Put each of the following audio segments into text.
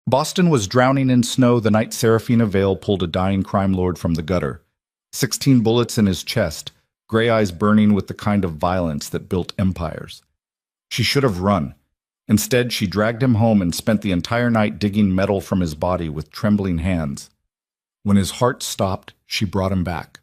Boston was drowning in snow the night Serafina Vale pulled a dying crime lord from the gutter. 16 bullets in his chest, gray eyes burning with the kind of violence that built empires. She should have run. Instead, she dragged him home and spent the entire night digging metal from his body with trembling hands. When his heart stopped, she brought him back.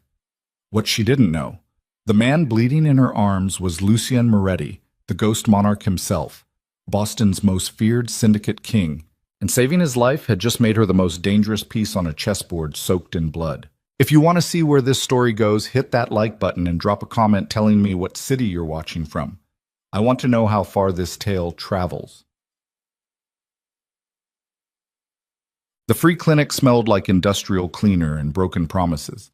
What she didn't know, the man bleeding in her arms was Lucien Moretti, the ghost monarch himself, Boston's most feared syndicate king, and saving his life had just made her the most dangerous piece on a chessboard soaked in blood. If you want to see where this story goes, hit that like button and drop a comment telling me what city you're watching from. I want to know how far this tale travels. The free clinic smelled like industrial cleaner and broken promises.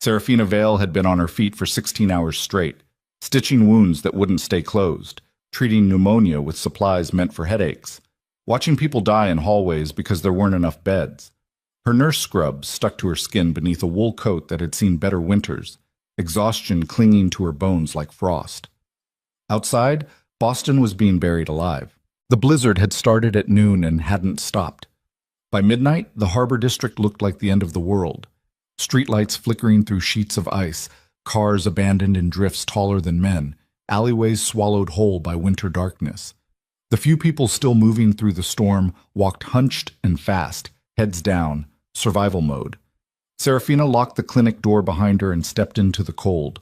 Serafina Vale had been on her feet for 16 hours straight, stitching wounds that wouldn't stay closed, treating pneumonia with supplies meant for headaches, watching people die in hallways because there weren't enough beds. Her nurse scrubs stuck to her skin beneath a wool coat that had seen better winters, exhaustion clinging to her bones like frost. Outside, Boston was being buried alive. The blizzard had started at noon and hadn't stopped. By midnight, the harbor district looked like the end of the world. Streetlights flickering through sheets of ice, cars abandoned in drifts taller than men, alleyways swallowed whole by winter darkness. The few people still moving through the storm walked hunched and fast, heads down, survival mode. Serafina locked the clinic door behind her and stepped into the cold.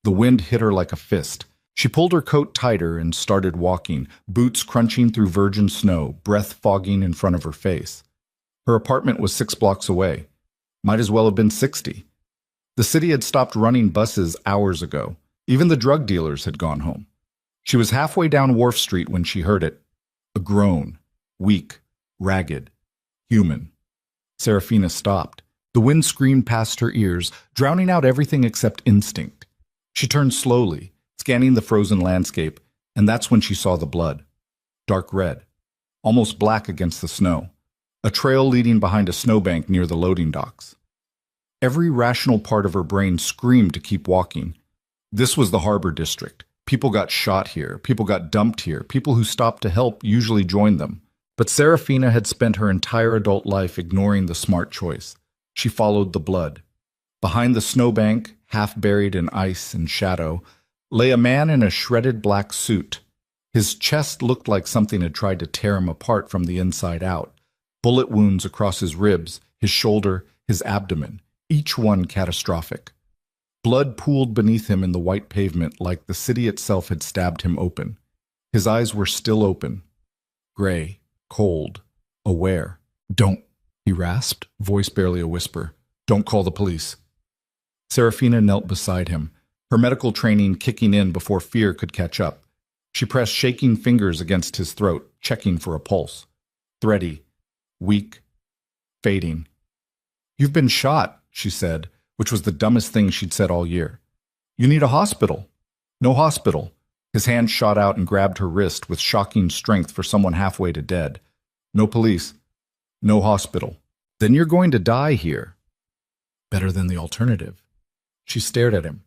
The wind hit her like a fist. She pulled her coat tighter and started walking, boots crunching through virgin snow, breath fogging in front of her face. Her apartment was 6 blocks away. Might as well have been 60. The city had stopped running buses hours ago. Even the drug dealers had gone home. She was halfway down Wharf Street when she heard it. A groan. Weak, ragged, human. Serafina stopped. The wind screamed past her ears, drowning out everything except instinct. She turned slowly, scanning the frozen landscape, and that's when she saw the blood. Dark red, almost black against the snow. A trail leading behind a snowbank near the loading docks. Every rational part of her brain screamed to keep walking. This was the harbor district. People got shot here. People got dumped here. People who stopped to help usually joined them. But Serafina had spent her entire adult life ignoring the smart choice. She followed the blood. Behind the snowbank, half buried in ice and shadow, lay a man in a shredded black suit. His chest looked like something had tried to tear him apart from the inside out. Bullet wounds across his ribs, his shoulder, his abdomen, each one catastrophic. Blood pooled beneath him in the white pavement like the city itself had stabbed him open. His eyes were still open. Gray, cold, aware. "Don't," he rasped, voice barely a whisper. "Don't call the police." Serafina knelt beside him, her medical training kicking in before fear could catch up. She pressed shaking fingers against his throat, checking for a pulse. Thready, weak, fading. "You've been shot," she said, which was the dumbest thing she'd said all year. "You need a hospital." "No hospital." His hand shot out and grabbed her wrist with shocking strength for someone halfway to dead. "No police. No hospital." "Then you're going to die here." Better than the alternative. She stared at him,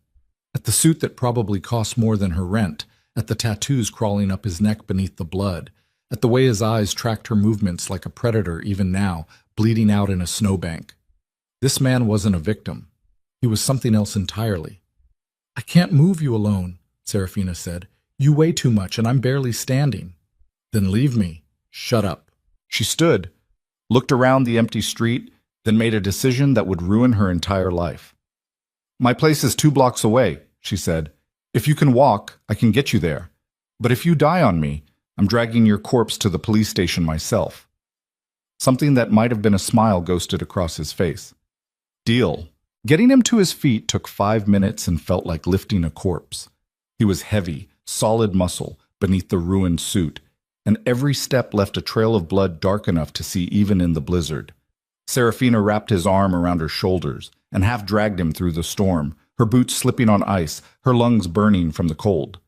at the suit that probably cost more than her rent, at the tattoos crawling up his neck beneath the blood, at the way his eyes tracked her movements like a predator even now, bleeding out in a snowbank. This man wasn't a victim. He was something else entirely. "I can't move you alone," Serafina said. "You weigh too much, and I'm barely standing." "Then leave me." "Shut up." She stood, looked around the empty street, then made a decision that would ruin her entire life. "My place is 2 blocks away," she said. "If you can walk, I can get you there. But if you die on me, I'm dragging your corpse to the police station myself." Something that might have been a smile ghosted across his face. Deal. Getting him to his feet took 5 minutes and felt like lifting a corpse. He was heavy, solid muscle beneath the ruined suit, and every step left a trail of blood dark enough to see even in the blizzard. Serafina wrapped his arm around her shoulders and half dragged him through the storm, her boots slipping on ice, her lungs burning from the cold.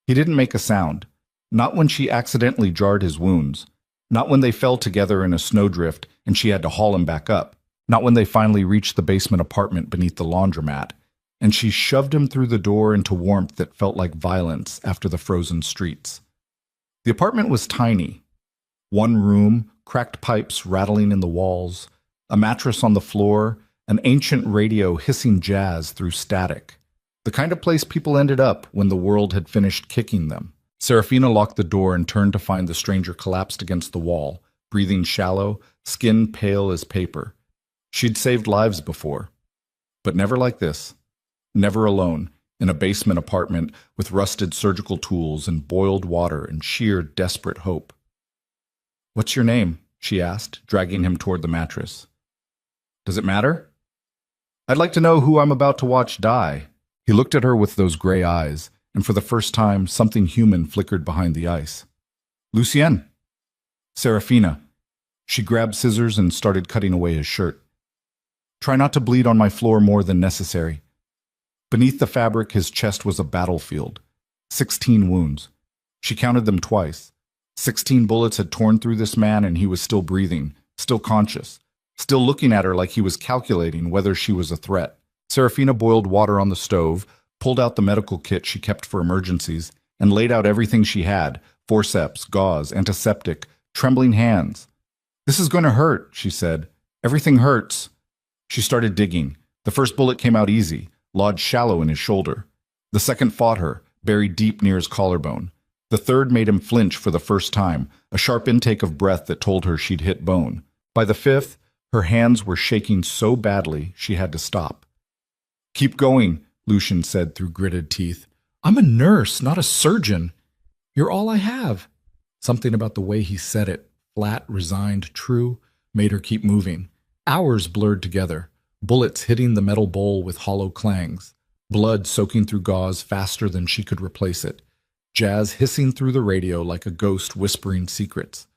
He didn't make a sound, not when she accidentally jarred his wounds, not when they fell together in a snowdrift and she had to haul him back up, not when they finally reached the basement apartment beneath the laundromat, and she shoved him through the door into warmth that felt like violence after the frozen streets. The apartment was tiny. 1 room, cracked pipes rattling in the walls, a mattress on the floor, an ancient radio hissing jazz through static. The kind of place people ended up when the world had finished kicking them. Serafina locked the door and turned to find the stranger collapsed against the wall, breathing shallow, skin pale as paper. She'd saved lives before, but never like this. Never alone, in a basement apartment with rusted surgical tools and boiled water and sheer desperate hope. "What's your name?" she asked, dragging him toward the mattress. "Does it matter?" "I'd like to know who I'm about to watch die." He looked at her with those gray eyes, and for the first time, something human flickered behind the ice. "Lucien." "Serafina." She grabbed scissors and started cutting away his shirt. "Try not to bleed on my floor more than necessary." Beneath the fabric, his chest was a battlefield. 16 wounds. She counted them twice. 16 bullets had torn through this man, and he was still breathing, still conscious, still looking at her like he was calculating whether she was a threat. Serafina boiled water on the stove, pulled out the medical kit she kept for emergencies, and laid out everything she had: forceps, gauze, antiseptic, trembling hands. "This is going to hurt," she said. "Everything hurts." She started digging. The first bullet came out easy, lodged shallow in his shoulder. The second fought her, buried deep near his collarbone. The third made him flinch for the first time, a sharp intake of breath that told her she'd hit bone. By the fifth, her hands were shaking so badly she had to stop. "Keep going," Lucien said through gritted teeth. "I'm a nurse, not a surgeon. You're all I have." Something about the way he said it, flat, resigned, true, made her keep moving. Hours blurred together, bullets hitting the metal bowl with hollow clangs, blood soaking through gauze faster than she could replace it, jazz hissing through the radio like a ghost whispering secrets.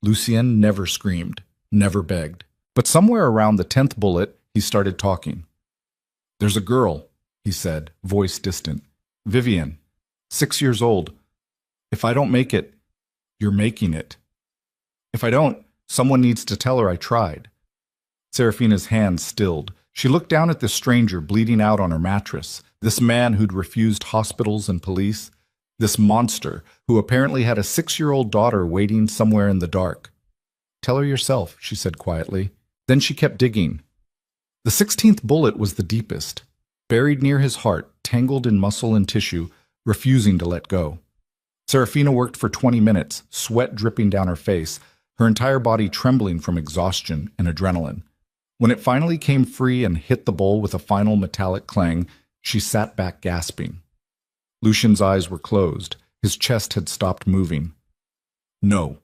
Lucien never screamed, never begged. But somewhere around the 10th bullet, he started talking. "There's a girl," he said, voice distant. "Vivian, 6 years old. If I don't make it, you're making it. If I don't, someone needs to tell her I tried." Serafina's hands stilled. She looked down at this stranger bleeding out on her mattress, this man who'd refused hospitals and police, this monster who apparently had a 6-year-old daughter waiting somewhere in the dark. "Tell her yourself," she said quietly. Then she kept digging. The 16th bullet was the deepest, buried near his heart, tangled in muscle and tissue, refusing to let go. Serafina worked for 20 minutes, sweat dripping down her face, her entire body trembling from exhaustion and adrenaline. When it finally came free and hit the bowl with a final metallic clang, she sat back gasping. Lucien's eyes were closed. His chest had stopped moving. "No."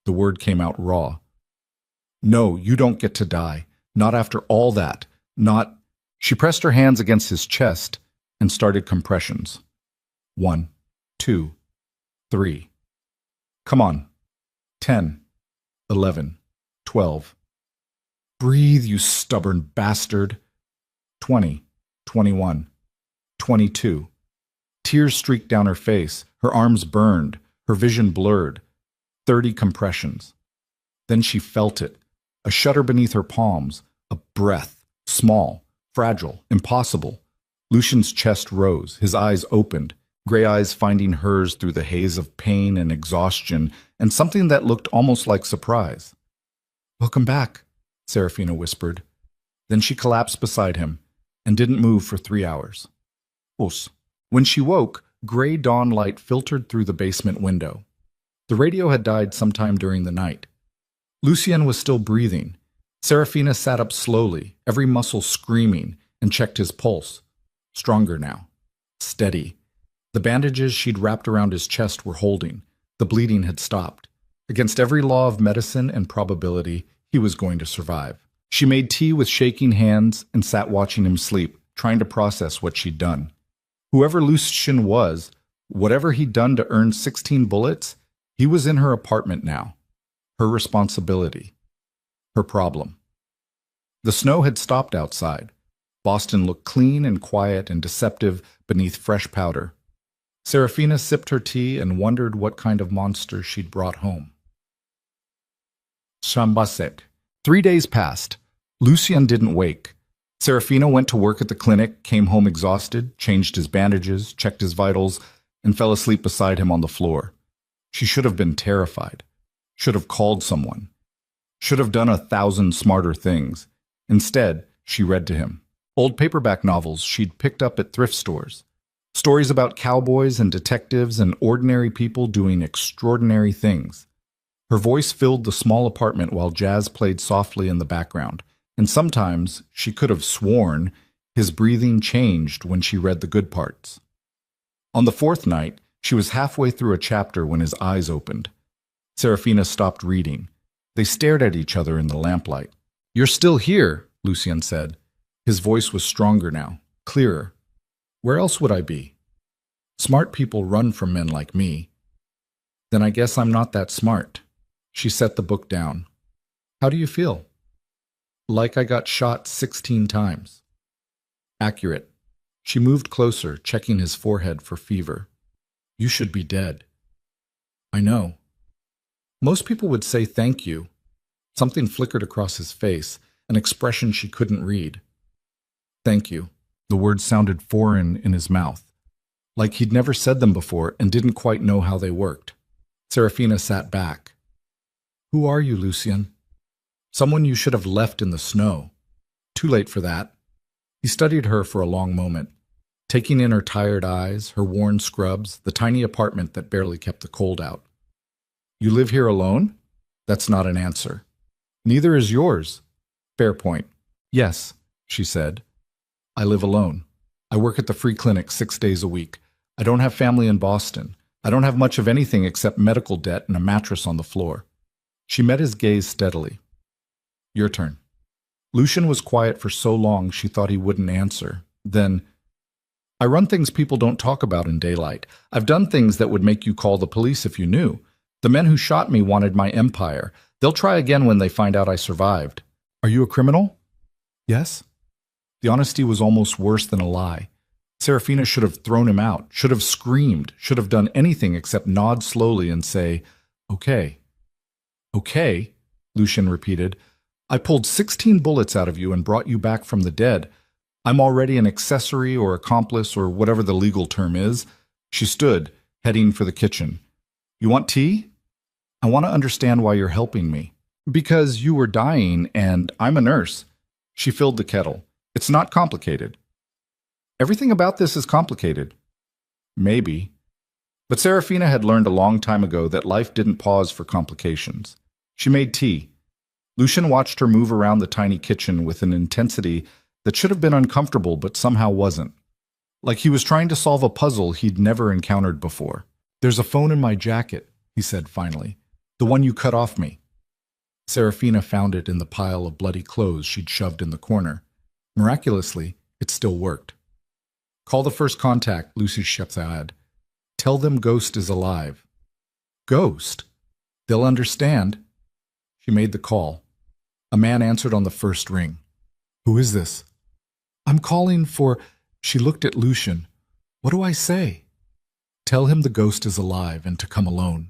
The word came out raw. "No, you don't get to die. Not after all that. Not—" She pressed her hands against his chest and started compressions. 1, 2, 3. "Come on. 10, 11, 12. "Breathe, you stubborn bastard." 20, 21, 22. Tears streaked down her face, her arms burned, her vision blurred. 30 compressions. Then she felt it, a shudder beneath her palms, a breath, small, fragile, impossible. Lucien's chest rose, his eyes opened, gray eyes finding hers through the haze of pain and exhaustion, and something that looked almost like surprise. "Welcome back," Serafina whispered. Then she collapsed beside him and didn't move for 3 hours. Os. When she woke, gray dawn light filtered through the basement window. The radio had died sometime during the night. Lucien was still breathing. Serafina sat up slowly, every muscle screaming, and checked his pulse. Stronger now. Steady. The bandages she'd wrapped around his chest were holding. The bleeding had stopped. Against every law of medicine and probability, he was going to survive. She made tea with shaking hands and sat watching him sleep, trying to process what she'd done. Whoever Lucien was, whatever he'd done to earn 16 bullets, he was in her apartment now. Her responsibility. Her problem. The snow had stopped outside. Boston looked clean and quiet and deceptive beneath fresh powder. Serafina sipped her tea and wondered what kind of monster she'd brought home. Shambasek. 3 days passed. Lucien didn't wake. Serafina went to work at the clinic, came home exhausted, changed his bandages, checked his vitals, and fell asleep beside him on the floor. She should have been terrified. Should have called someone. Should have done 1,000 smarter things. Instead, she read to him. Old paperback novels she'd picked up at thrift stores. Stories about cowboys and detectives and ordinary people doing extraordinary things. Her voice filled the small apartment while jazz played softly in the background, and sometimes she could have sworn his breathing changed when she read the good parts. On the fourth night, she was halfway through a chapter when his eyes opened. Serafina stopped reading. They stared at each other in the lamplight. "You're still here," Lucien said. His voice was stronger now, clearer. "Where else would I be? Smart people run from men like me." "Then I guess I'm not that smart." She set the book down. "How do you feel?" "Like I got shot 16 times. "Accurate." She moved closer, checking his forehead for fever. "You should be dead." "I know." "Most people would say thank you." Something flickered across his face, an expression she couldn't read. "Thank you." The words sounded foreign in his mouth, like he'd never said them before and didn't quite know how they worked. Serafina sat back. "Who are you, Lucien?" "Someone you should have left in the snow." "Too late for that." He studied her for a long moment, taking in her tired eyes, her worn scrubs, the tiny apartment that barely kept the cold out. "You live here alone?" "That's not an answer." "Neither is yours." "Fair point." "Yes," she said. "I live alone. I work at the free clinic 6 days a week. I don't have family in Boston. I don't have much of anything except medical debt and a mattress on the floor." She met his gaze steadily. "Your turn." Lucien was quiet for so long she thought he wouldn't answer. Then, "I run things people don't talk about in daylight. I've done things that would make you call the police if you knew. The men who shot me wanted my empire. They'll try again when they find out I survived." "Are you a criminal?" "Yes." The honesty was almost worse than a lie. Serafina should have thrown him out, should have screamed, should have done anything except nod slowly and say, "Okay." "Okay," Lucien repeated. "I pulled 16 bullets out of you and brought you back from the dead. I'm already an accessory or accomplice or whatever the legal term is." She stood, heading for the kitchen. "You want tea?" "I want to understand why you're helping me." "Because you were dying and I'm a nurse." She filled the kettle. "It's not complicated." "Everything about this is complicated." "Maybe." But Serafina had learned a long time ago that life didn't pause for complications. She made tea. Lucien watched her move around the tiny kitchen with an intensity that should have been uncomfortable but somehow wasn't. Like he was trying to solve a puzzle he'd never encountered before. "There's a phone in my jacket," he said finally. "The one you cut off me." Serafina found it in the pile of bloody clothes she'd shoved in the corner. Miraculously, it still worked. "Call the first contact," Lucy said. "Tell them Ghost is alive." "Ghost? They'll understand." She made the call. A man answered on the first ring. "Who is this?" "I'm calling for—" She looked at Lucien. "What do I say?" "Tell him the ghost is alive and to come alone."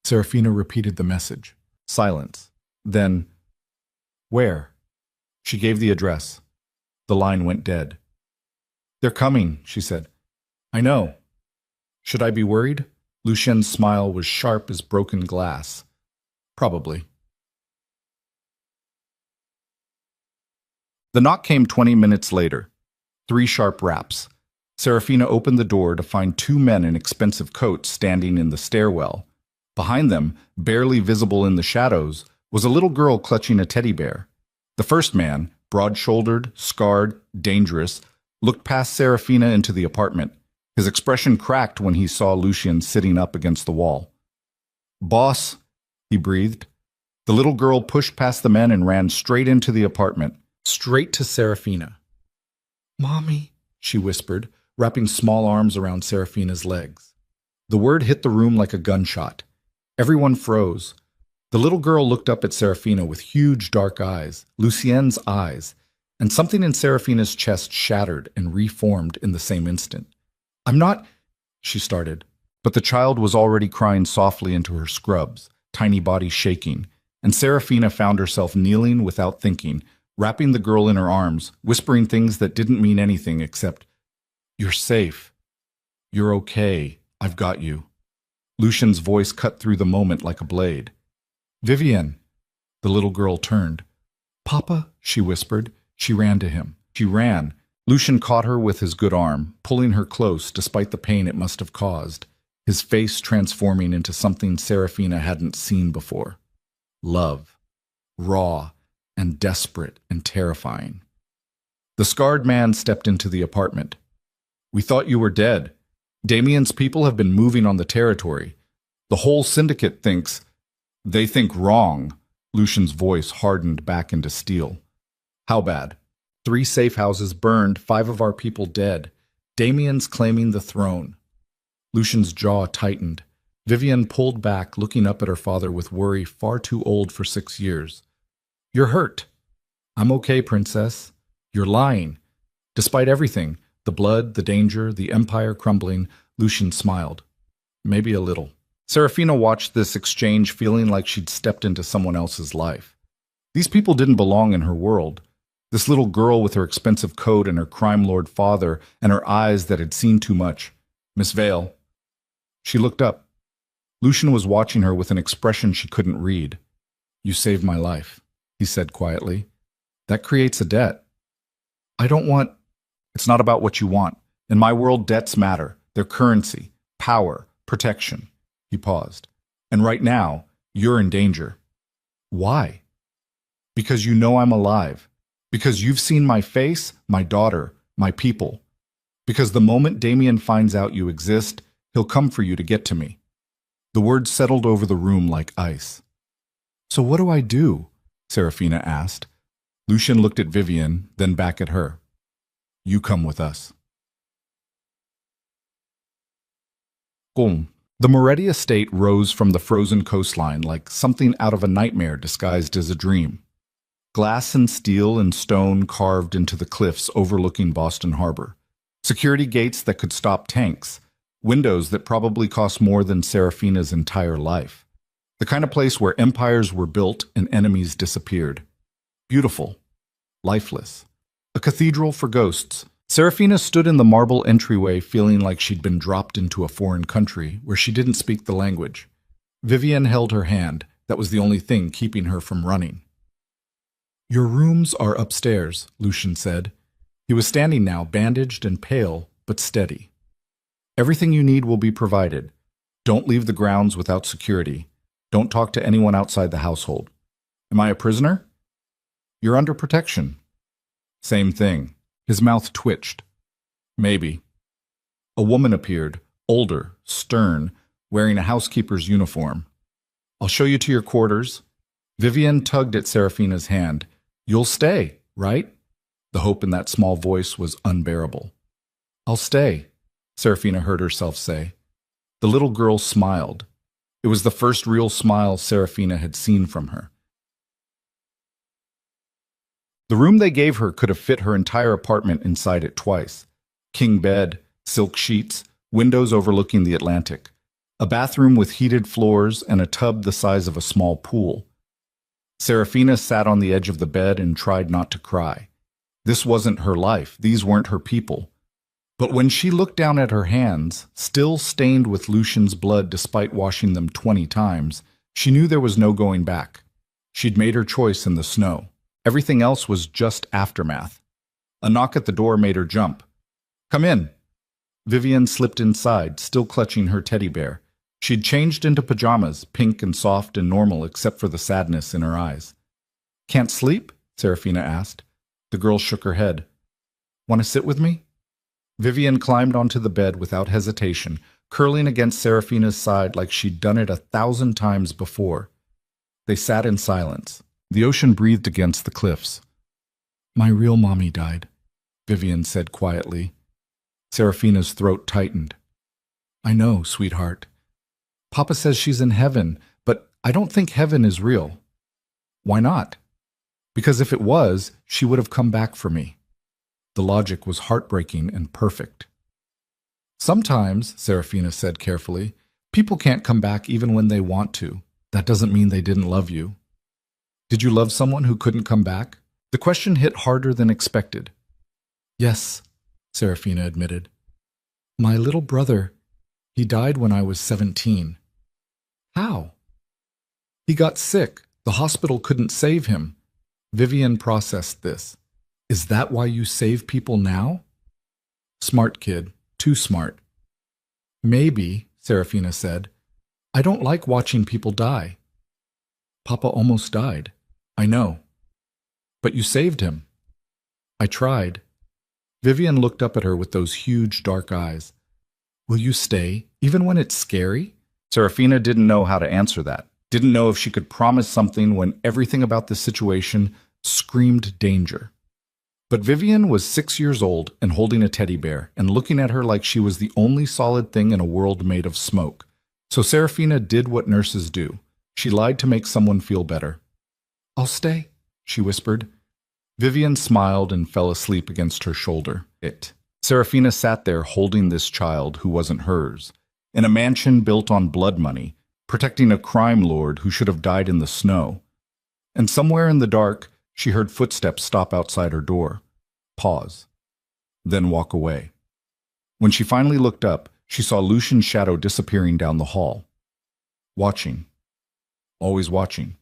Serafina repeated the message. Silence. Then, "Where?" She gave the address. The line went dead. "They're coming," she said. "I know." "Should I be worried?" Lucien's smile was sharp as broken glass. "Probably." The knock came 20 minutes later. 3 sharp raps. Serafina opened the door to find 2 men in expensive coats standing in the stairwell. Behind them, barely visible in the shadows, was a little girl clutching a teddy bear. The first man, broad-shouldered, scarred, dangerous, looked past Serafina into the apartment. His expression cracked when he saw Lucien sitting up against the wall. "Boss," he breathed. The little girl pushed past the men and ran straight into the apartment, straight to Serafina. "Mommy," she whispered, wrapping small arms around Serafina's legs. The word hit the room like a gunshot. Everyone froze. The little girl looked up at Serafina with huge dark eyes, Lucien's eyes, and something in Serafina's chest shattered and reformed in the same instant. "I'm not—" she started, but the child was already crying softly into her scrubs, tiny body shaking, and Serafina found herself kneeling without thinking, wrapping the girl in her arms, whispering things that didn't mean anything except, "You're safe. You're okay. I've got you." Lucien's voice cut through the moment like a blade. "Vivienne." The little girl turned. "Papa," she whispered. She ran to him. She ran. Lucian caught her with his good arm, pulling her close despite the pain it must have caused, his face transforming into something Serafina hadn't seen before. Love. Raw and desperate and terrifying. The scarred man stepped into the apartment. "We thought you were dead. Damien's people have been moving on the territory. The whole syndicate thinks—" "They think wrong." Lucian's voice hardened back into steel. "How bad?" "3 safe houses burned, 5 of our people dead. Damien's claiming the throne." Lucian's jaw tightened. Vivian pulled back, looking up at her father with worry far too old for 6 years. "You're hurt." "I'm okay, Princess." "You're lying." Despite everything, the blood, the danger, the empire crumbling, Lucian smiled. Maybe a little. Serafina watched this exchange feeling like she'd stepped into someone else's life. These people didn't belong in her world. This little girl with her expensive coat and her crime lord father and her eyes that had seen too much. "Miss Vale." She looked up. Lucian was watching her with an expression she couldn't read. "You saved my life," he said quietly. "That creates a debt." "I don't want—" "It's not about what you want. In my world, debts matter. They're currency, power, protection." He paused. "And right now, you're in danger." "Why?" "Because you know I'm alive. Because you've seen my face, my daughter, my people. Because the moment Damien finds out you exist, he'll come for you to get to me." The words settled over the room like ice. "So what do I do?" Serafina asked. Lucian looked at Vivian, then back at her. "You come with us." Boom. The Moretti estate rose from the frozen coastline like something out of a nightmare disguised as a dream. Glass and steel and stone carved into the cliffs overlooking Boston Harbor. Security gates that could stop tanks. Windows that probably cost more than Serafina's entire life. The kind of place where empires were built and enemies disappeared. Beautiful. Lifeless. A cathedral for ghosts. Serafina stood in the marble entryway feeling like she'd been dropped into a foreign country where she didn't speak the language. Vivian held her hand. That was the only thing keeping her from running. "Your rooms are upstairs," Lucian said. He was standing now, bandaged and pale, but steady. "Everything you need will be provided. Don't leave the grounds without security. Don't talk to anyone outside the household." "Am I a prisoner?" "You're under protection." "Same thing." His mouth twitched. "Maybe." A woman appeared, older, stern, wearing a housekeeper's uniform. "I'll show you to your quarters." Vivian tugged at Serafina's hand. "You'll stay, right?" The hope in that small voice was unbearable. "I'll stay," Serafina heard herself say. The little girl smiled. It was the first real smile Serafina had seen from her. The room they gave her could have fit her entire apartment inside it twice. King bed, silk sheets, windows overlooking the Atlantic. A bathroom with heated floors and a tub the size of a small pool. Serafina sat on the edge of the bed and tried not to cry. This wasn't her life. These weren't her people. But when she looked down at her hands, still stained with Lucian's blood despite washing them 20 times, she knew there was no going back. She'd made her choice in the snow. Everything else was just aftermath. A knock at the door made her jump. "Come in." Vivian slipped inside, still clutching her teddy bear. She'd changed into pajamas, pink and soft and normal except for the sadness in her eyes. "Can't sleep?" Serafina asked. The girl shook her head. "Want to sit with me?" Vivian climbed onto the bed without hesitation, curling against Serafina's side like she'd done it 1,000 times before. They sat in silence. The ocean breathed against the cliffs. "My real mommy died," Vivian said quietly. Serafina's throat tightened. "I know, sweetheart. Papa says she's in heaven, but I don't think heaven is real." "Why not?" "Because if it was, she would have come back for me." The logic was heartbreaking and perfect. "Sometimes," Serafina said carefully, "people can't come back even when they want to. That doesn't mean they didn't love you." "Did you love someone who couldn't come back?" The question hit harder than expected. "Yes," Serafina admitted. "My little brother, he died when I was 17. "How?" "He got sick. The hospital couldn't save him. Vivian processed this. Is that why you save people now? Smart kid, too smart. Maybe, Serafina said. I don't like watching people die. Papa almost died. I know. But you saved him. I tried. Vivian looked up at her with those huge dark eyes. Will you stay, even when it's scary? Serafina didn't know how to answer that. Didn't know if she could promise something when everything about the situation screamed danger. But Vivian was 6 years old and holding a teddy bear and looking at her like she was the only solid thing in a world made of smoke. So Serafina did what nurses do. She lied to make someone feel better. I'll stay, she whispered. Vivian smiled and fell asleep against her shoulder. Serafina sat there holding this child who wasn't hers, in a mansion built on blood money, protecting a crime lord who should have died in the snow. And somewhere in the dark, she heard footsteps stop outside her door, pause, then walk away. When she finally looked up, she saw Lucian's shadow disappearing down the hall. Watching. Always watching.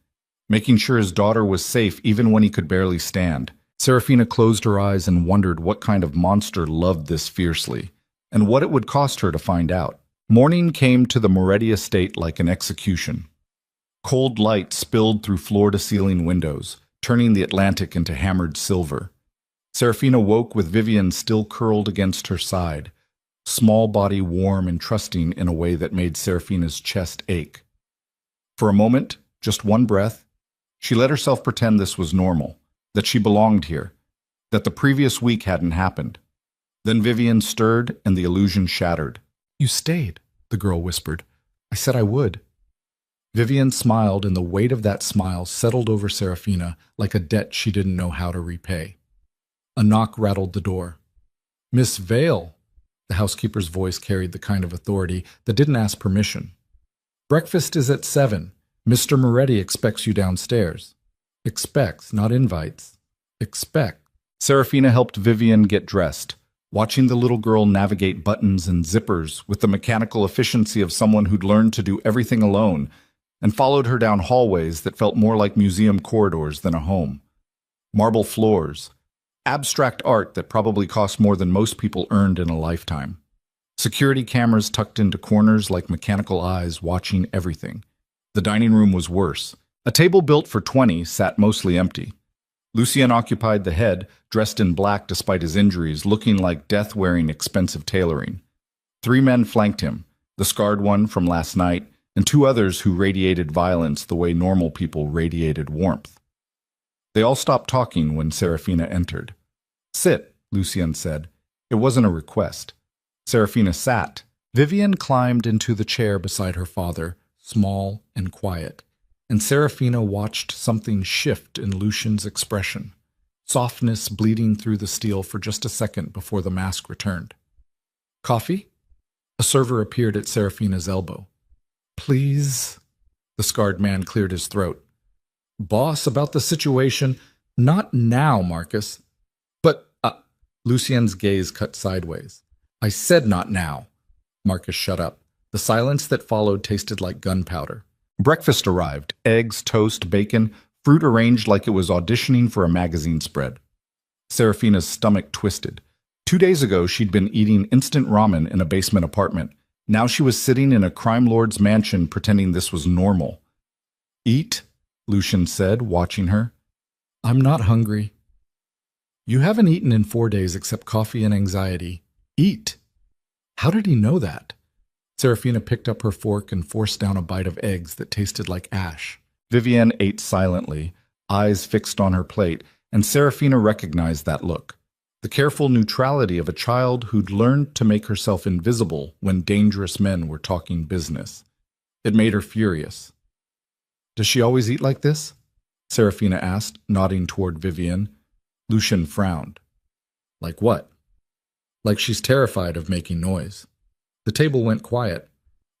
Making sure his daughter was safe even when he could barely stand. Serafina closed her eyes and wondered what kind of monster loved this fiercely, and what it would cost her to find out. Morning came to the Moretti estate like an execution. Cold light spilled through floor-to-ceiling windows, turning the Atlantic into hammered silver. Serafina woke with Vivian still curled against her side, small body warm and trusting in a way that made Serafina's chest ache. For a moment, just one breath, she let herself pretend this was normal, that she belonged here, that the previous week hadn't happened. Then Vivian stirred and the illusion shattered. You stayed, the girl whispered. I said I would. Vivian smiled, and the weight of that smile settled over Serafina like a debt she didn't know how to repay. A knock rattled the door. Miss Vale, the housekeeper's voice carried the kind of authority that didn't ask permission. Breakfast is at 7. Mr. Moretti expects you downstairs. Expects, not invites. Expect. Serafina helped Vivian get dressed, watching the little girl navigate buttons and zippers with the mechanical efficiency of someone who'd learned to do everything alone, and followed her down hallways that felt more like museum corridors than a home. Marble floors, abstract art that probably cost more than most people earned in a lifetime. Security cameras tucked into corners like mechanical eyes watching everything. The dining room was worse. A table built for 20 sat mostly empty. Lucien occupied the head, dressed in black despite his injuries, looking like death wearing expensive tailoring. 3 men flanked him, the scarred one from last night, and 2 others who radiated violence the way normal people radiated warmth. They all stopped talking when Serafina entered. Sit, Lucien said. It wasn't a request. Serafina sat. Vivian climbed into the chair beside her father, small and quiet, and Serafina watched something shift in Lucian's expression, softness bleeding through the steel for just a second before the mask returned. Coffee? A server appeared at Serafina's elbow. Please? The scarred man cleared his throat. Boss, about the situation. Not now, Marcus. But, Lucien's gaze cut sideways. I said not now. Marcus shut up. The silence that followed tasted like gunpowder. Breakfast arrived. Eggs, toast, bacon, fruit arranged like it was auditioning for a magazine spread. Serafina's stomach twisted. 2 days ago, she'd been eating instant ramen in a basement apartment. Now she was sitting in a crime lord's mansion pretending this was normal. Eat, Lucian said, watching her. I'm not hungry. You haven't eaten in 4 days except coffee and anxiety. Eat. How did he know that? Serafina picked up her fork and forced down a bite of eggs that tasted like ash. Vivian ate silently, eyes fixed on her plate, and Serafina recognized that look. The careful neutrality of a child who'd learned to make herself invisible when dangerous men were talking business. It made her furious. Does she always eat like this? Serafina asked, nodding toward Vivian. Lucian frowned. Like what? Like she's terrified of making noise. The table went quiet.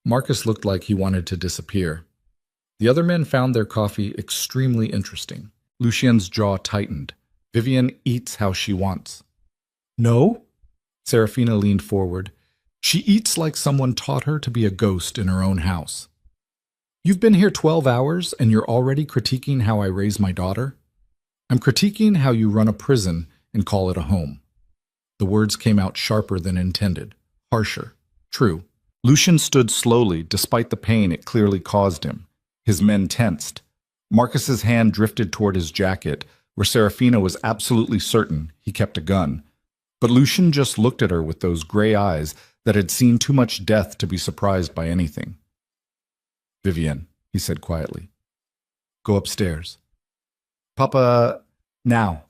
Marcus looked like he wanted to disappear. The other men found their coffee extremely interesting. Lucien's jaw tightened. Vivian eats how she wants. No? Serafina leaned forward. She eats like someone taught her to be a ghost in her own house. You've been here 12 hours and you're already critiquing how I raise my daughter? I'm critiquing how you run a prison and call it a home. The words came out sharper than intended, harsher. True. Lucian stood slowly, despite the pain it clearly caused him. His men tensed. Marcus's hand drifted toward his jacket, where Serafina was absolutely certain he kept a gun. But Lucian just looked at her with those gray eyes that had seen too much death to be surprised by anything. "Vivienne," he said quietly, "go upstairs." "Papa, now."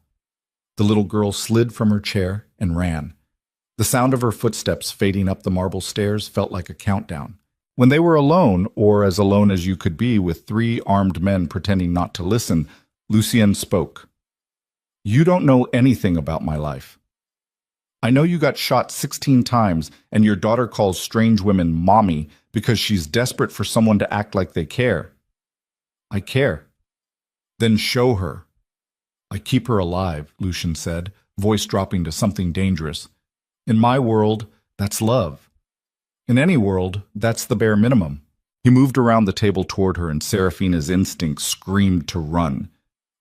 The little girl slid from her chair and ran. The sound of her footsteps fading up the marble stairs felt like a countdown. When they were alone, or as alone as you could be with 3 armed men pretending not to listen, Lucien spoke. "You don't know anything about my life. I know you got shot 16 times and your daughter calls strange women mommy because she's desperate for someone to act like they care. I care. Then show her." "I keep her alive," Lucian said, voice dropping to something dangerous. "In my world, that's love. In any world, that's the bare minimum." He moved around the table toward her and Serafina's instincts screamed to run.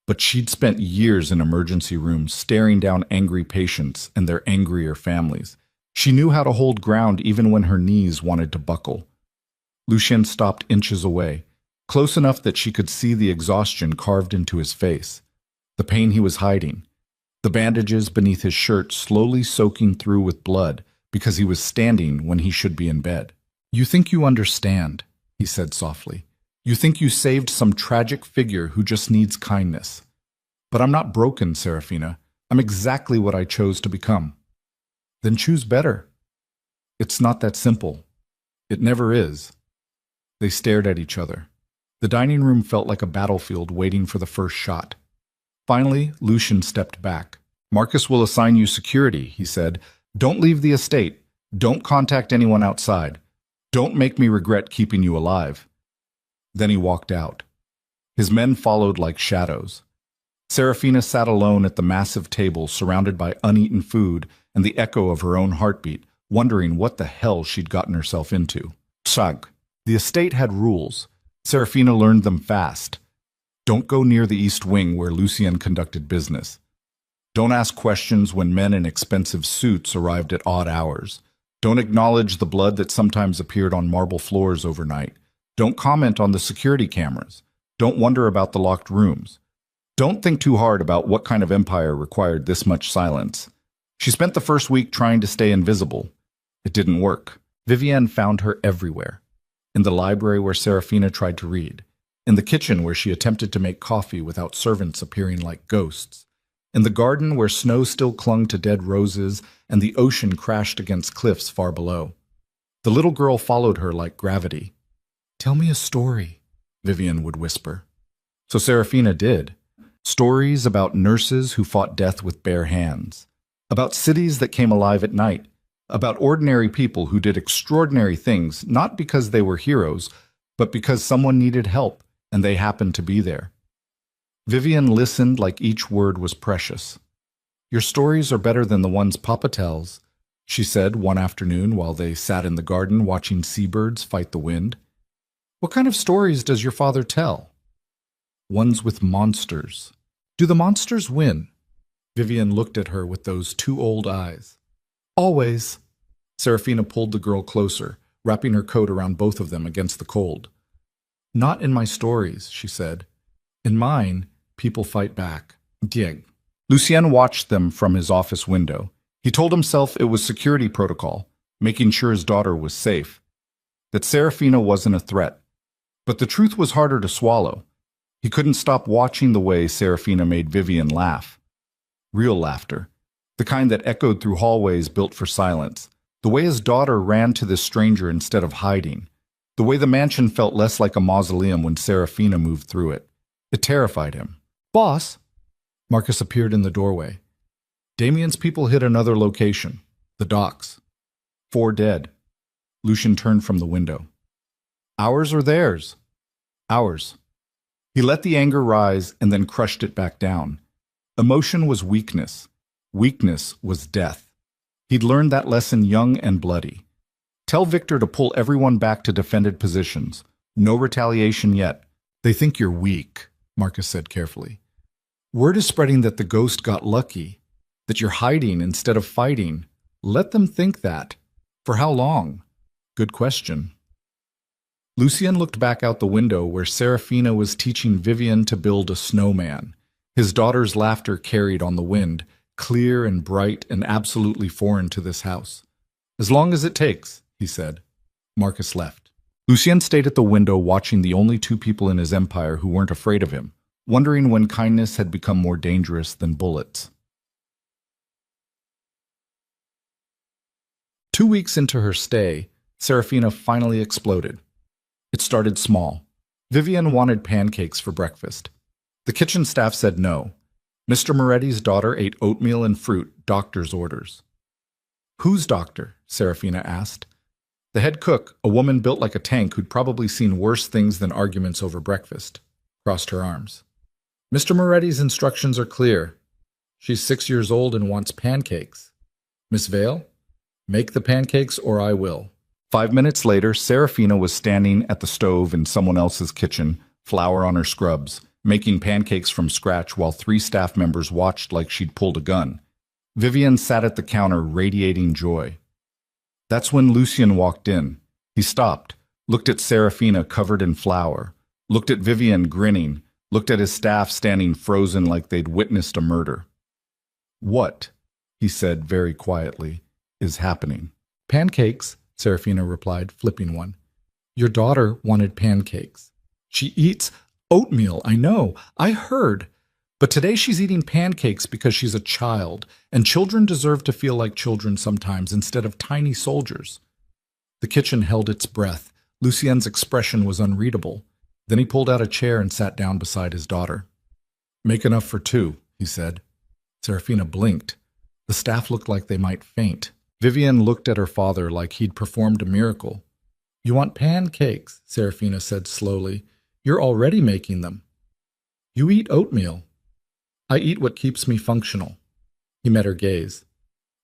But she'd spent years in emergency rooms staring down angry patients and their angrier families. She knew how to hold ground even when her knees wanted to buckle. Lucien stopped inches away, close enough that she could see the exhaustion carved into his face, the pain he was hiding, the bandages beneath his shirt slowly soaking through with blood because he was standing when he should be in bed. "You think you understand," he said softly. "You think you saved some tragic figure who just needs kindness. But I'm not broken, Serafina. I'm exactly what I chose to become." "Then choose better." "It's not that simple. It never is." They stared at each other. The dining room felt like a battlefield waiting for the first shot. Finally, Lucian stepped back. "Marcus will assign you security," he said. "Don't leave the estate. Don't contact anyone outside. Don't make me regret keeping you alive." Then he walked out. His men followed like shadows. Serafina sat alone at the massive table surrounded by uneaten food and the echo of her own heartbeat, wondering what the hell she'd gotten herself into. Sag. The estate had rules. Serafina learned them fast. Don't go near the East Wing where Lucien conducted business. Don't ask questions when men in expensive suits arrived at odd hours. Don't acknowledge the blood that sometimes appeared on marble floors overnight. Don't comment on the security cameras. Don't wonder about the locked rooms. Don't think too hard about what kind of empire required this much silence. She spent the first week trying to stay invisible. It didn't work. Vivienne found her everywhere. In the library where Serafina tried to read. In the kitchen where she attempted to make coffee without servants appearing like ghosts. In the garden where snow still clung to dead roses and the ocean crashed against cliffs far below. The little girl followed her like gravity. "Tell me a story," Vivienne would whisper. So Serafina did. Stories about nurses who fought death with bare hands. About cities that came alive at night. About ordinary people who did extraordinary things, not because they were heroes, but because someone needed help and they happened to be there. Vivienne listened like each word was precious. "Your stories are better than the ones Papa tells," she said one afternoon while they sat in the garden watching seabirds fight the wind. "What kind of stories does your father tell?" "Ones with monsters." "Do the monsters win?" Vivienne looked at her with those 2 old eyes. "Always." Serafina pulled the girl closer, wrapping her coat around both of them against the cold. "Not in my stories," she said. "In mine, people fight back." Dieg. Lucien watched them from his office window. He told himself it was security protocol, making sure his daughter was safe, that Serafina wasn't a threat. But the truth was harder to swallow. He couldn't stop watching the way Serafina made Vivienne laugh. Real laughter. The kind that echoed through hallways built for silence. The way his daughter ran to this stranger instead of hiding. The way the mansion felt less like a mausoleum when Serafina moved through it. It terrified him. "Boss!" Marcus appeared in the doorway. "Damien's people hit another location. The docks. 4 dead." Lucian turned from the window. "Ours or theirs?" "Ours." He let the anger rise and then crushed it back down. Emotion was weakness. Weakness was death. He'd learned that lesson young and bloody. Tell Victor to pull everyone back to defended positions. No retaliation yet. They think you're weak, Marcus said carefully. Word is spreading that the ghost got lucky, that you're hiding instead of fighting. Let them think that. For how long? Good question. Lucien looked back out the window where Serafina was teaching Vivian to build a snowman. His daughter's laughter carried on the wind, clear and bright and absolutely foreign to this house. As long as it takes, he said. Marcus left. Lucien stayed at the window watching the only two people in his empire who weren't afraid of him, wondering when kindness had become more dangerous than bullets. 2 weeks into her stay, Serafina finally exploded. It started small. Vivian wanted pancakes for breakfast. The kitchen staff said no. Mr. Moretti's daughter ate oatmeal and fruit, doctor's orders. Whose doctor? Serafina asked. The head cook, a woman built like a tank who'd probably seen worse things than arguments over breakfast, crossed her arms. Mr. Moretti's instructions are clear. She's 6 years old and wants pancakes. Miss Vale, make the pancakes or I will. 5 minutes later, Serafina was standing at the stove in someone else's kitchen, flour on her scrubs, making pancakes from scratch while 3 staff members watched like she'd pulled a gun. Vivian sat at the counter, radiating joy. That's when Lucien walked in. He stopped, looked at Serafina covered in flour, looked at Vivian grinning, looked at his staff standing frozen like they'd witnessed a murder. What, he said very quietly, is happening? Pancakes, Serafina replied, flipping one. Your daughter wanted pancakes. She eats oatmeal, I know. I heard. But today she's eating pancakes because she's a child, and children deserve to feel like children sometimes instead of tiny soldiers. The kitchen held its breath. Lucien's expression was unreadable. Then he pulled out a chair and sat down beside his daughter. Make enough for 2, he said. Serafina blinked. The staff looked like they might faint. Vivian looked at her father like he'd performed a miracle. You want pancakes, Serafina said slowly. You're already making them. You eat oatmeal. I eat what keeps me functional. He met her gaze.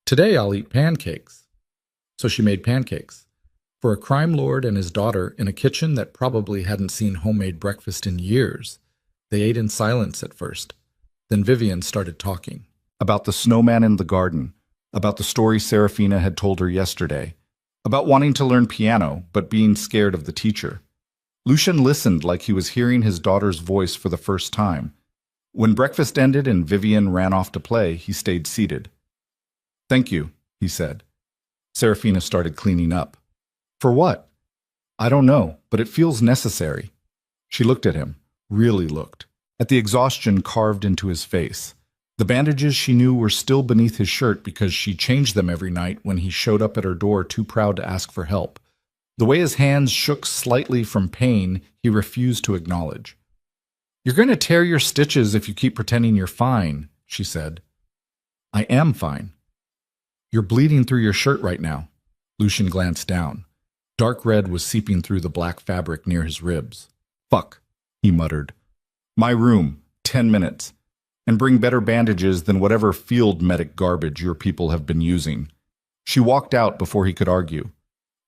Today I'll eat pancakes. So she made pancakes. For a crime lord and his daughter in a kitchen that probably hadn't seen homemade breakfast in years. They ate in silence at first. Then Vivian started talking. About the snowman in the garden. About the story Serafina had told her yesterday. About wanting to learn piano, but being scared of the teacher. Lucien listened like he was hearing his daughter's voice for the first time. When breakfast ended and Vivian ran off to play, he stayed seated. Thank you, he said. Serafina started cleaning up. For what? I don't know, but it feels necessary. She looked at him, really looked, at the exhaustion carved into his face. The bandages she knew were still beneath his shirt because she changed them every night when he showed up at her door too proud to ask for help. The way his hands shook slightly from pain, he refused to acknowledge. You're going to tear your stitches if you keep pretending you're fine, she said. I am fine. You're bleeding through your shirt right now. Lucien glanced down. Dark red was seeping through the black fabric near his ribs. Fuck, he muttered. My room, 10 minutes. And bring better bandages than whatever field medic garbage your people have been using. She walked out before he could argue.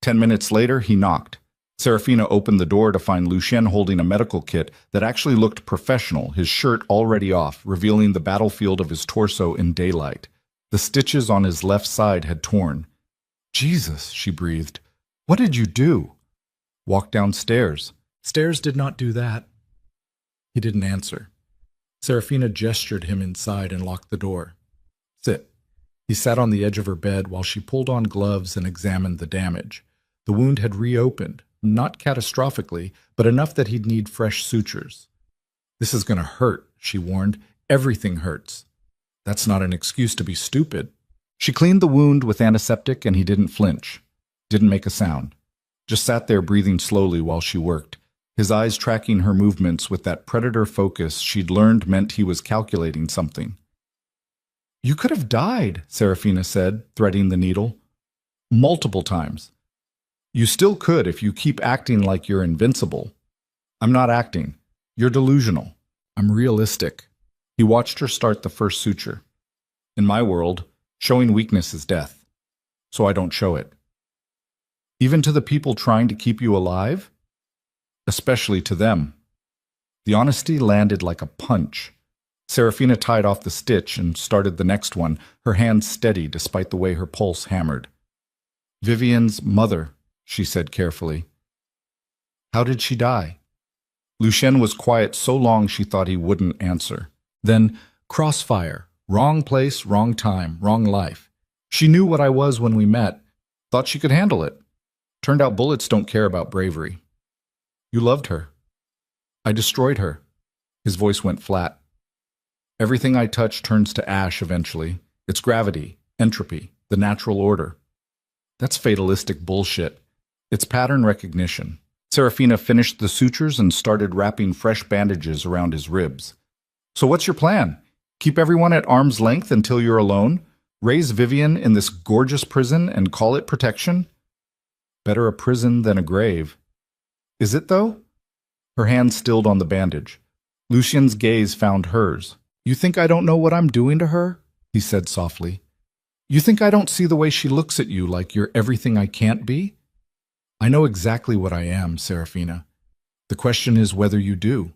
10 minutes later, he knocked. Serafina opened the door to find Lucien holding a medical kit that actually looked professional, his shirt already off, revealing the battlefield of his torso in daylight. The stitches on his left side had torn. Jesus, she breathed. What did you do? Walk downstairs. Stairs did not do that. He didn't answer. Serafina gestured him inside and locked the door. Sit. He sat on the edge of her bed while she pulled on gloves and examined the damage. The wound had reopened, not catastrophically, but enough that he'd need fresh sutures. This is going to hurt, she warned. Everything hurts. That's not an excuse to be stupid. She cleaned the wound with antiseptic and he didn't flinch. Didn't make a sound. Just sat there breathing slowly while she worked. His eyes tracking her movements with that predator focus she'd learned meant he was calculating something. You could have died, Serafina said, threading the needle. Multiple times. You still could if you keep acting like you're invincible. I'm not acting. You're delusional. I'm realistic. He watched her start the first suture. In my world, showing weakness is death. So I don't show it. Even to the people trying to keep you alive? especially to them. The honesty landed like a punch. Serafina tied off the stitch and started the next one, her hand steady despite the way her pulse hammered. Vivian's mother, she said carefully. How did she die? Lucien was quiet so long she thought he wouldn't answer. Then, crossfire. Wrong place, wrong time, wrong life. She knew what I was when we met. Thought she could handle it. Turned out bullets don't care about bravery. You loved her. I destroyed her. His voice went flat. Everything I touch turns to ash eventually. It's gravity, entropy, the natural order. That's fatalistic bullshit. It's pattern recognition. Serafina finished the sutures and started wrapping fresh bandages around his ribs. So what's your plan? Keep everyone at arm's length until you're alone? Raise Vivian in this gorgeous prison and call it protection? Better a prison than a grave. Is it, though? Her hand stilled on the bandage. Lucien's gaze found hers. You think I don't know what I'm doing to her? He said softly. You think I don't see the way she looks at you like you're everything I can't be? I know exactly what I am, Serafina. The question is whether you do.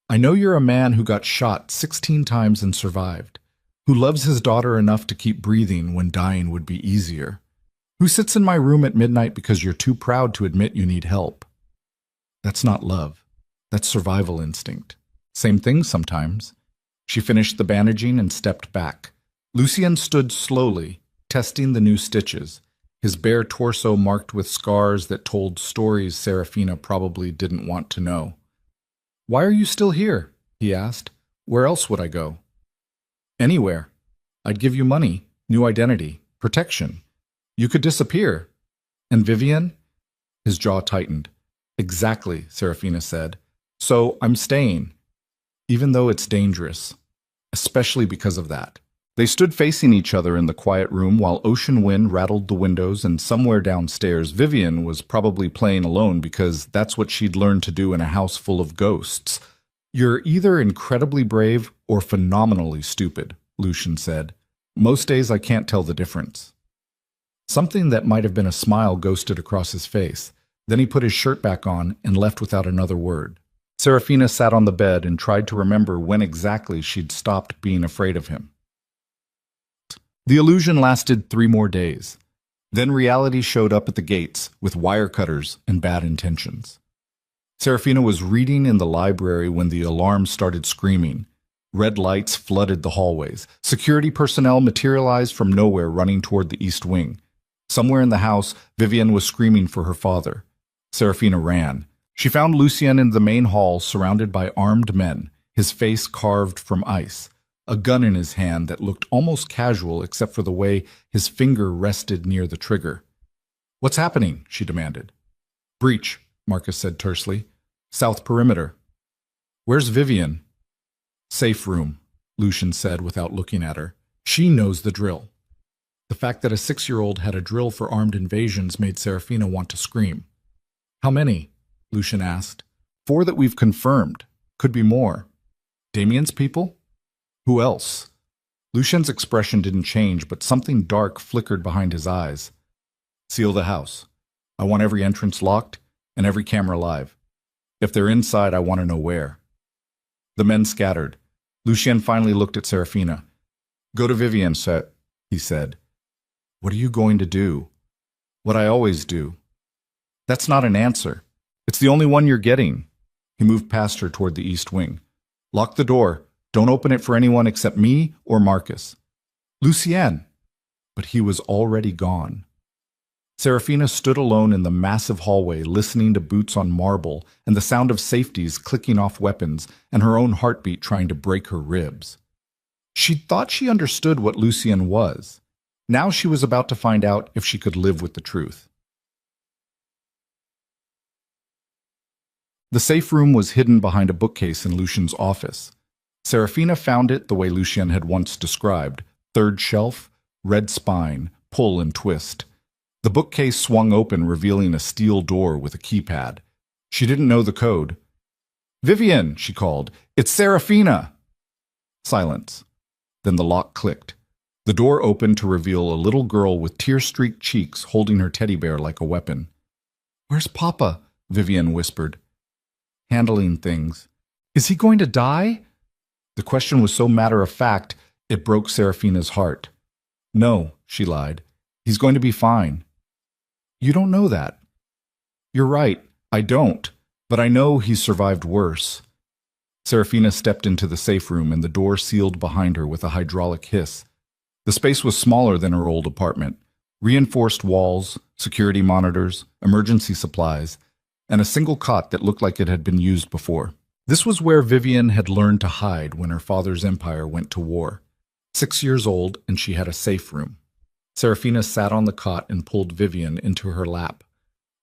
I know you're a man who got shot 16 times and survived, who loves his daughter enough to keep breathing when dying would be easier, who sits in my room at midnight because you're too proud to admit you need help. That's not love. That's survival instinct. Same thing sometimes. She finished the bandaging and stepped back. Lucien stood slowly, testing the new stitches, his bare torso marked with scars that told stories Serafina probably didn't want to know. Why are you still here? He asked. Where else would I go? Anywhere. I'd give you money, new identity, protection. You could disappear. And Vivian? His jaw tightened. Exactly, Serafina said. So I'm staying, even though it's dangerous, especially because of that. They stood facing each other in the quiet room while ocean wind rattled the windows, and somewhere downstairs Vivian was probably playing alone because that's what she'd learned to do in a house full of ghosts. You're either incredibly brave or phenomenally stupid, Lucien said. Most days I can't tell the difference. Something that might have been a smile ghosted across his face. Then he put his shirt back on and left without another word. Serafina sat on the bed and tried to remember when exactly she'd stopped being afraid of him. The illusion lasted 3 more days. Then reality showed up at the gates with wire cutters and bad intentions. Serafina was reading in the library when the alarm started screaming. Red lights flooded the hallways. Security personnel materialized from nowhere running toward the east wing. Somewhere in the house, Vivian was screaming for her father. Serafina ran. She found Lucien in the main hall surrounded by armed men, his face carved from ice, a gun in his hand that looked almost casual except for the way his finger rested near the trigger. What's happening? She demanded. Breach, Marcus said tersely. South perimeter. Where's Vivian? Safe room, Lucien said without looking at her. She knows the drill. The fact that a 6-year-old had a drill for armed invasions made Serafina want to scream. How many? Lucien asked. 4 that we've confirmed. Could be more. Damien's people? Who else? Lucien's expression didn't change, but something dark flickered behind his eyes. Seal the house. I want every entrance locked and every camera live. If they're inside, I want to know where. The men scattered. Lucien finally looked at Serafina. Go to Vivian, he said. What are you going to do? What I always do. That's not an answer. It's the only one you're getting. He moved past her toward the east wing. Lock the door. Don't open it for anyone except me or Marcus. Lucien! But he was already gone. Serafina stood alone in the massive hallway, listening to boots on marble and the sound of safeties clicking off weapons and her own heartbeat trying to break her ribs. She'd thought she understood what Lucien was. Now she was about to find out if she could live with the truth. The safe room was hidden behind a bookcase in Lucien's office. Serafina found it the way Lucien had once described, 3rd shelf, red spine, pull and twist. The bookcase swung open, revealing a steel door with a keypad. She didn't know the code. Vivian, she called. It's Serafina! Silence. Then the lock clicked. The door opened to reveal a little girl with tear-streaked cheeks holding her teddy bear like a weapon. Where's Papa? Vivian whispered. Handling things. Is he going to die? The question was so matter-of-fact, it broke Serafina's heart. No, she lied. He's going to be fine. You don't know that. You're right, I don't, but I know he's survived worse. Serafina stepped into the safe room and the door sealed behind her with a hydraulic hiss. The space was smaller than her old apartment. Reinforced walls, security monitors, emergency supplies, and a single cot that looked like it had been used before. This was where Vivian had learned to hide when her father's empire went to war. 6 years old, and she had a safe room. Serafina sat on the cot and pulled Vivian into her lap.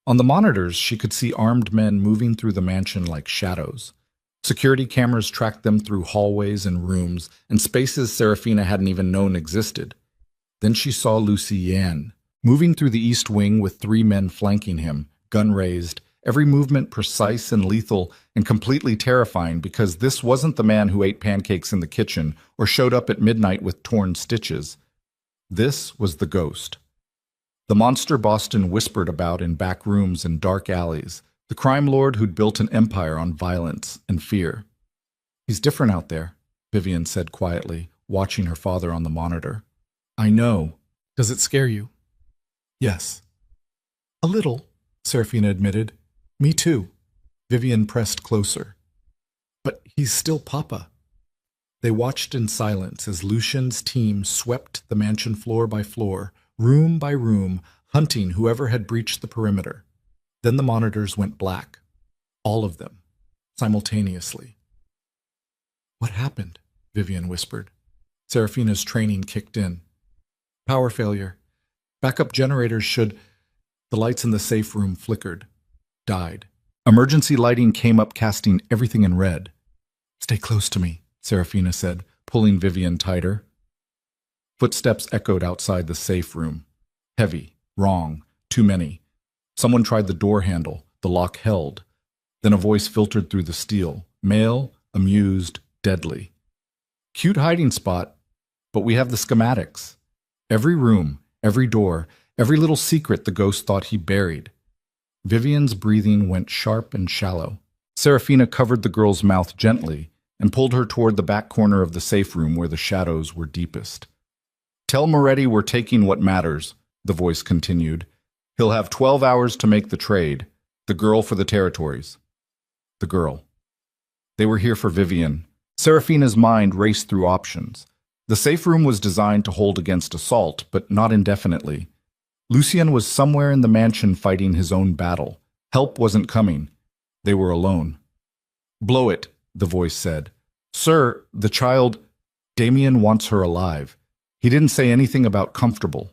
On the monitors, she could see armed men moving through the mansion like shadows. Security cameras tracked them through hallways and rooms and spaces Serafina hadn't even known existed. Then she saw Lucy Yan, moving through the east wing with 3 men flanking him, gun raised, every movement precise and lethal and completely terrifying because this wasn't the man who ate pancakes in the kitchen or showed up at midnight with torn stitches. This was the ghost. The monster Boston whispered about in back rooms and dark alleys, the crime lord who'd built an empire on violence and fear. He's different out there, Vivian said quietly, watching her father on the monitor. I know. Does it scare you? Yes. A little, Serafina admitted. Me too. Vivian pressed closer. But he's still Papa. They watched in silence as Lucian's team swept the mansion floor by floor, room by room, hunting whoever had breached the perimeter. Then the monitors went black. All of them, simultaneously. What happened? Vivian whispered. Serafina's training kicked in. Power failure. Backup generators should... The lights in the safe room flickered. Died. Emergency lighting came up, casting everything in red. Stay close to me, Serafina said, pulling Vivian tighter. Footsteps echoed outside the safe room. Heavy, wrong, too many. Someone tried the door handle, the lock held. Then a voice filtered through the steel, male, amused, deadly. Cute hiding spot, but we have the schematics. Every room, every door, every little secret the ghost thought he buried. Vivian's breathing went sharp and shallow. Serafina covered the girl's mouth gently and pulled her toward the back corner of the safe room where the shadows were deepest. Tell Moretti we're taking what matters, the voice continued. He'll have 12 hours to make the trade. The girl for the territories. The girl. They were here for Vivian. Serafina's mind raced through options. The safe room was designed to hold against assault, but not indefinitely. Lucien was somewhere in the mansion fighting his own battle. Help wasn't coming. They were alone. Blow it, the voice said. Sir, the child... Damien wants her alive. He didn't say anything about comfortable.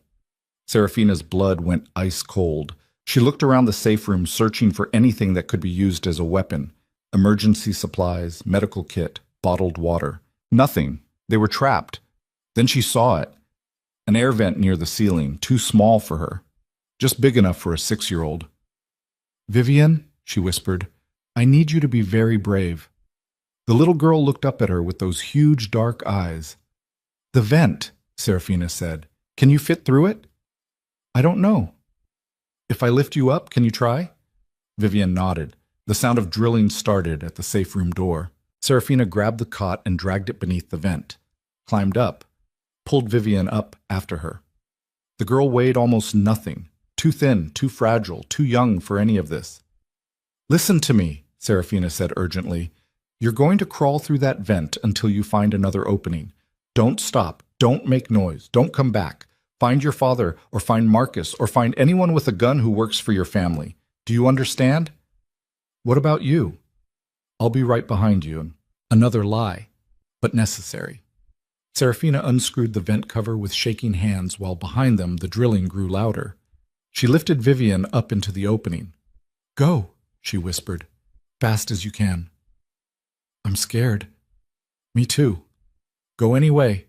Serafina's blood went ice cold. She looked around the safe room, searching for anything that could be used as a weapon. Emergency supplies, medical kit, bottled water. Nothing. They were trapped. Then she saw it. An air vent near the ceiling, too small for her. Just big enough for a 6-year-old. Vivian, she whispered, I need you to be very brave. The little girl looked up at her with those huge dark eyes. The vent, Serafina said. Can you fit through it? I don't know. If I lift you up, can you try? Vivian nodded. The sound of drilling started at the safe room door. Serafina grabbed the cot and dragged it beneath the vent, climbed up, pulled Vivian up after her. The girl weighed almost nothing, too thin, too fragile, too young for any of this. Listen to me, Serafina said urgently. You're going to crawl through that vent until you find another opening. Don't stop. Don't make noise. Don't come back. Find your father, or find Marcus, or find anyone with a gun who works for your family. Do you understand? What about you? I'll be right behind you. Another lie, but necessary. Serafina unscrewed the vent cover with shaking hands while behind them the drilling grew louder. She lifted Vivian up into the opening. Go, she whispered, fast as you can. I'm scared. Me too. Go anyway.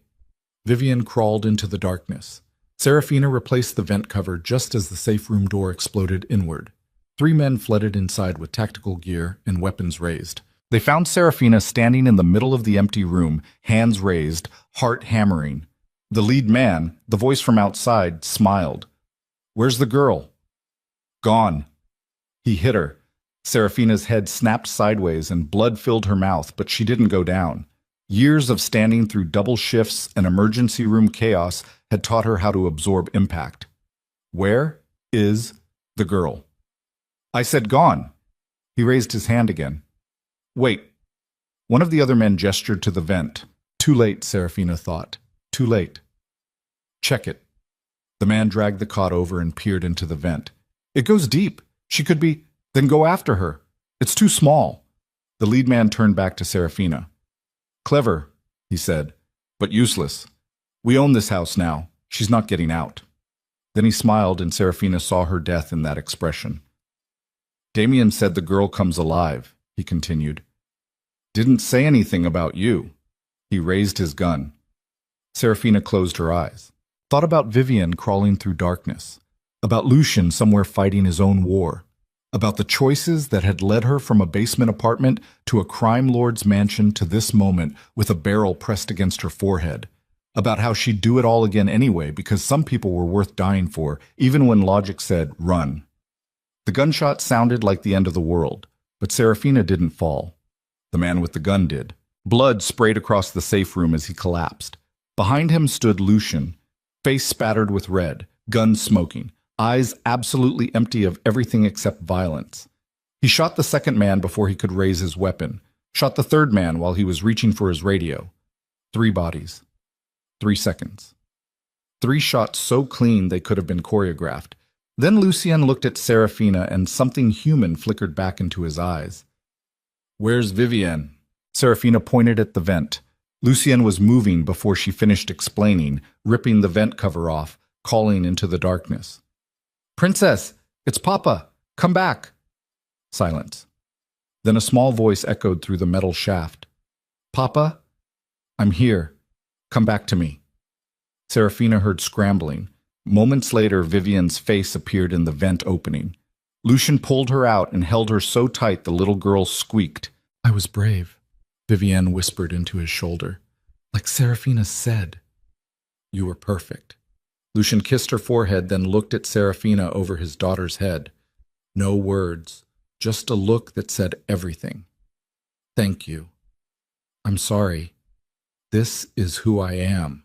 Vivian crawled into the darkness. Serafina replaced the vent cover just as the safe room door exploded inward. 3 men flooded inside with tactical gear and weapons raised. They found Serafina standing in the middle of the empty room, hands raised, heart hammering. The lead man, the voice from outside, smiled. Where's the girl? Gone. He hit her. Serafina's head snapped sideways and blood filled her mouth, but she didn't go down. Years of standing through double shifts and emergency room chaos had taught her how to absorb impact. Where is the girl? I said gone. He raised his hand again. Wait. One of the other men gestured to the vent. Too late, Serafina thought. Too late. Check it. The man dragged the cot over and peered into the vent. It goes deep. She could be... Then go after her. It's too small. The lead man turned back to Serafina. Clever, he said, but useless. We own this house now. She's not getting out. Then he smiled and Serafina saw her death in that expression. Damien said the girl comes alive, he continued. Didn't say anything about you. He raised his gun. Serafina closed her eyes. Thought about Vivian crawling through darkness. About Lucian somewhere fighting his own war. About the choices that had led her from a basement apartment to a crime lord's mansion to this moment with a barrel pressed against her forehead. About how she'd do it all again anyway because some people were worth dying for, even when logic said, run. The gunshot sounded like the end of the world, but Serafina didn't fall. The man with the gun did. Blood sprayed across the safe room as he collapsed. Behind him stood Lucian, face spattered with red, gun smoking, eyes absolutely empty of everything except violence. He shot the second man before he could raise his weapon, shot the third man while he was reaching for his radio. 3 bodies. 3 seconds. 3 shots so clean they could have been choreographed. Then Lucien looked at Serafina and something human flickered back into his eyes. Where's Vivienne? Serafina pointed at the vent. Lucien was moving before she finished explaining, ripping the vent cover off, calling into the darkness. Princess, it's Papa. Come back. Silence. Then a small voice echoed through the metal shaft. Papa? I'm here. Come back to me. Serafina heard scrambling. Moments later, Vivian's face appeared in the vent opening. Lucian pulled her out and held her so tight the little girl squeaked. I was brave, Vivian whispered into his shoulder. Like Serafina said. You were perfect. Lucian kissed her forehead, then looked at Serafina over his daughter's head. No words, just a look that said everything. Thank you. I'm sorry. This is who I am.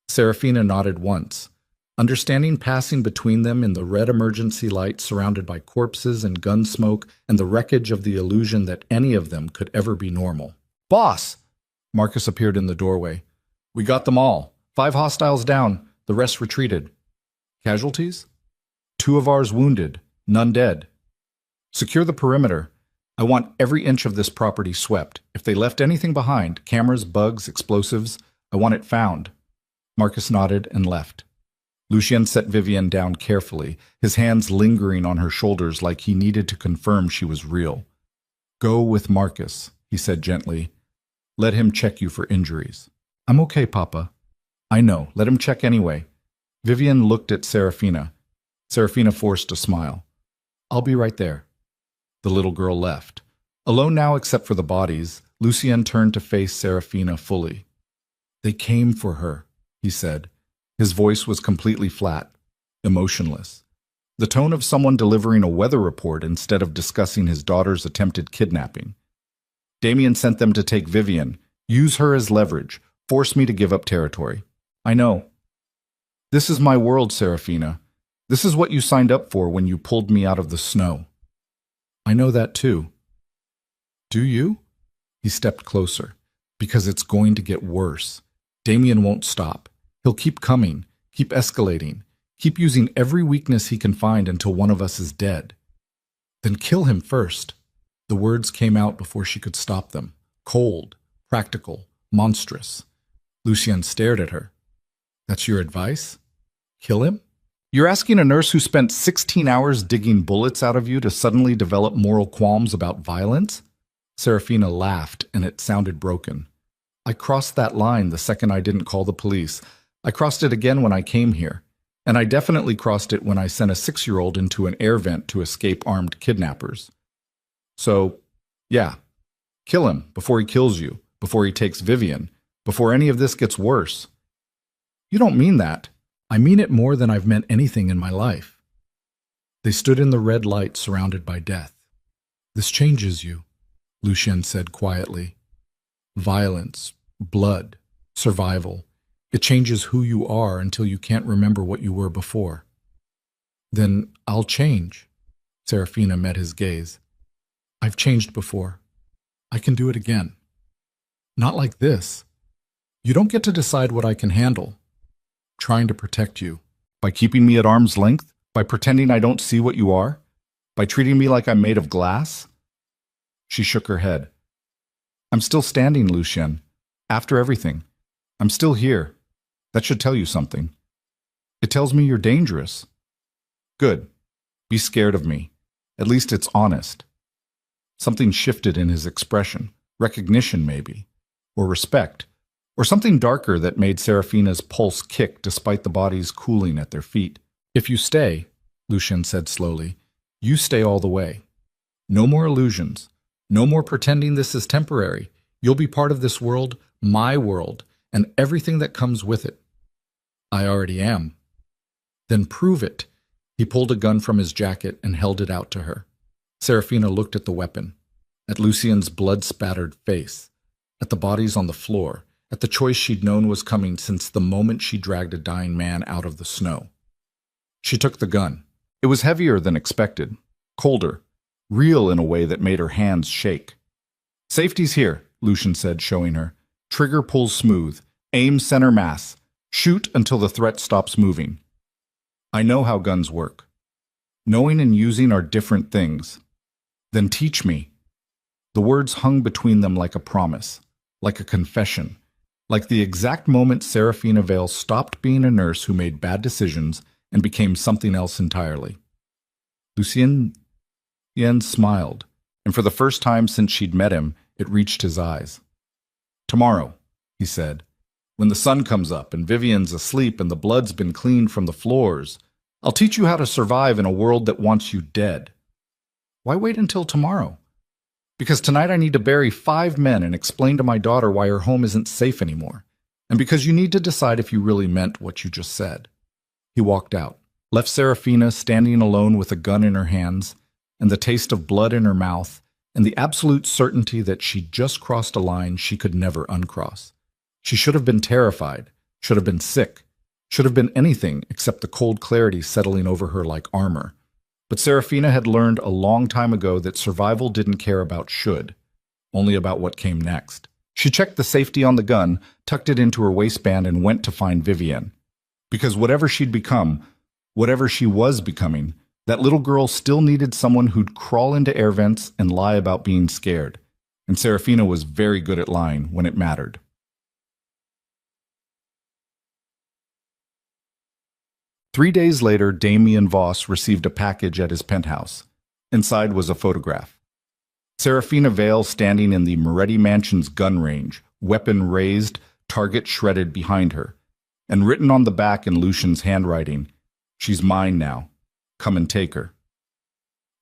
Serafina nodded once. Understanding passing between them in the red emergency light surrounded by corpses and gun smoke and the wreckage of the illusion that any of them could ever be normal. Boss! Marcus appeared in the doorway. We got them all. 5 hostiles down. The rest retreated. Casualties? 2 of ours wounded. None dead. Secure the perimeter. I want every inch of this property swept. If they left anything behind, cameras, bugs, explosives, I want it found. Marcus nodded and left. Lucien set Vivian down carefully, his hands lingering on her shoulders like he needed to confirm she was real. Go with Marcus, he said gently. Let him check you for injuries. I'm okay, Papa. I know. Let him check anyway. Vivian looked at Serafina. Serafina forced a smile. I'll be right there. The little girl left. Alone now except for the bodies, Lucien turned to face Serafina fully. They came for her, he said. His voice was completely flat, emotionless. The tone of someone delivering a weather report instead of discussing his daughter's attempted kidnapping. Damien sent them to take Vivian, use her as leverage, force me to give up territory. I know. This is my world, Serafina. This is what you signed up for when you pulled me out of the snow. I know that too. Do you? He stepped closer. Because it's going to get worse. Damien won't stop. He'll keep coming, keep escalating, keep using every weakness he can find until one of us is dead. Then kill him first. The words came out before she could stop them. Cold, practical, monstrous. Lucien stared at her. That's your advice? Kill him? You're asking a nurse who spent 16 hours digging bullets out of you to suddenly develop moral qualms about violence? Serafina laughed, and it sounded broken. I crossed that line the second I didn't call the police. I crossed it again when I came here. And I definitely crossed it when I sent a 6-year-old into an air vent to escape armed kidnappers. So, yeah, kill him before he kills you, before he takes Vivian, before any of this gets worse. You don't mean that. I mean it more than I've meant anything in my life. They stood in the red light surrounded by death. This changes you, Lucien said quietly. Violence, blood, survival. It changes who you are until you can't remember what you were before. Then I'll change. Serafina met his gaze. I've changed before. I can do it again. Not like this. You don't get to decide what I can handle. Trying to protect you. By keeping me at arm's length? By pretending I don't see what you are? By treating me like I'm made of glass? She shook her head. I'm still standing, Lucien. After everything. I'm still here. That should tell you something. It tells me you're dangerous. Good. Be scared of me. At least it's honest. Something shifted in his expression. Recognition, maybe. Or respect. Or something darker that made Serafina's pulse kick despite the bodies cooling at their feet. If you stay, Lucien said slowly, you stay all the way. No more illusions. No more pretending this is temporary. You'll be part of this world, my world, and everything that comes with it. I already am. Then prove it. He pulled a gun from his jacket and held it out to her. Serafina looked at the weapon, at Lucien's blood-spattered face, at the bodies on the floor, at the choice she'd known was coming since the moment she dragged a dying man out of the snow. She took the gun. It was heavier than expected, colder, real in a way that made her hands shake. Safety's here, Lucien said, showing her. Trigger pulls smooth. Aim center mass. Shoot until the threat stops moving. I know how guns work. Knowing and using are different things. Then teach me. The words hung between them like a promise, like a confession, like the exact moment Serafina Vale stopped being a nurse who made bad decisions and became something else entirely. Lucien smiled, and for the first time since she'd met him, it reached his eyes. Tomorrow, he said, when the sun comes up and Vivian's asleep and the blood's been cleaned from the floors, I'll teach you how to survive in a world that wants you dead. Why wait until tomorrow? Because tonight I need to bury 5 men and explain to my daughter why her home isn't safe anymore, and because you need to decide if you really meant what you just said. He walked out, left Serafina standing alone with a gun in her hands, and the taste of blood in her mouth, and the absolute certainty that she'd just crossed a line she could never uncross. She should have been terrified, should have been sick, should have been anything except the cold clarity settling over her like armor. But Serafina had learned a long time ago that survival didn't care about should, only about what came next. She checked the safety on the gun, tucked it into her waistband, and went to find Vivian. Because whatever she'd become, whatever she was becoming, that little girl still needed someone who'd crawl into air vents and lie about being scared. And Serafina was very good at lying when it mattered. Three days later, Damien Voss received a package at his penthouse. Inside was a photograph. Serafina Vale standing in the Moretti Mansion's gun range, weapon raised, target shredded behind her. And written on the back in Lucien's handwriting, "She's mine now. Come and take her."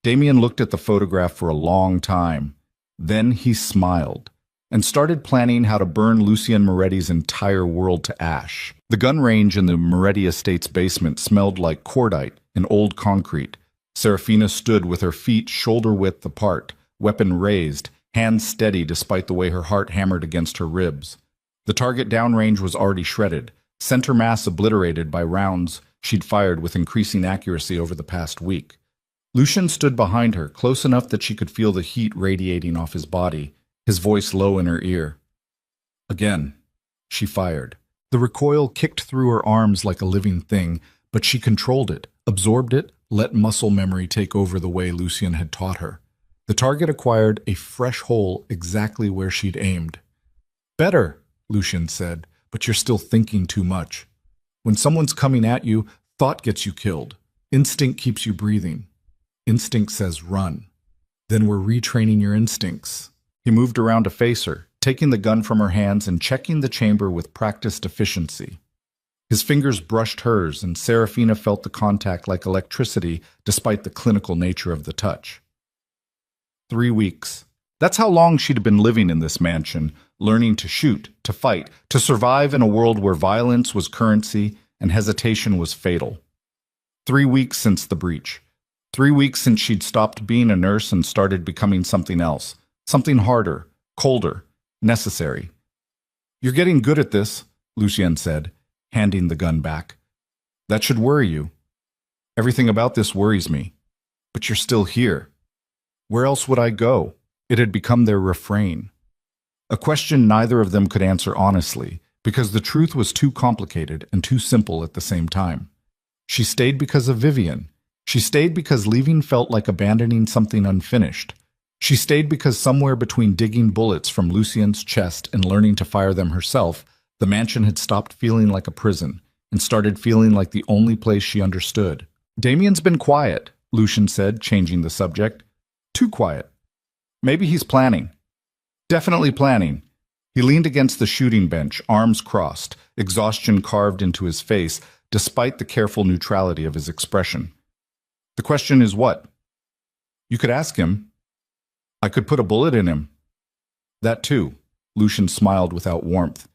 Damien looked at the photograph for a long time. Then he smiled and started planning how to burn Lucien Moretti's entire world to ash. The gun range in the Moretti estate's basement smelled like cordite and old concrete. Serafina stood with her feet shoulder-width apart, weapon raised, hands steady despite the way her heart hammered against her ribs. The target downrange was already shredded, center mass obliterated by rounds she'd fired with increasing accuracy over the past week. Lucien stood behind her, close enough that she could feel the heat radiating off his body, his voice low in her ear. Again, she fired. The recoil kicked through her arms like a living thing, but she controlled it, absorbed it, let muscle memory take over the way Lucien had taught her. The target acquired a fresh hole exactly where she'd aimed. "Better," Lucien said, "but you're still thinking too much. When someone's coming at you, thought gets you killed. Instinct keeps you breathing. Instinct says run. Then we're retraining your instincts." He moved around to face her, taking the gun from her hands and checking the chamber with practiced efficiency. His fingers brushed hers, and Serafina felt the contact like electricity despite the clinical nature of the touch. 3 weeks. That's how long she'd been living in this mansion, learning to shoot, to fight, to survive in a world where violence was currency and hesitation was fatal. 3 weeks since the breach. 3 weeks since she'd stopped being a nurse and started becoming something else. Something harder, colder, necessary. "You're getting good at this," Lucien said, handing the gun back. "That should worry you. Everything about this worries me. But you're still here. Where else would I go?" It had become their refrain. A question neither of them could answer honestly, because the truth was too complicated and too simple at the same time. She stayed because of Vivian. She stayed because leaving felt like abandoning something unfinished. She stayed because somewhere between digging bullets from Lucien's chest and learning to fire them herself, the mansion had stopped feeling like a prison and started feeling like the only place she understood. "Damien's been quiet," Lucien said, changing the subject. "Too quiet. Maybe he's planning." "Definitely planning." He leaned against the shooting bench, arms crossed, exhaustion carved into his face, despite the careful neutrality of his expression. "The question is what?" "You could ask him. I could put a bullet in him." "That too." Lucien smiled without warmth.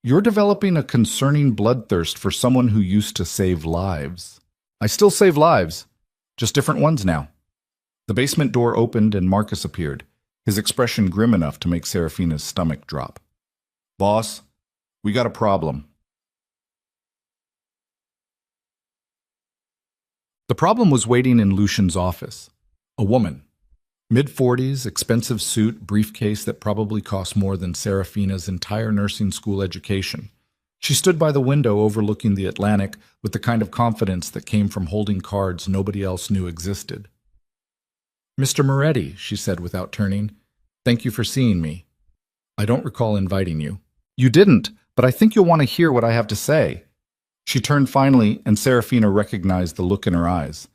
"You're developing a concerning bloodthirst for someone who used to save lives." "I still save lives, just different ones now." The basement door opened and Marcus appeared, his expression grim enough to make Serafina's stomach drop. "Boss, we got a problem." The problem was waiting in Lucien's office. A woman. Mid-40s, expensive suit, briefcase that probably cost more than Serafina's entire nursing school education. She stood by the window overlooking the Atlantic with the kind of confidence that came from holding cards nobody else knew existed. "Mr. Moretti," she said without turning, "thank you for seeing me. I don't recall inviting you." "You didn't, but I think you'll want to hear what I have to say." She turned finally, and Serafina recognized the look in her eyes.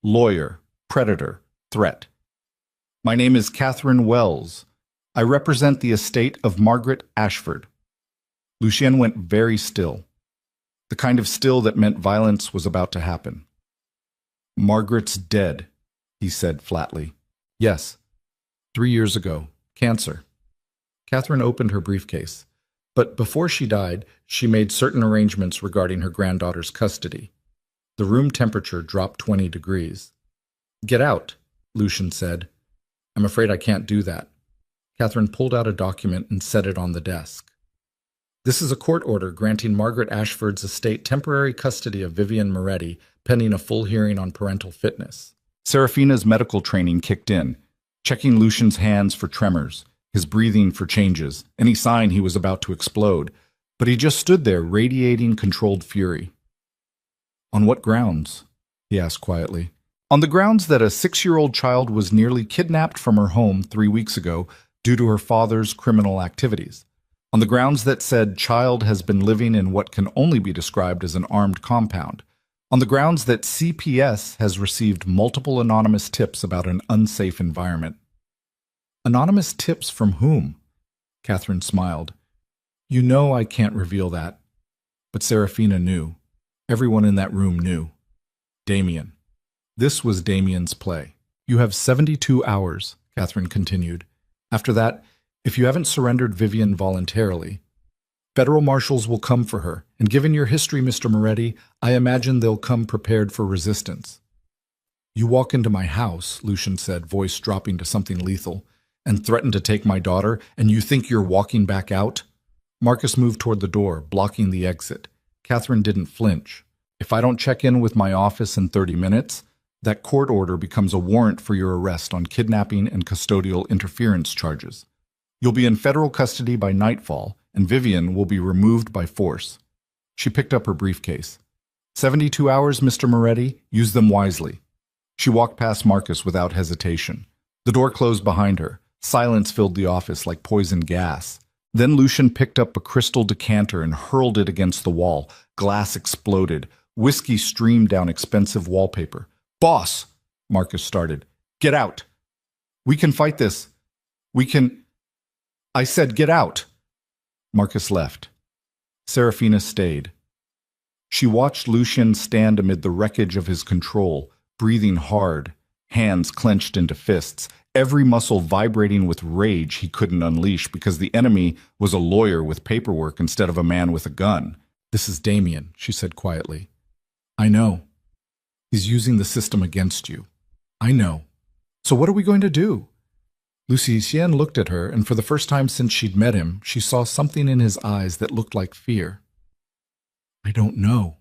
Lawyer, predator, threat. "My name is Catherine Wells. I represent the estate of Margaret Ashford." Lucien went very still, the kind of still that meant violence was about to happen. "Margaret's dead," he said flatly. "Yes, 3 years ago. Cancer." Catherine opened her briefcase. But before she died, she made certain arrangements regarding her granddaughter's custody. The room temperature dropped 20 degrees. "Get out," Lucien said. "I'm afraid I can't do that." Catherine pulled out a document and set it on the desk. "This is a court order granting Margaret Ashford's estate temporary custody of Vivian Moretti, pending a full hearing on parental fitness." Serafina's medical training kicked in, checking Lucien's hands for tremors, his breathing for changes, any sign he was about to explode, but he just stood there radiating controlled fury. "On what grounds?" he asked quietly. "On the grounds that a 6-year-old child was nearly kidnapped from her home 3 weeks ago due to her father's criminal activities. On the grounds that said child has been living in what can only be described as an armed compound. On the grounds that CPS has received multiple anonymous tips about an unsafe environment." "Anonymous tips from whom?" Catherine smiled. "You know I can't reveal that." But Serafina knew. Everyone in that room knew. Damien. This was Damien's play. "You have 72 hours, Catherine continued. "After that, if you haven't surrendered Vivian voluntarily, federal marshals will come for her, and given your history, Mr. Moretti, I imagine they'll come prepared for resistance." "You walk into my house," Lucien said, voice dropping to something lethal, "and threaten to take my daughter, and you think you're walking back out?" Marcus moved toward the door, blocking the exit. Catherine didn't flinch. "If I don't check in with my office in 30 minutes, that court order becomes a warrant for your arrest on kidnapping and custodial interference charges. You'll be in federal custody by nightfall, and Vivian will be removed by force." She picked up her briefcase. 72 hours, Mr. Moretti. Use them wisely." She walked past Marcus without hesitation. The door closed behind her. Silence filled the office like poison gas. Then Lucien picked up a crystal decanter and hurled it against the wall. Glass exploded. Whiskey streamed down expensive wallpaper. "Boss!" Marcus started. "Get out! We can fight this. We can—" "I said get out!" Marcus left. Serafina stayed. She watched Lucien stand amid the wreckage of his control, breathing hard, hands clenched into fists, every muscle vibrating with rage he couldn't unleash because the enemy was a lawyer with paperwork instead of a man with a gun. "This is Damien," she said quietly. "I know." He's using the system against you. I know. So what are we going to do? Lucien looked at her, and for the first time since she'd met him, she saw something in his eyes that looked like fear. I don't know.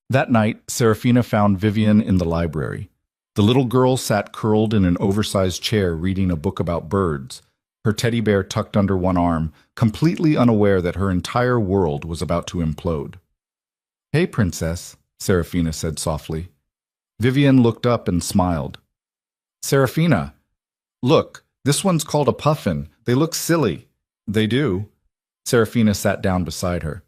That night, Serafina found Vivian in the library. The little girl sat curled in an oversized chair reading a book about birds, her teddy bear tucked under one arm, completely unaware that her entire world was about to implode. Hey, princess, Serafina said softly. Vivian looked up and smiled. Serafina, look, this one's called a puffin. They look silly. They do. Serafina sat down beside her.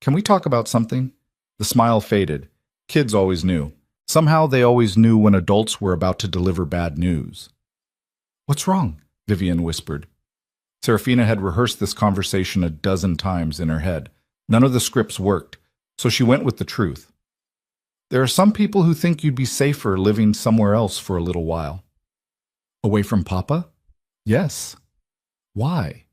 Can we talk about something? The smile faded. Kids always knew. Somehow they always knew when adults were about to deliver bad news. What's wrong? Vivian whispered. Serafina had rehearsed this conversation a dozen times in her head. None of the scripts worked, so she went with the truth. There are some people who think you'd be safer living somewhere else for a little while. Away from Papa? Yes. Why?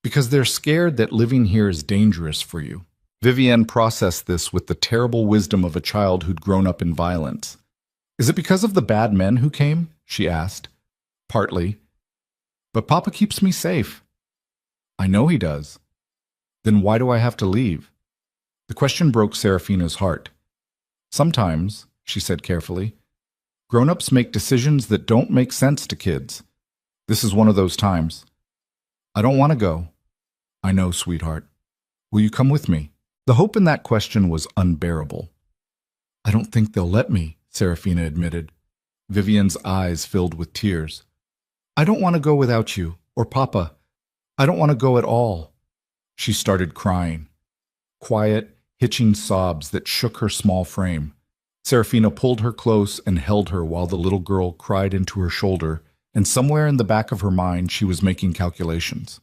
Because they're scared that living here is dangerous for you. Vivienne processed this with the terrible wisdom of a child who'd grown up in violence. Is it because of the bad men who came? She asked. Partly. But Papa keeps me safe. I know he does. Then why do I have to leave? The question broke Serafina's heart. Sometimes, she said carefully, grown-ups make decisions that don't make sense to kids. This is one of those times. I don't want to go. I know, sweetheart. Will you come with me? The hope in that question was unbearable. I don't think they'll let me, Serafina admitted. Vivian's eyes filled with tears. I don't want to go without you, or Papa. I don't want to go at all. She started crying. Quiet, hitching sobs that shook her small frame. Serafina pulled her close and held her while the little girl cried into her shoulder, and somewhere in the back of her mind she was making calculations.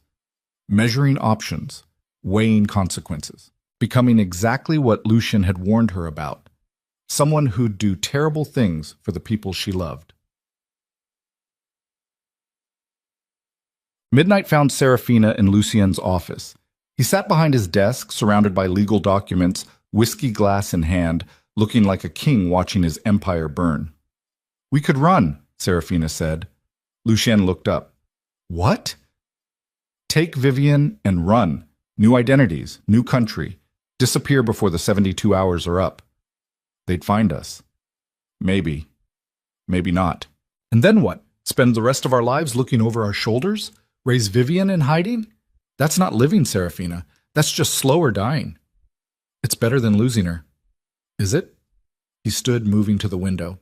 Measuring options, weighing consequences, becoming exactly what Lucien had warned her about. Someone who'd do terrible things for the people she loved. Midnight found Serafina in Lucien's office. He sat behind his desk, surrounded by legal documents, whiskey glass in hand, looking like a king watching his empire burn. We could run, Serafina said. Lucien looked up. What? Take Vivian and run. New identities, new country. Disappear before the 72 hours are up. They'd find us. Maybe. Maybe not. And then what? Spend the rest of our lives looking over our shoulders? Raise Vivian in hiding? That's not living, Serafina. That's just slower dying. It's better than losing her. Is it? He stood, moving to the window.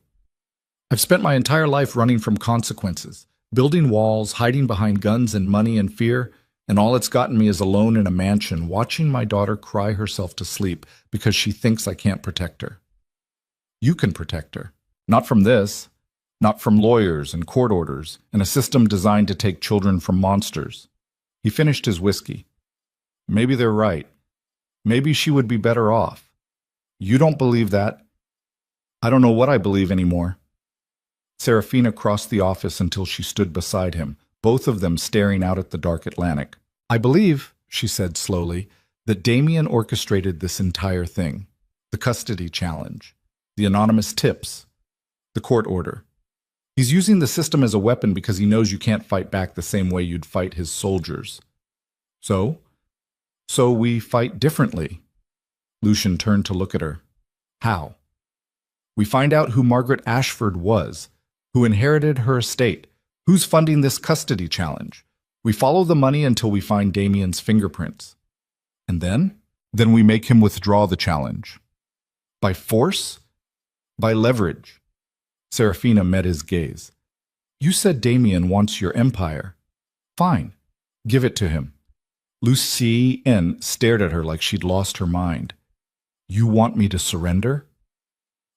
I've spent my entire life running from consequences, building walls, hiding behind guns and money and fear, and all it's gotten me is alone in a mansion, watching my daughter cry herself to sleep because she thinks I can't protect her. You can protect her. Not from this. Not from lawyers and court orders and a system designed to take children from monsters. He finished his whiskey. Maybe they're right. Maybe she would be better off. You don't believe that? I don't know what I believe anymore. Serafina crossed the office until she stood beside him, both of them staring out at the dark Atlantic. I believe, she said slowly, that Damien orchestrated this entire thing. The custody challenge, the anonymous tips, the court order. He's using the system as a weapon because he knows you can't fight back the same way you'd fight his soldiers. So we fight differently. Lucien turned to look at her. How? We find out who Margaret Ashford was, who inherited her estate, who's funding this custody challenge. We follow the money until we find Damien's fingerprints. And then? Then we make him withdraw the challenge. By force? By leverage. Serafina met his gaze. You said Damien wants your empire. Fine. Give it to him. Lucien stared at her like she'd lost her mind. You want me to surrender?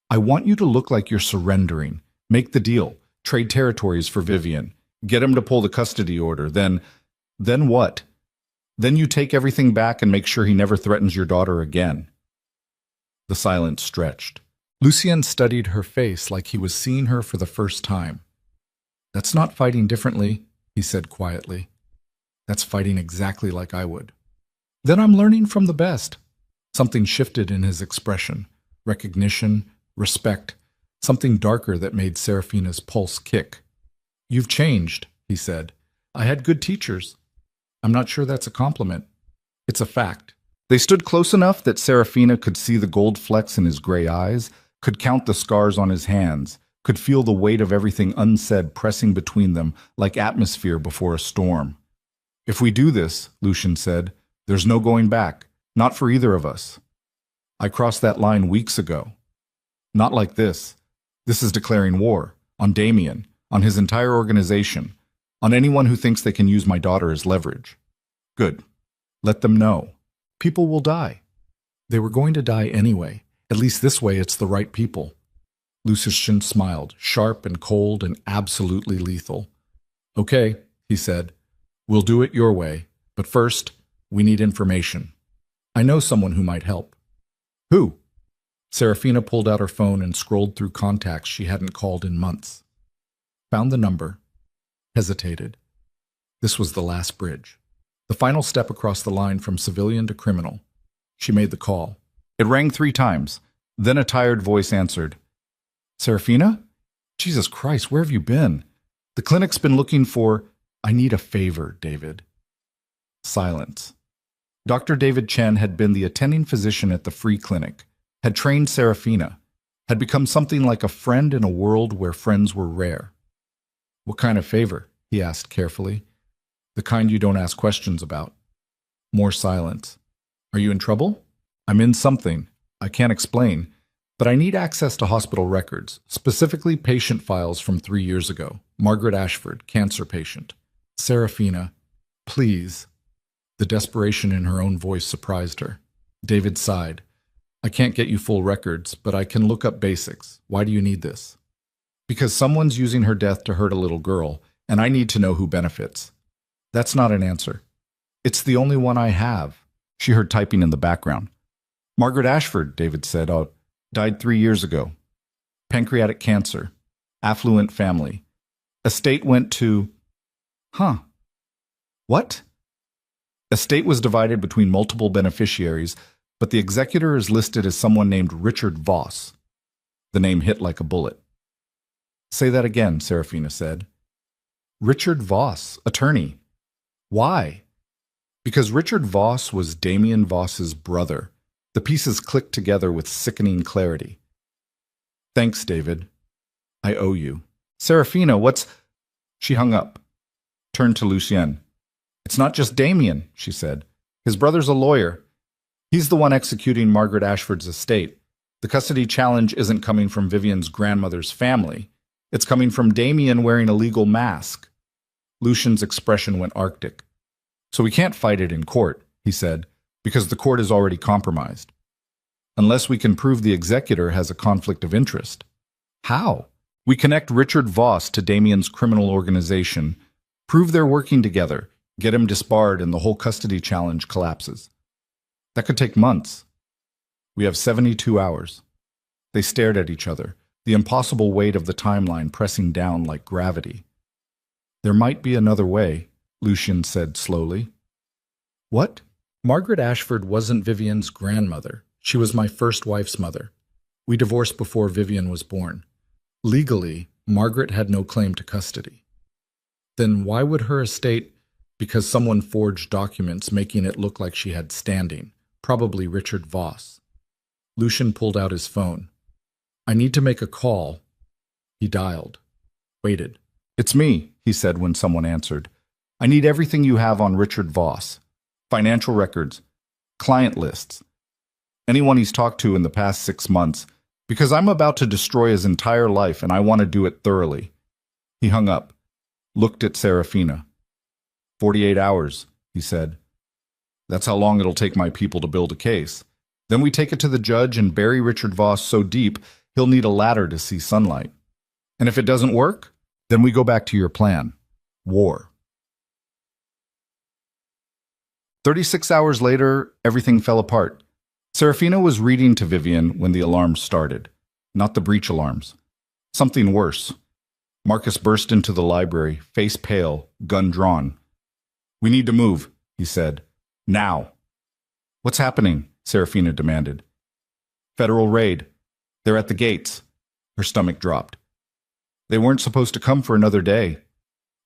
I want you to look like you're surrendering. Make the deal. Trade territories for Vivian. Get him to pull the custody order. Then what? Then you take everything back and make sure he never threatens your daughter again. The silence stretched. Lucien studied her face like he was seeing her for the first time. That's not fighting differently, he said quietly. That's fighting exactly like I would. Then I'm learning from the best. Something shifted in his expression. Recognition, respect, something darker that made Serafina's pulse kick. "You've changed," he said. "I had good teachers." "I'm not sure that's a compliment." "It's a fact." They stood close enough that Serafina could see the gold flecks in his gray eyes, could count the scars on his hands, could feel the weight of everything unsaid pressing between them like atmosphere before a storm. "If we do this," Lucian said, "there's no going back, not for either of us. I crossed that line weeks ago. Not like this. This is declaring war, on Damien, on his entire organization, on anyone who thinks they can use my daughter as leverage." "Good. Let them know. People will die." They were going to die anyway. At least this way it's the right people. Lucian smiled, sharp and cold and absolutely lethal. "Okay," he said. "We'll do it your way. But first, we need information. I know someone who might help." "Who?" Serafina pulled out her phone and scrolled through contacts she hadn't called in months. Found the number. Hesitated. This was the last bridge. The final step across the line from civilian to criminal. She made the call. It rang 3 times. Then a tired voice answered. "Serafina? Jesus Christ, where have you been? The clinic's been looking for—" "I need a favor, David." Silence. Dr. David Chen had been the attending physician at the free clinic, had trained Serafina, had become something like a friend in a world where friends were rare. "What kind of favor?" he asked carefully. "The kind you don't ask questions about." More silence. "Are you in trouble?" "I'm in something. I can't explain. But I need access to hospital records, specifically patient files from 3 years ago. Margaret Ashford, cancer patient." "Serafina, please." The desperation in her own voice surprised her. David sighed. "I can't get you full records, but I can look up basics. Why do you need this?" "Because someone's using her death to hurt a little girl, and I need to know who benefits." "That's not an answer." "It's the only one I have." She heard typing in the background. "Margaret Ashford," David said. "Oh, died 3 years ago. Pancreatic cancer. Affluent family. Estate went to—" "Huh. What?" "Estate was divided between multiple beneficiaries, but the executor is listed as someone named Richard Voss." The name hit like a bullet. "Say that again," Serafina said. "Richard Voss, attorney. Why?" "Because Richard Voss was Damien Voss's brother." The pieces clicked together with sickening clarity. "Thanks, David. I owe you." "Serafina, what's—" She hung up, turned to Lucien. "It's not just Damien," she said. "His brother's a lawyer. He's the one executing Margaret Ashford's estate. The custody challenge isn't coming from Vivian's grandmother's family. It's coming from Damien wearing a legal mask." Lucian's expression went arctic. "So we can't fight it in court," he said, "because the court is already compromised. Unless we can prove the executor has a conflict of interest." "How?" "We connect Richard Voss to Damien's criminal organization, prove they're working together, get him disbarred, and the whole custody challenge collapses. That could take months. We have 72 hours. They stared at each other, the impossible weight of the timeline pressing down like gravity. "There might be another way," Lucian said slowly. "What?" "Margaret Ashford wasn't Vivian's grandmother. She was my first wife's mother. We divorced before Vivian was born. Legally, Margaret had no claim to custody." "Then why would her estate—" "Because someone forged documents making it look like she had standing, probably Richard Voss." Lucian pulled out his phone. "I need to make a call." He dialed. Waited. "It's me," he said when someone answered. "I need everything you have on Richard Voss. Financial records, client lists, anyone he's talked to in the past 6 months, because I'm about to destroy his entire life and I want to do it thoroughly." He hung up, looked at Serafina. 48 hours, he said. "That's how long it'll take my people to build a case. Then we take it to the judge and bury Richard Voss so deep he'll need a ladder to see sunlight. And if it doesn't work, then we go back to your plan. War." 36 hours later, everything fell apart. Serafina was reading to Vivian when the alarms started. Not the breach alarms. Something worse. Marcus burst into the library, face pale, gun drawn. "We need to move," he said. "Now." "What's happening?" Serafina demanded. "Federal raid. They're at the gates. Her stomach dropped. They weren't supposed to come for another day.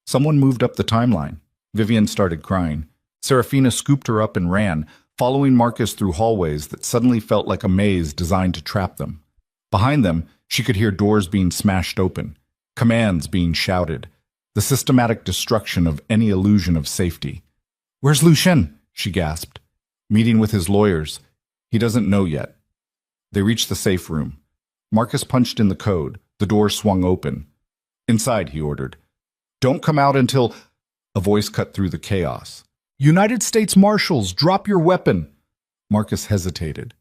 Someone moved up the timeline. Vivian started crying. Serafina scooped her up and ran, following Marcus through hallways that suddenly felt like a maze designed to trap them. Behind them, she could hear doors being smashed open, commands being shouted, the systematic destruction of any illusion of safety. "Where's Lucien?" she gasped. "Meeting with his lawyers. He doesn't know yet." They reached the safe room. Marcus punched in the code. The door swung open. "Inside," he ordered. "Don't come out until—" A voice cut through the chaos. "United States Marshals, drop your weapon!" Marcus hesitated.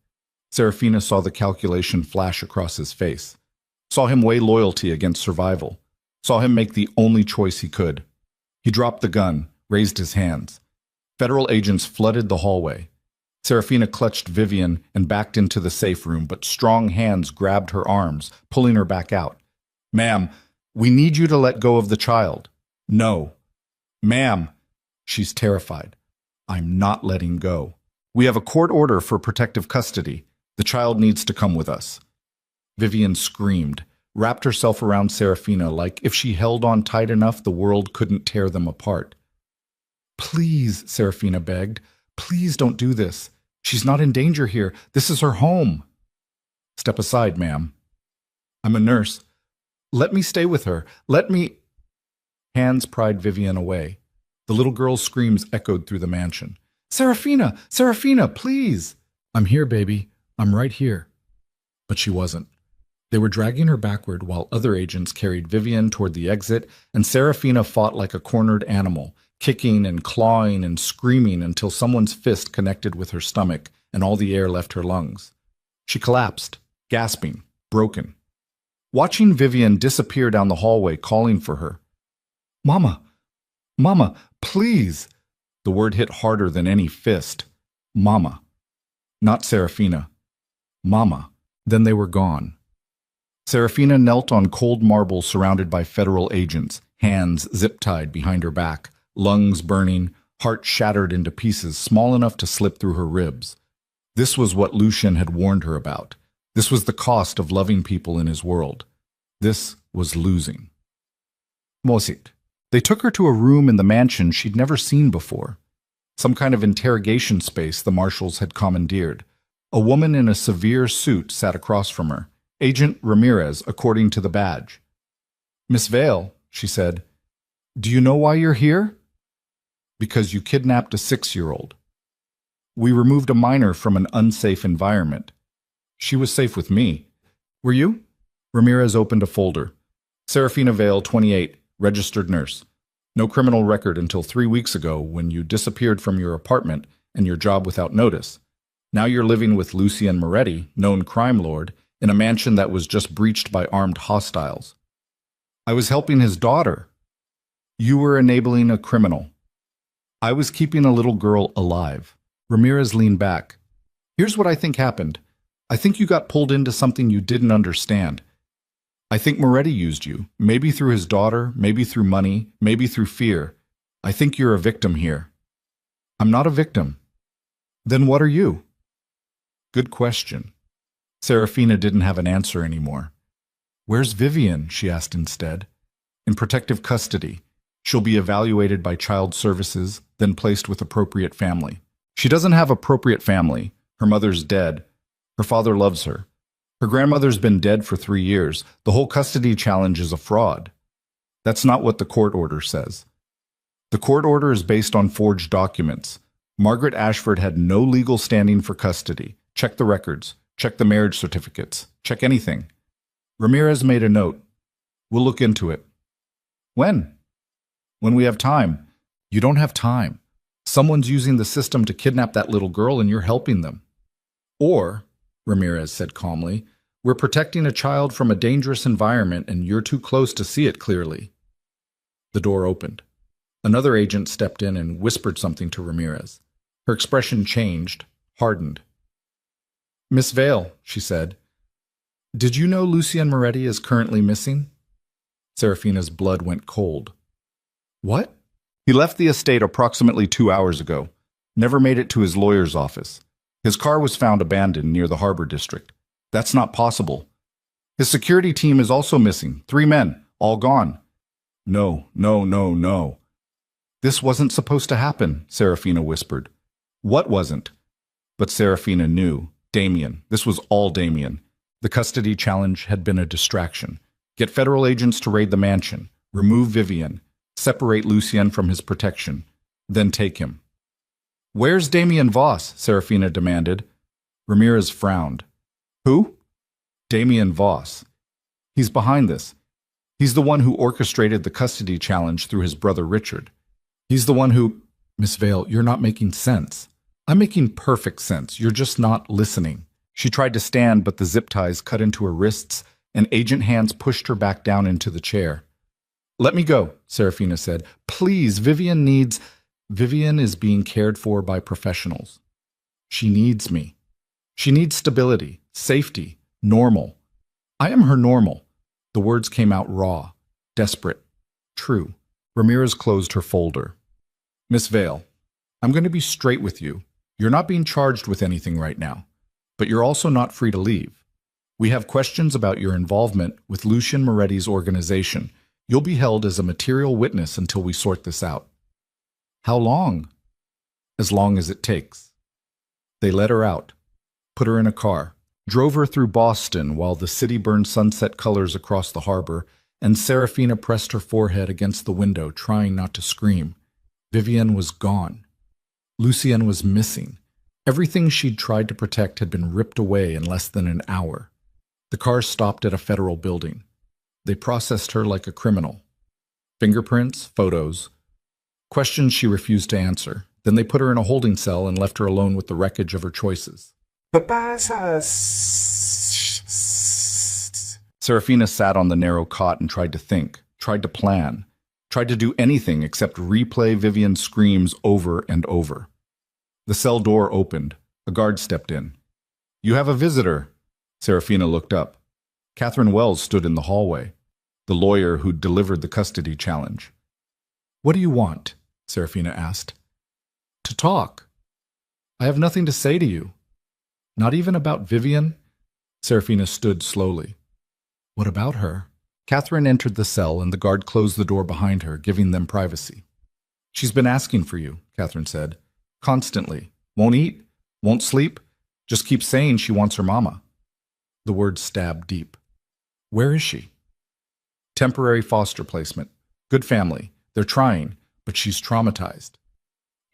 Serafina saw the calculation flash across his face. Saw him weigh loyalty against survival. Saw him make the only choice he could. He dropped the gun, raised his hands. Federal agents flooded the hallway. Serafina clutched Vivian and backed into the safe room, but strong hands grabbed her arms, pulling her back out. "Ma'am, we need you to let go of the child." "No." "Ma'am." She's terrified. "I'm not letting go. We have a court order for protective custody. The child needs to come with us." Vivian screamed, wrapped herself around Serafina like if she held on tight enough the world couldn't tear them apart. "Please," Serafina begged. "Please don't do this. She's not in danger here. This is her home." "Step aside, ma'am." "I'm a nurse. Let me stay with her. Let me—" Hands pried Vivian away. The little girl's screams echoed through the mansion. "Serafina! Serafina, please!" "I'm here, baby. I'm right here." But she wasn't. They were dragging her backward while other agents carried Vivian toward the exit, and Serafina fought like a cornered animal, kicking and clawing and screaming until someone's fist connected with her stomach and all the air left her lungs. She collapsed, gasping, broken. Watching Vivian disappear down the hallway calling for her. "Mama! Mama, please!" The word hit harder than any fist. Mama. Not Serafina. Mama. Then they were gone. Serafina knelt on cold marble surrounded by federal agents, hands zip-tied behind her back, lungs burning, heart shattered into pieces small enough to slip through her ribs. This was what Lucien had warned her about. This was the cost of loving people in his world. This was losing. Mosit. They took her to a room in the mansion she'd never seen before. Some kind of interrogation space the marshals had commandeered. A woman in a severe suit sat across from her. Agent Ramirez, according to the badge. "Miss Vale," she said, "do you know why you're here?" "Because you kidnapped a 6-year-old. We removed a minor from an unsafe environment. She was safe with me. Were you?" Ramirez opened a folder. "Serafina Vale, 28, registered nurse. No criminal record until 3 weeks ago when you disappeared from your apartment and your job without notice. Now you're living with Lucien Moretti, known crime lord, in a mansion that was just breached by armed hostiles. I was helping his daughter. You were enabling a criminal. I was keeping a little girl alive." Ramirez leaned back. "Here's what I think happened. I think you got pulled into something you didn't understand. I think Moretti used you, maybe through his daughter, maybe through money, maybe through fear. I think you're a victim here." "I'm not a victim." "Then what are you?" Good question. Serafina didn't have an answer anymore. "Where's Vivian?" she asked instead. "In protective custody. She'll be evaluated by child services, then placed with appropriate family." "She doesn't have appropriate family. Her mother's dead. Her father loves her. Her grandmother's been dead for 3 years. The whole custody challenge is a fraud." "That's not what the court order says." "The court order is based on forged documents. Margaret Ashford had no legal standing for custody. Check the records. Check the marriage certificates. Check anything." Ramirez made a note. "We'll look into it." "When?" "When we have time." "You don't have time. Someone's using the system to kidnap that little girl and you're helping them." "Or," Ramirez said calmly, "we're protecting a child from a dangerous environment and you're too close to see it clearly." The door opened. Another agent stepped in and whispered something to Ramirez. Her expression changed, hardened. "Miss Vale," she said, "did you know Lucien Moretti is currently missing?" Serafina's blood went cold. "What?" "He left the estate approximately 2 hours ago. Never made it to his lawyer's office. His car was found abandoned near the Harbor District. That's not possible. His security team is also missing. 3 men, all gone. No, no, no, no. This wasn't supposed to happen, Serafina whispered. What wasn't? But Serafina knew. Damien. This was all Damien. The custody challenge had been a distraction. Get federal agents to raid the mansion. Remove Vivian. Separate Lucien from his protection. Then take him. Where's Damien Voss? Serafina demanded. Ramirez frowned. Who? Damien Voss. He's behind this. He's the one who orchestrated the custody challenge through his brother Richard. He's the one who... Miss Vale, you're not making sense. I'm making perfect sense. You're just not listening. She tried to stand, but the zip ties cut into her wrists, and agent hands pushed her back down into the chair. Let me go, Serafina said. Please, Vivian needs... Vivian is being cared for by professionals. She needs me. She needs stability, safety, normal. I am her normal. The words came out raw, desperate, true. Ramirez closed her folder. Miss Vale, I'm going to be straight with you. You're not being charged with anything right now, but you're also not free to leave. We have questions about your involvement with Lucien Moretti's organization. You'll be held as a material witness until we sort this out. How long? As long as it takes. They let her out, put her in a car, drove her through Boston while the city burned sunset colors across the harbor, and Serafina pressed her forehead against the window, trying not to scream. Vivian was gone. Lucien was missing. Everything she'd tried to protect had been ripped away in less than an hour. The car stopped at a federal building. They processed her like a criminal. Fingerprints, photos, questions she refused to answer. Then they put her in a holding cell and left her alone with the wreckage of her choices. Serafina sat on the narrow cot and tried to think, tried to plan, tried to do anything except replay Vivian's screams over and over. The cell door opened. A guard stepped in. You have a visitor. Serafina looked up. Catherine Wells stood in the hallway, the lawyer who'd delivered the custody challenge. What do you want? Serafina asked. To talk. I have nothing to say to you. Not even about Vivian? Serafina stood slowly. What about her? Catherine entered the cell and the guard closed the door behind her, giving them privacy. She's been asking for you, Catherine said. Constantly. Won't eat, won't sleep, just keeps saying she wants her mama. The words stabbed deep. Where is she? Temporary foster placement. Good family. They're trying, but she's traumatized.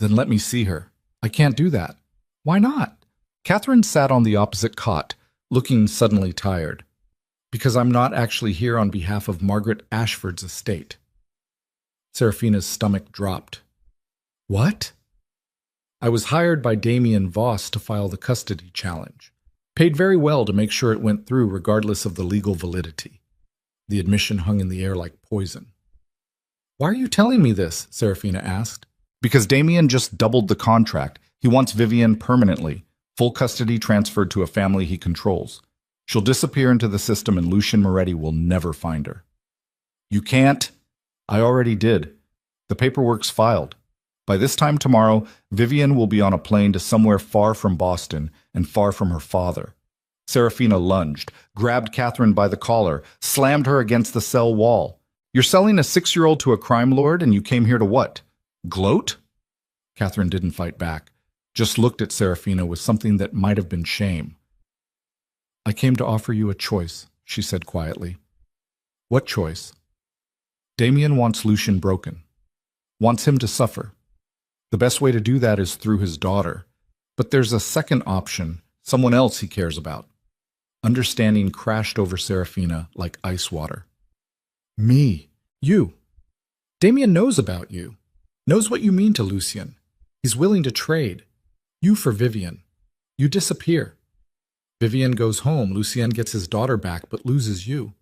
Then let me see her. I can't do that. Why not? Catherine sat on the opposite cot, looking suddenly tired. Because I'm not actually here on behalf of Margaret Ashford's estate. Serafina's stomach dropped. What? I was hired by Damien Voss to file the custody challenge. Paid very well to make sure it went through regardless of the legal validity. The admission hung in the air like poison. Why are you telling me this? Serafina asked. Because Damien just doubled the contract. He wants Vivian permanently. Full custody transferred to a family he controls. She'll disappear into the system and Lucien Moretti will never find her. You can't. I already did. The paperwork's filed. By this time tomorrow, Vivian will be on a plane to somewhere far from Boston and far from her father. Serafina lunged, grabbed Catherine by the collar, slammed her against the cell wall. You're selling a 6-year-old to a crime lord and you came here to what? Gloat? Catherine didn't fight back, just looked at Serafina with something that might have been shame. I came to offer you a choice, she said quietly. What choice? Damien wants Lucien broken. Wants him to suffer. The best way to do that is through his daughter. But there's a second option, someone else he cares about. Understanding crashed over Serafina like ice water. Me. You. Damien knows about you. Knows what you mean to Lucien. He's willing to trade. You for Vivian. You disappear. Vivian goes home, Lucien gets his daughter back, but loses you.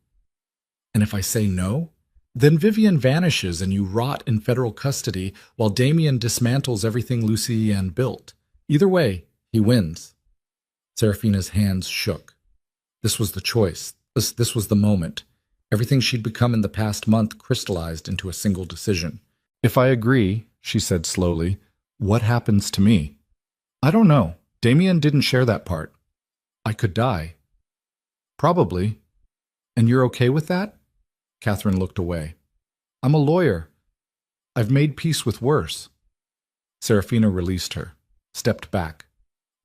And if I say no, then Vivian vanishes and you rot in federal custody while Damien dismantles everything Lucien built. Either way, he wins. Serafina's hands shook. This was the choice. This was the moment. Everything she'd become in the past month crystallized into a single decision. If I agree, she said slowly, what happens to me? I don't know. Damien didn't share that part. I could die. Probably. And you're okay with that? Catherine looked away. I'm a lawyer. I've made peace with worse. Serafina released her, stepped back.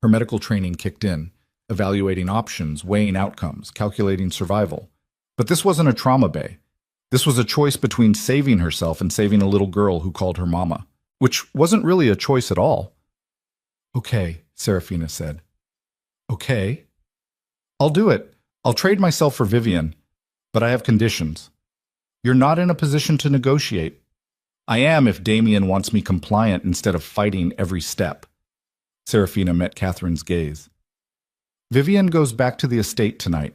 Her medical training kicked in, evaluating options, weighing outcomes, calculating survival. But this wasn't a trauma bay. This was a choice between saving herself and saving a little girl who called her mama, which wasn't really a choice at all. Okay, Serafina said. Okay. I'll do it. I'll trade myself for Vivian, but I have conditions. You're not in a position to negotiate. I am if Damien wants me compliant instead of fighting every step. Serafina met Catherine's gaze. Vivian goes back to the estate tonight.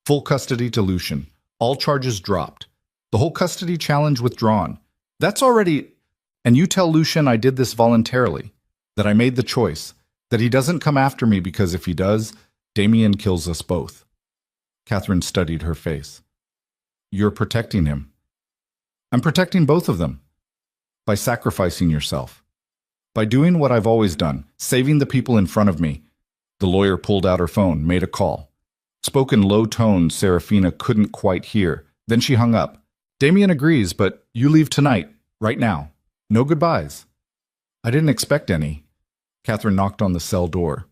Full custody to Lucian. All charges dropped. The whole custody challenge withdrawn. That's already... And you tell Lucian I did this voluntarily, that I made the choice, that he doesn't come after me because if he does, Damien kills us both. Catherine studied her face. You're protecting him. I'm protecting both of them. By sacrificing yourself. By doing what I've always done, saving the people in front of me. The lawyer pulled out her phone, made a call. Spoke in low tones Serafina couldn't quite hear. Then she hung up. Damien agrees, but you leave tonight, right now. No goodbyes. I didn't expect any. Catherine knocked on the cell door.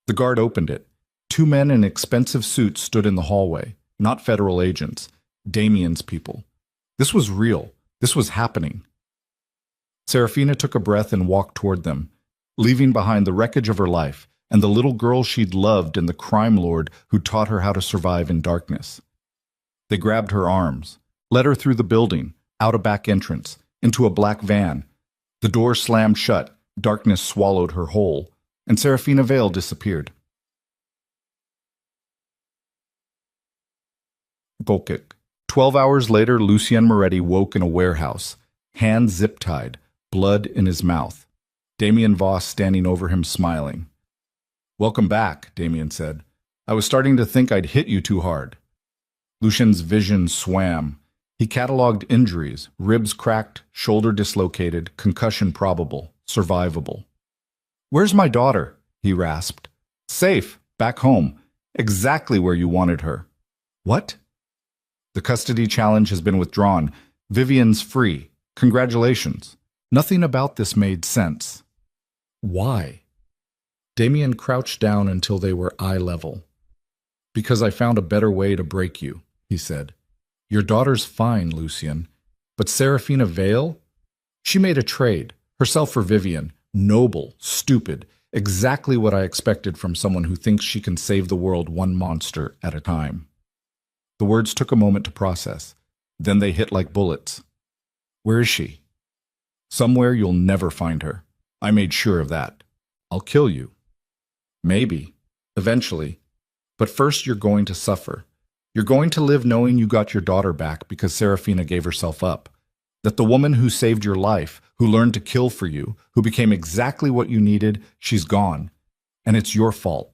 The guard opened it. Two men in expensive suits stood in the hallway. Not federal agents. Damien's people. This was real. This was happening. Serafina took a breath and walked toward them, leaving behind the wreckage of her life and the little girl she'd loved and the crime lord who taught her how to survive in darkness. They grabbed her arms, led her through the building, out a back entrance, into a black van. The door slammed shut, darkness swallowed her whole, and Serafina Vale disappeared. Bokik. 12 hours later, Lucien Moretti woke in a warehouse, hands zip-tied, blood in his mouth. Damien Voss standing over him smiling. Welcome back, Damien said. I was starting to think I'd hit you too hard. Lucien's vision swam. He catalogued injuries, ribs cracked, shoulder dislocated, concussion probable, survivable. Where's my daughter? He rasped. Safe, back home, exactly where you wanted her. What? The custody challenge has been withdrawn. Vivian's free. Congratulations. Nothing about this made sense. Why? Damien crouched down until they were eye level. Because I found a better way to break you, he said. Your daughter's fine, Lucien. But Serafina Vale? She made a trade, herself for Vivian. Noble, stupid, exactly what I expected from someone who thinks she can save the world one monster at a time. The words took a moment to process. Then they hit like bullets. Where is she? Somewhere you'll never find her. I made sure of that. I'll kill you. Maybe. Eventually. But first you're going to suffer. You're going to live knowing you got your daughter back because Serafina gave herself up. That the woman who saved your life, who learned to kill for you, who became exactly what you needed, she's gone. And it's your fault.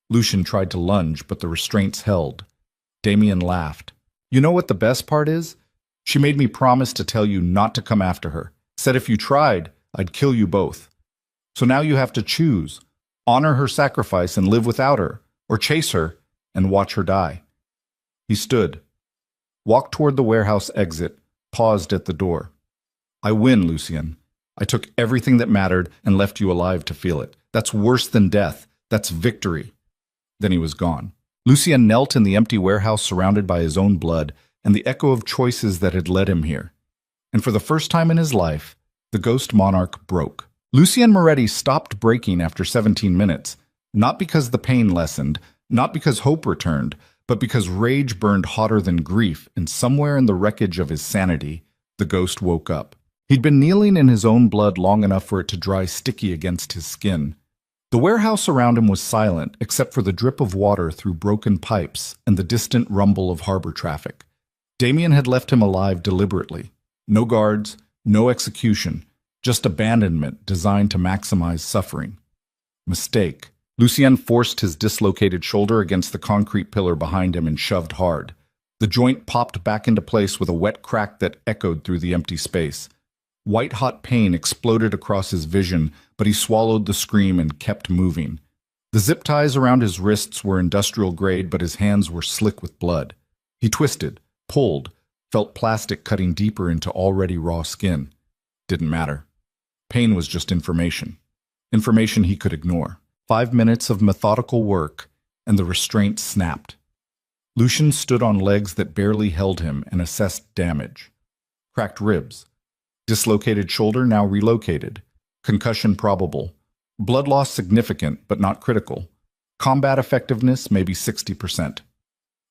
Lucien tried to lunge, but the restraints held. Damien laughed. You know what the best part is? She made me promise to tell you not to come after her. Said if you tried, I'd kill you both. So now you have to choose. Honor her sacrifice and live without her, or chase her and watch her die. He stood, walked toward the warehouse exit, paused at the door. I win, Lucien. I took everything that mattered and left you alive to feel it. That's worse than death. That's victory. Then he was gone. Lucien knelt in the empty warehouse surrounded by his own blood and the echo of choices that had led him here. And for the first time in his life, the ghost monarch broke. Lucien Moretti stopped breaking after 17 minutes, not because the pain lessened, not because hope returned, but because rage burned hotter than grief, and somewhere in the wreckage of his sanity, the ghost woke up. He'd been kneeling in his own blood long enough for it to dry sticky against his skin. The warehouse around him was silent, except for the drip of water through broken pipes and the distant rumble of harbor traffic. Damien had left him alive deliberately. No guards, no execution, just abandonment designed to maximize suffering. Mistake. Lucien forced his dislocated shoulder against the concrete pillar behind him and shoved hard. The joint popped back into place with a wet crack that echoed through the empty space. White-hot pain exploded across his vision, but he swallowed the scream and kept moving. The zip ties around his wrists were industrial grade, but his hands were slick with blood. He He twisted, pulled, felt plastic cutting deeper into already raw skin. Didn't matter. Pain was just information. Information he could ignore. 5 minutes of methodical work, and the restraint snapped. Lucian stood on legs that barely held him and assessed damage. Cracked ribs. Dislocated shoulder now relocated. Concussion probable. Blood loss significant, but not critical. Combat effectiveness maybe 60%.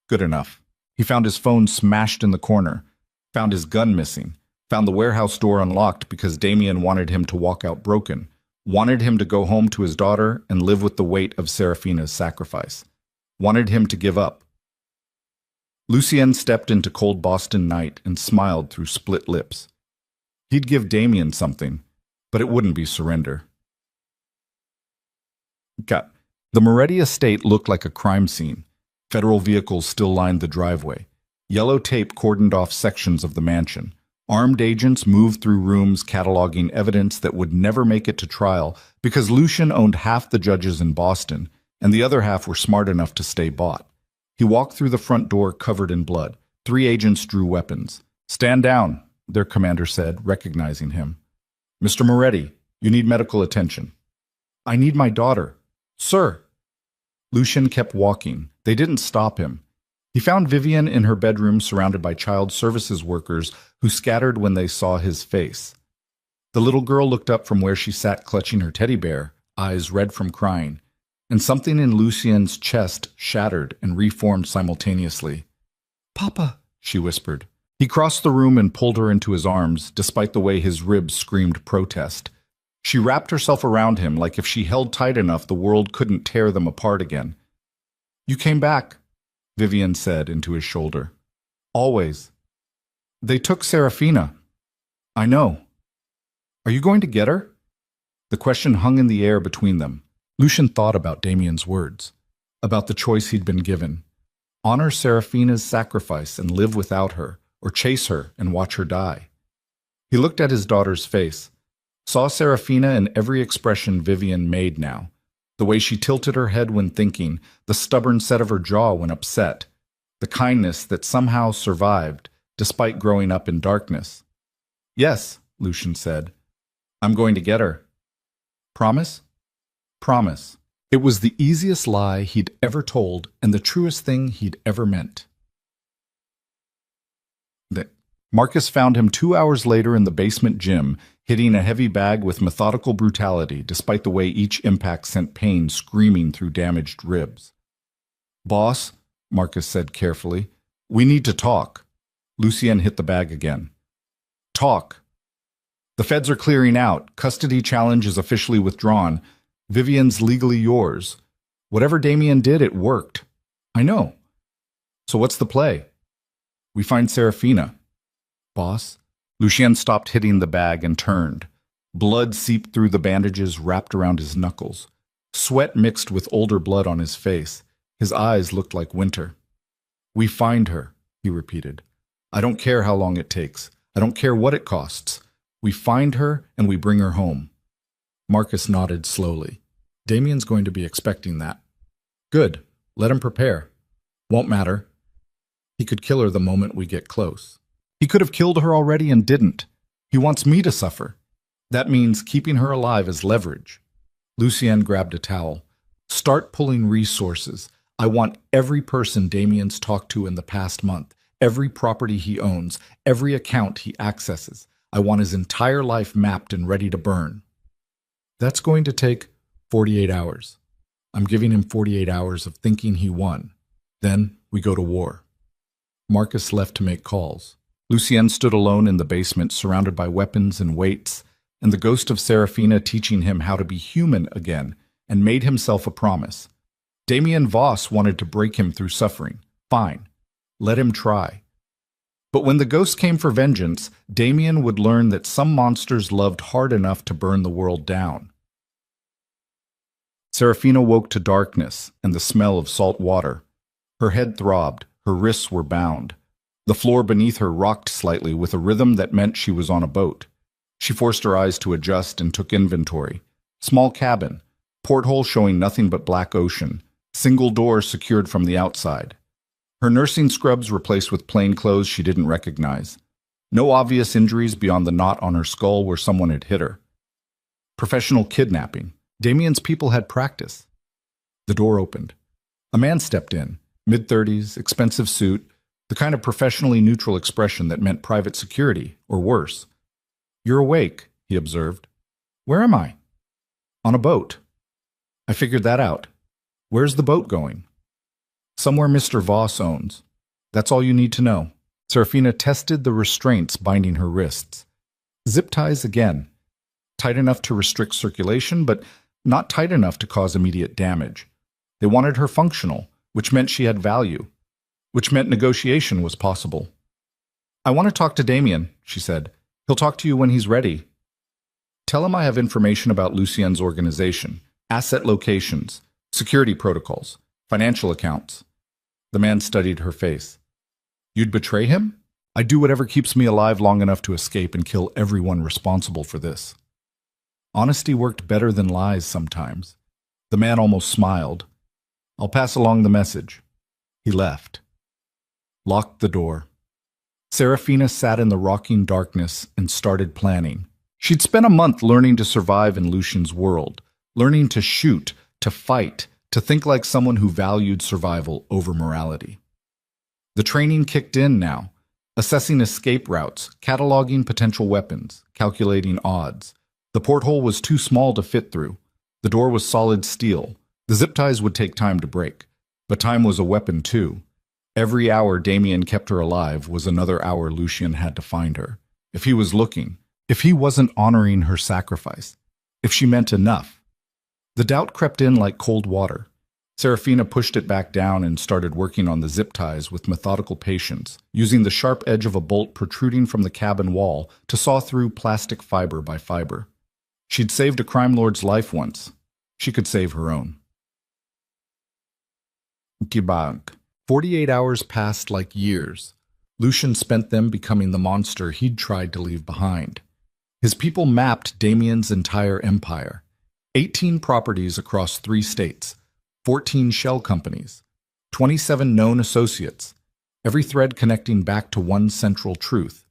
Good enough. He found his phone smashed in the corner. Found his gun missing. Found the warehouse door unlocked because Damien wanted him to walk out broken. Wanted him to go home to his daughter and live with the weight of Serafina's sacrifice. Wanted him to give up. Lucien stepped into cold Boston night and smiled through split lips. He'd give Damien something, but it wouldn't be surrender. The Moretti estate looked like a crime scene. Federal vehicles still lined the driveway. Yellow tape cordoned off sections of the mansion. Armed agents moved through rooms cataloging evidence that would never make it to trial because Lucian owned half the judges in Boston, and the other half were smart enough to stay bought. He walked through the front door covered in blood. 3 agents drew weapons. "Stand down," their commander said, recognizing him. "Mr. Moretti, you need medical attention." "I need my daughter." "Sir." Lucian kept walking. They didn't stop him. He found Vivian in her bedroom surrounded by child services workers who scattered when they saw his face. The little girl looked up from where she sat clutching her teddy bear, eyes red from crying, and something in Lucien's chest shattered and reformed simultaneously. "Papa," she whispered. He crossed the room and pulled her into his arms, despite the way his ribs screamed protest. She wrapped herself around him like if she held tight enough the world couldn't tear them apart again. "You came back," Vivian said into his shoulder. "Always." "They took Serafina." "I know." "Are you going to get her?" The question hung in the air between them. Lucian thought about Damien's words, about the choice he'd been given. Honor Serafina's sacrifice and live without her, or chase her and watch her die. He looked at his daughter's face, saw Serafina in every expression Vivian made now. The way she tilted her head when thinking, the stubborn set of her jaw when upset, the kindness that somehow survived, despite growing up in darkness. "Yes," Lucian said. "I'm going to get her." "Promise?" "Promise." It was the easiest lie he'd ever told and the truest thing he'd ever meant. Marcus found him 2 hours later in the basement gym, hitting a heavy bag with methodical brutality, despite the way each impact sent pain screaming through damaged ribs. "Boss," Marcus said carefully, "we need to talk." Lucien hit the bag again. "Talk." "The feds are clearing out. Custody challenge is officially withdrawn. Vivian's legally yours. Whatever Damien did, it worked." "I know." "So what's the play?" "We find Serafina." "Boss?" Lucien stopped hitting the bag and turned. Blood seeped through the bandages wrapped around his knuckles. Sweat mixed with older blood on his face. His eyes looked like winter. "We find her," he repeated. "I don't care how long it takes. I don't care what it costs. We find her and we bring her home." Marcus nodded slowly. "Damien's going to be expecting that." "Good. Let him prepare. Won't matter. He could kill her the moment we get close. He could have killed her already and didn't. He wants me to suffer. That means keeping her alive as leverage." Lucien grabbed a towel. "Start pulling resources. I want every person Damien's talked to in the past month, every property he owns, every account he accesses. I want his entire life mapped and ready to burn." "That's going to take 48 hours. I'm giving him 48 hours of thinking he won. Then we go to war." Marcus left to make calls. Lucien stood alone in the basement, surrounded by weapons and weights, and the ghost of Serafina teaching him how to be human again, and made himself a promise. Damien Voss wanted to break him through suffering. Fine. Let him try. But when the ghost came for vengeance, Damien would learn that some monsters loved hard enough to burn the world down. Serafina woke to darkness and the smell of salt water. Her head throbbed, her wrists were bound. The floor beneath her rocked slightly with a rhythm that meant she was on a boat. She forced her eyes to adjust and took inventory. Small cabin, porthole showing nothing but black ocean, single door secured from the outside. Her nursing scrubs replaced with plain clothes she didn't recognize. No obvious injuries beyond the knot on her skull where someone had hit her. Professional kidnapping. Damien's people had practice. The door opened. A man stepped in, mid-30s, expensive suit, the kind of professionally neutral expression that meant private security, or worse. "You're awake," he observed. "Where am I?" "On a boat." "I figured that out. Where's the boat going?" "Somewhere Mr. Voss owns. That's all you need to know." Serafina tested the restraints binding her wrists. Zip ties again. Tight enough to restrict circulation, but not tight enough to cause immediate damage. They wanted her functional, which meant she had value, which meant negotiation was possible. "I want to talk to Damien," she said. "He'll talk to you when he's ready. Tell him I have information about Lucien's organization, asset locations, security protocols, financial accounts." The man studied her face. "You'd betray him?" "I'd do whatever keeps me alive long enough to escape and kill everyone responsible for this." Honesty worked better than lies sometimes. The man almost smiled. "I'll pass along the message." He left. Locked the door. Serafina sat in the rocking darkness and started planning. She'd spent a month learning to survive in Lucien's world, learning to shoot, to fight, to think like someone who valued survival over morality. The training kicked in now, assessing escape routes, cataloging potential weapons, calculating odds. The porthole was too small to fit through. The door was solid steel. The zip ties would take time to break, but time was a weapon too. Every hour Damien kept her alive was another hour Lucien had to find her. If he was looking, if he wasn't honoring her sacrifice, if she meant enough. The doubt crept in like cold water. Serafina pushed it back down and started working on the zip ties with methodical patience, using the sharp edge of a bolt protruding from the cabin wall to saw through plastic fiber by fiber. She'd saved a crime lord's life once. She could save her own. Gibag. 48 hours passed like years. Lucien spent them becoming the monster he'd tried to leave behind. His people mapped Damien's entire empire. 18 properties across 3 states, 14 shell companies, 27 known associates, every thread connecting back to one central truth.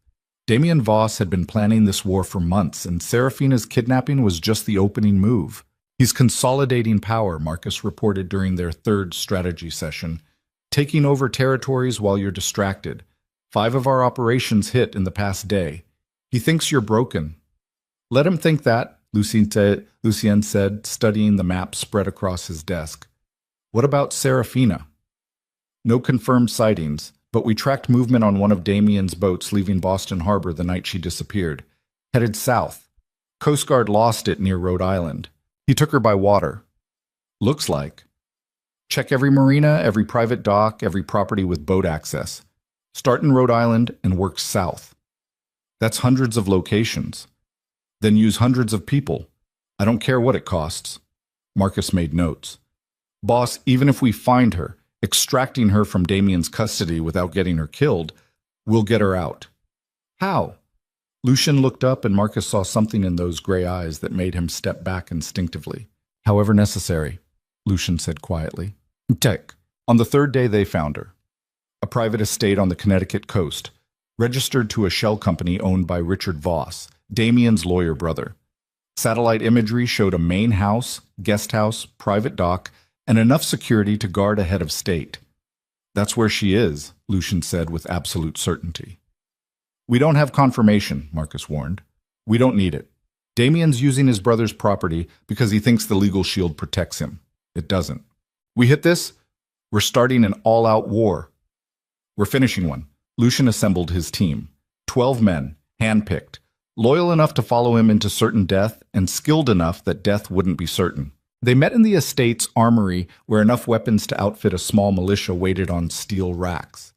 Damien Voss had been planning this war for months, and Serafina's kidnapping was just the opening move. "He's consolidating power," Marcus reported during their 3rd strategy session. "Taking over territories while you're distracted. 5 of our operations hit in the past day. He thinks you're broken." "Let him think that," Lucien said, studying the map spread across his desk. "What about Serafina?" "No confirmed sightings, but we tracked movement on one of Damien's boats leaving Boston Harbor the night she disappeared. Headed south. Coast Guard lost it near Rhode Island. He took her by water. Looks like. Check every marina, every private dock, every property with boat access. Start in Rhode Island and work south. That's hundreds of locations. Then use hundreds of people. I don't care what it costs." Marcus made notes. "Boss, even if we find her, extracting her from Damien's custody without getting her killed, we'll get her out." "How?" Lucien looked up and Marcus saw something in those gray eyes that made him step back instinctively. "However necessary," Lucien said quietly. "Tech." On the 3rd day they found her. A private estate on the Connecticut coast, registered to a shell company owned by Richard Voss, Damien's lawyer brother. Satellite imagery showed a main house, guest house, private dock, and enough security to guard a head of state. "That's where she is," Lucien said with absolute certainty. "We don't have confirmation," Marcus warned. "We don't need it. Damien's using his brother's property because he thinks the legal shield protects him. It doesn't. We hit this, we're starting an all-out war. We're finishing one." Lucien assembled his team. 12 men, hand-picked, loyal enough to follow him into certain death and skilled enough that death wouldn't be certain. They met in the estate's armory where enough weapons to outfit a small militia waited on steel racks.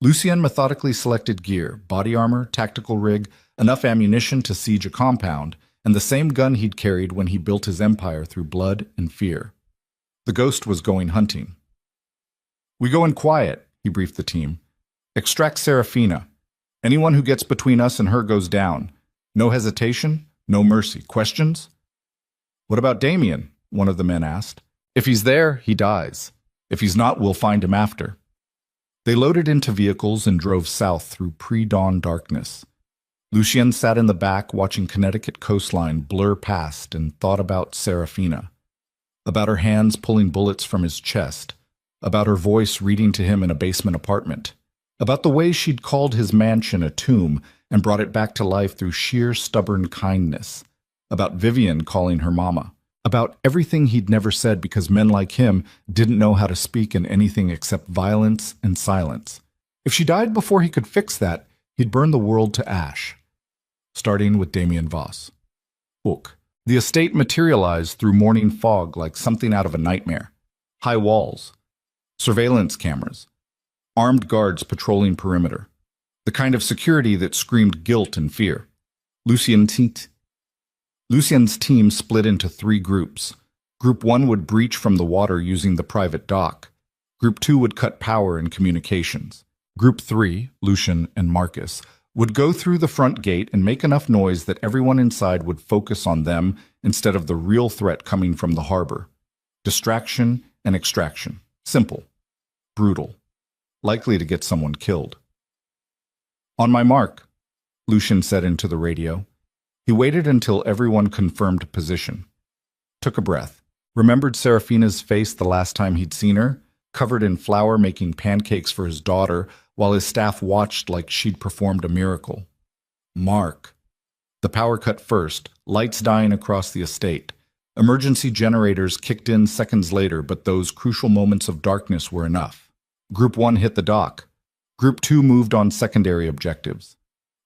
Lucien methodically selected gear, body armor, tactical rig, enough ammunition to siege a compound, and the same gun he'd carried when he built his empire through blood and fear. The ghost was going hunting. "We go in quiet," he briefed the team. "Extract Serafina. Anyone who gets between us and her goes down. No hesitation, no mercy. Questions?" "What about Damien?" one of the men asked. "If he's there, he dies. If he's not, we'll find him after." They loaded into vehicles and drove south through pre-dawn darkness. Lucien sat in the back watching Connecticut coastline blur past and thought about Serafina, about her hands pulling bullets from his chest, about her voice reading to him in a basement apartment, about the way she'd called his mansion a tomb and brought it back to life through sheer stubborn kindness, about Vivian calling her mama, about everything he'd never said because men like him didn't know how to speak in anything except violence and silence. If she died before he could fix that, he'd burn the world to ash. Starting with Damien Voss. Book. The estate materialized through morning fog like something out of a nightmare. High walls, surveillance cameras, armed guards patrolling perimeter, the kind of security that screamed guilt and fear. Lucien's team split into 3 groups. Group 1 would breach from the water using the private dock. Group 2 would cut power and communications. Group 3, Lucien and Marcus, would go through the front gate and make enough noise that everyone inside would focus on them instead of the real threat coming from the harbor. Distraction and extraction. Simple. Brutal. Likely to get someone killed. On my mark, Lucien said into the radio. He waited until everyone confirmed position. Took a breath. Remembered Serafina's face the last time he'd seen her, covered in flour making pancakes for his daughter, while his staff watched like she'd performed a miracle. Mark. The power cut first, lights dying across the estate. Emergency generators kicked in seconds later, but those crucial moments of darkness were enough. Group 1 hit the dock. Group 2 moved on secondary objectives.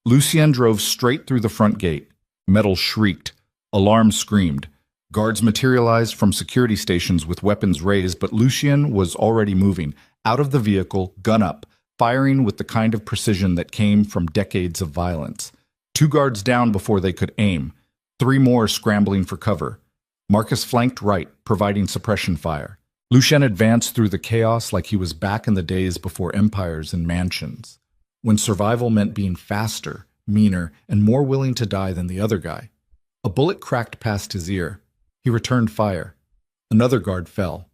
Lucien drove straight through the front gate. Metal shrieked. Alarms screamed. Guards materialized from security stations with weapons raised, but Lucien was already moving, out of the vehicle, gun up, firing with the kind of precision that came from decades of violence. 2 guards down before they could aim. 3 more scrambling for cover. Marcus flanked right, providing suppression fire. Lucien advanced through the chaos like he was back in the days before empires and mansions, when survival meant being faster, meaner, and more willing to die than the other guy. A bullet cracked past his ear. He returned fire. Another guard fell.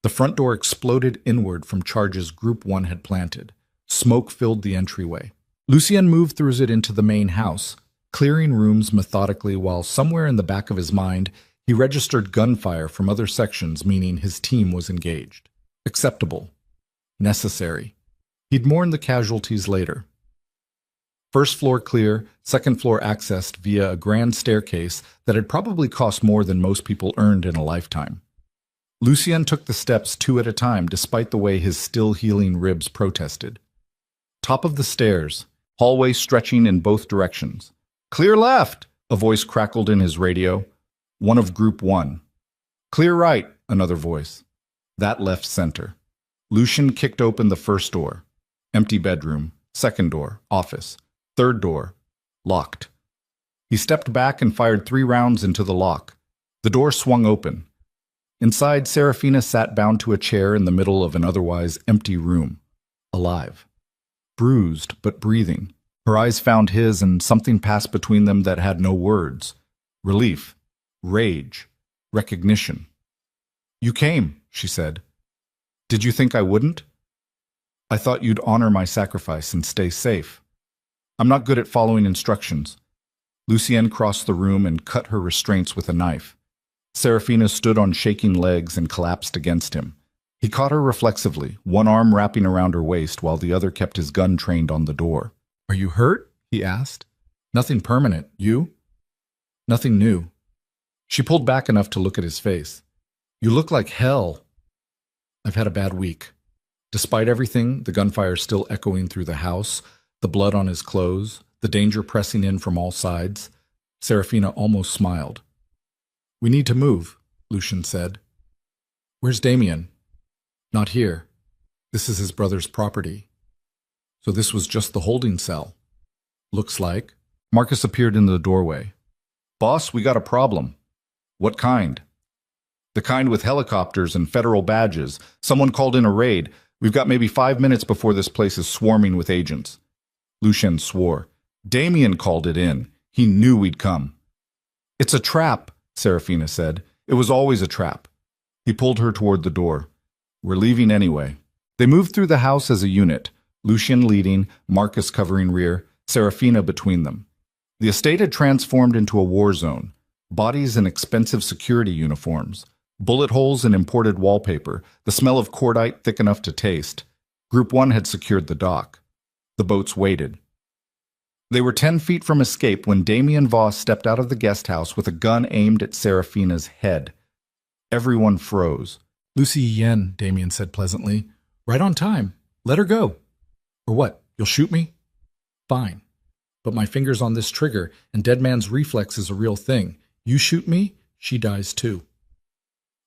The front door exploded inward from charges Group 1 had planted. Smoke filled the entryway. Lucien moved through it into the main house, clearing rooms methodically while somewhere in the back of his mind he registered gunfire from other sections, meaning his team was engaged. Acceptable. Necessary. He'd mourn the casualties later. First floor clear, second floor accessed via a grand staircase that had probably cost more than most people earned in a lifetime. Lucien took the steps 2 at a time despite the way his still-healing ribs protested. Top of the stairs, hallway stretching in both directions. "Clear left," a voice crackled in his radio. One of Group 1. "Clear right," another voice. That left center. Lucien kicked open the first door. Empty bedroom. Second door. Office. Third door. Locked. He stepped back and fired 3 rounds into the lock. The door swung open. Inside, Serafina sat bound to a chair in the middle of an otherwise empty room. Alive. Bruised, but breathing. Her eyes found his, and something passed between them that had no words. Relief. Rage. Recognition. "You came," she said. "Did you think I wouldn't? I thought you'd honor my sacrifice and stay safe. I'm not good at following instructions." Lucien crossed the room and cut her restraints with a knife. Serafina stood on shaking legs and collapsed against him. He caught her reflexively, one arm wrapping around her waist while the other kept his gun trained on the door. "Are you hurt?" he asked. "Nothing permanent. You?" "Nothing new." She pulled back enough to look at his face. "You look like hell." "I've had a bad week." Despite everything, the gunfire still echoing through the house, the blood on his clothes, the danger pressing in from all sides, Serafina almost smiled. "We need to move," Lucien said. "Where's Damien?" "Not here. This is his brother's property." "So this was just the holding cell." "Looks like." Marcus appeared in the doorway. "Boss, we got a problem." "What kind?" "The kind with helicopters and federal badges. Someone called in a raid. We've got maybe 5 minutes before this place is swarming with agents." Lucien swore. "Damien called it in. He knew we'd come." "It's a trap," Serafina said. "It was always a trap." He pulled her toward the door. "We're leaving anyway." They moved through the house as a unit, Lucian leading, Marcus covering rear, Serafina between them. The estate had transformed into a war zone, bodies in expensive security uniforms, bullet holes in imported wallpaper, the smell of cordite thick enough to taste. Group 1 had secured the dock. The boats waited. They were 10 feet from escape when Damien Voss stepped out of the guest house with a gun aimed at Serafina's head. Everyone froze. "Lucy Yen," Damien said pleasantly. "Right on time. Let her go." "Or what? You'll shoot me?" "Fine. But my finger's on this trigger, and Dead Man's reflex is a real thing. You shoot me, she dies too."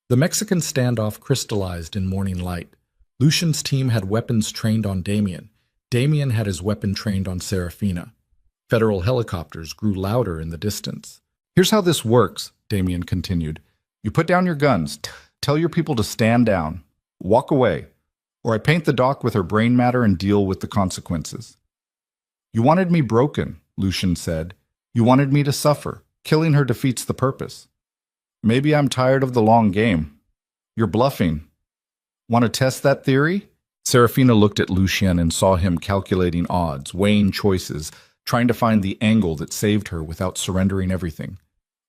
The Mexican standoff crystallized in morning light. Lucian's team had weapons trained on Damien. Damien had his weapon trained on Serafina. Federal helicopters grew louder in the distance. "Here's how this works," Damien continued. "You put down your guns, tell your people to stand down, walk away, or I paint the dock with her brain matter and deal with the consequences." "You wanted me broken," Lucian said. "You wanted me to suffer. Killing her defeats the purpose. Maybe I'm tired of the long game. You're bluffing. Want to test that theory?" Serafina looked at Lucien and saw him calculating odds, weighing choices, trying to find the angle that saved her without surrendering everything.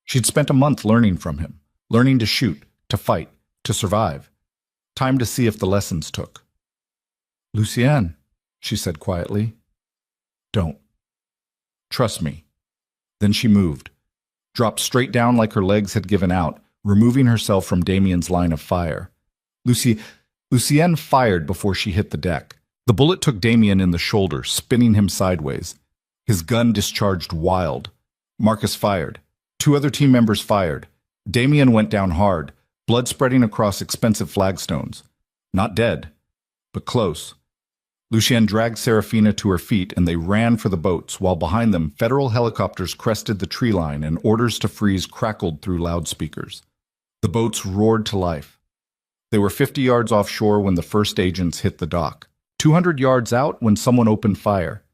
She'd spent a month learning from him, learning to shoot, to fight, to survive. Time to see if the lessons took. "Lucien," she said quietly. "Don't. Trust me." Then she moved, dropped straight down like her legs had given out, removing herself from Damien's line of fire. Lucienne fired before she hit the deck. The bullet took Damien in the shoulder, spinning him sideways. His gun discharged wild. Marcus fired. 2 other team members fired. Damien went down hard, blood spreading across expensive flagstones. Not dead, but close. Lucien dragged Serafina to her feet and they ran for the boats, while behind them federal helicopters crested the tree line and orders to freeze crackled through loudspeakers. The boats roared to life. They were 50 yards offshore when the first agents hit the dock, 200 yards out when someone opened fire.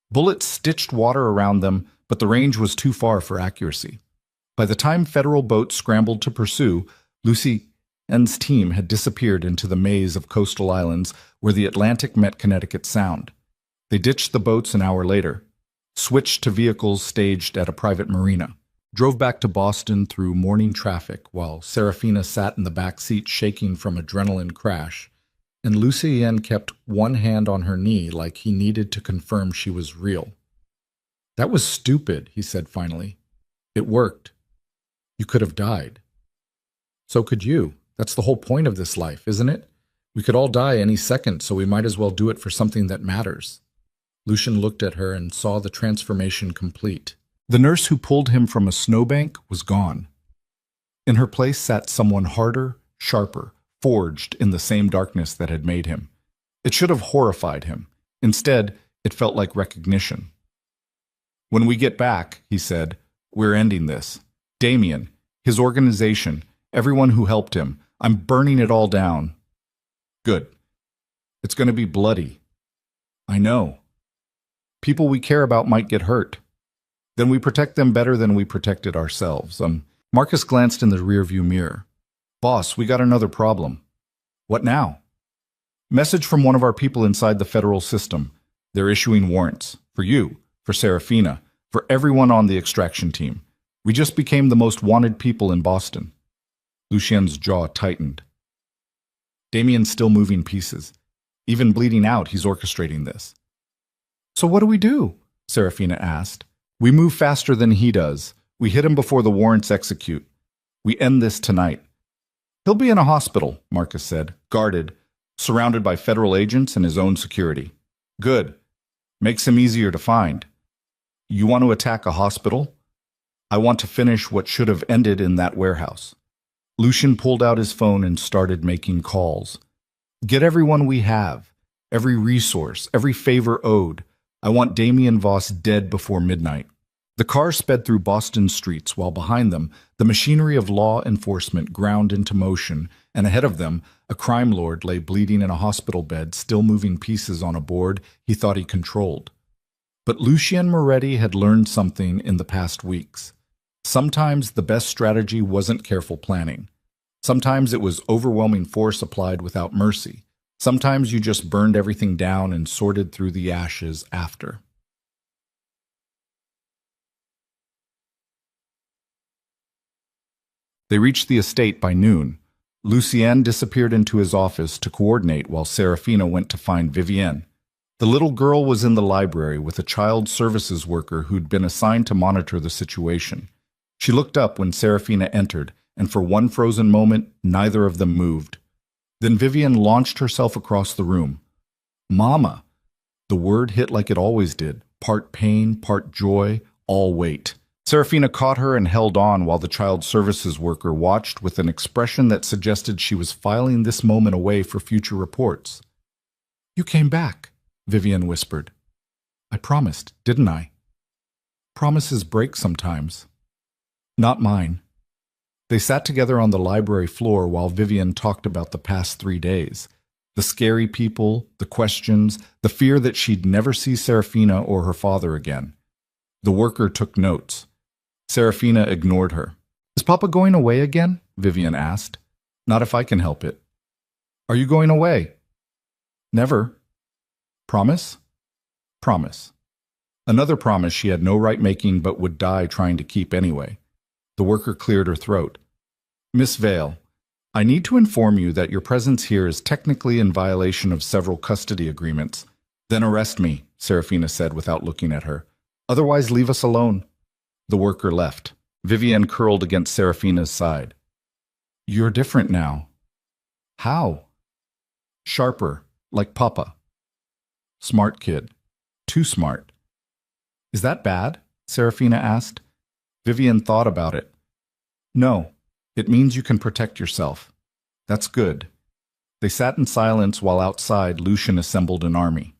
Bullets stitched water around them, but the range was too far for accuracy. By the time federal boats scrambled to pursue, Lucien's team had disappeared into the maze of coastal islands where the Atlantic met Connecticut Sound. They ditched the boats an hour later, switched to vehicles staged at a private marina, drove back to Boston through morning traffic while Serafina sat in the back seat shaking from adrenaline crash, and Lucien kept one hand on her knee like he needed to confirm she was real. "That was stupid," he said finally. "It worked. You could have died. So could you. That's the whole point of this life, isn't it? We could all die any second, so we might as well do it for something that matters." Lucian looked at her and saw the transformation complete. The nurse who pulled him from a snowbank was gone. In her place sat someone harder, sharper, forged in the same darkness that had made him. It should have horrified him. Instead, it felt like recognition. "When we get back," he said, "we're ending this. Damien, his organization, everyone who helped him, I'm burning it all down." "Good. It's going to be bloody." "I know. People we care about might get hurt. Then we protect them better than we protected ourselves." Marcus glanced in the rearview mirror. "Boss, we got another problem." "What now?" "Message from one of our people inside the federal system. They're issuing warrants. For you, for Serafina, for everyone on the extraction team. We just became the most wanted people in Boston." Lucien's jaw tightened. Damien's still moving pieces. Even bleeding out, he's orchestrating this. "So what do we do?" Serafina asked. "We move faster than he does. We hit him before the warrants execute. We end this tonight." "He'll be in a hospital," Marcus said, guarded, surrounded by federal agents and his own security. "Good. Makes him easier to find." "You want to attack a hospital?" "I want to finish what should have ended in that warehouse." Lucian pulled out his phone and started making calls. "Get everyone we have, every resource, every favor owed. I want Damien Voss dead before midnight." The car sped through Boston's streets while behind them, the machinery of law enforcement ground into motion, and ahead of them, a crime lord lay bleeding in a hospital bed, still moving pieces on a board he thought he controlled. But Lucien Moretti had learned something in the past weeks. Sometimes the best strategy wasn't careful planning. Sometimes it was overwhelming force applied without mercy, Sometimes you just burned everything down and sorted through the ashes after. They reached the estate by noon. Lucien disappeared into his office to coordinate while Serafina went to find Vivienne. The little girl was in the library with a child services worker who'd been assigned to monitor the situation. She looked up when Serafina entered, and for one frozen moment, neither of them moved. Then Vivienne launched herself across the room. "Mama!" The word hit like it always did, part pain, part joy, all weight. Serafina caught her and held on while the child services worker watched with an expression that suggested she was filing this moment away for future reports. "You came back," Vivienne whispered. "I promised, didn't I?" "Promises break sometimes." "Not mine." They sat together on the library floor while Vivienne talked about the past 3 days. The scary people, the questions, the fear that she'd never see Serafina or her father again. The worker took notes. Serafina ignored her. "Is Papa going away again?" Vivienne asked. "Not if I can help it." "Are you going away?" "Never." "Promise?" "Promise." Another promise she had no right making but would die trying to keep anyway. The worker cleared her throat. "Miss Vale, I need to inform you that your presence here is technically in violation of several custody agreements." "Then arrest me," Serafina said without looking at her. "Otherwise, leave us alone." The worker left. Vivienne curled against Serafina's side. "You're different now." "How?" "Sharper, like Papa." "Smart kid. Too smart." "Is that bad?" Serafina asked. Vivienne thought about it. "No, it means you can protect yourself." "That's good." They sat in silence while outside Lucien assembled an army.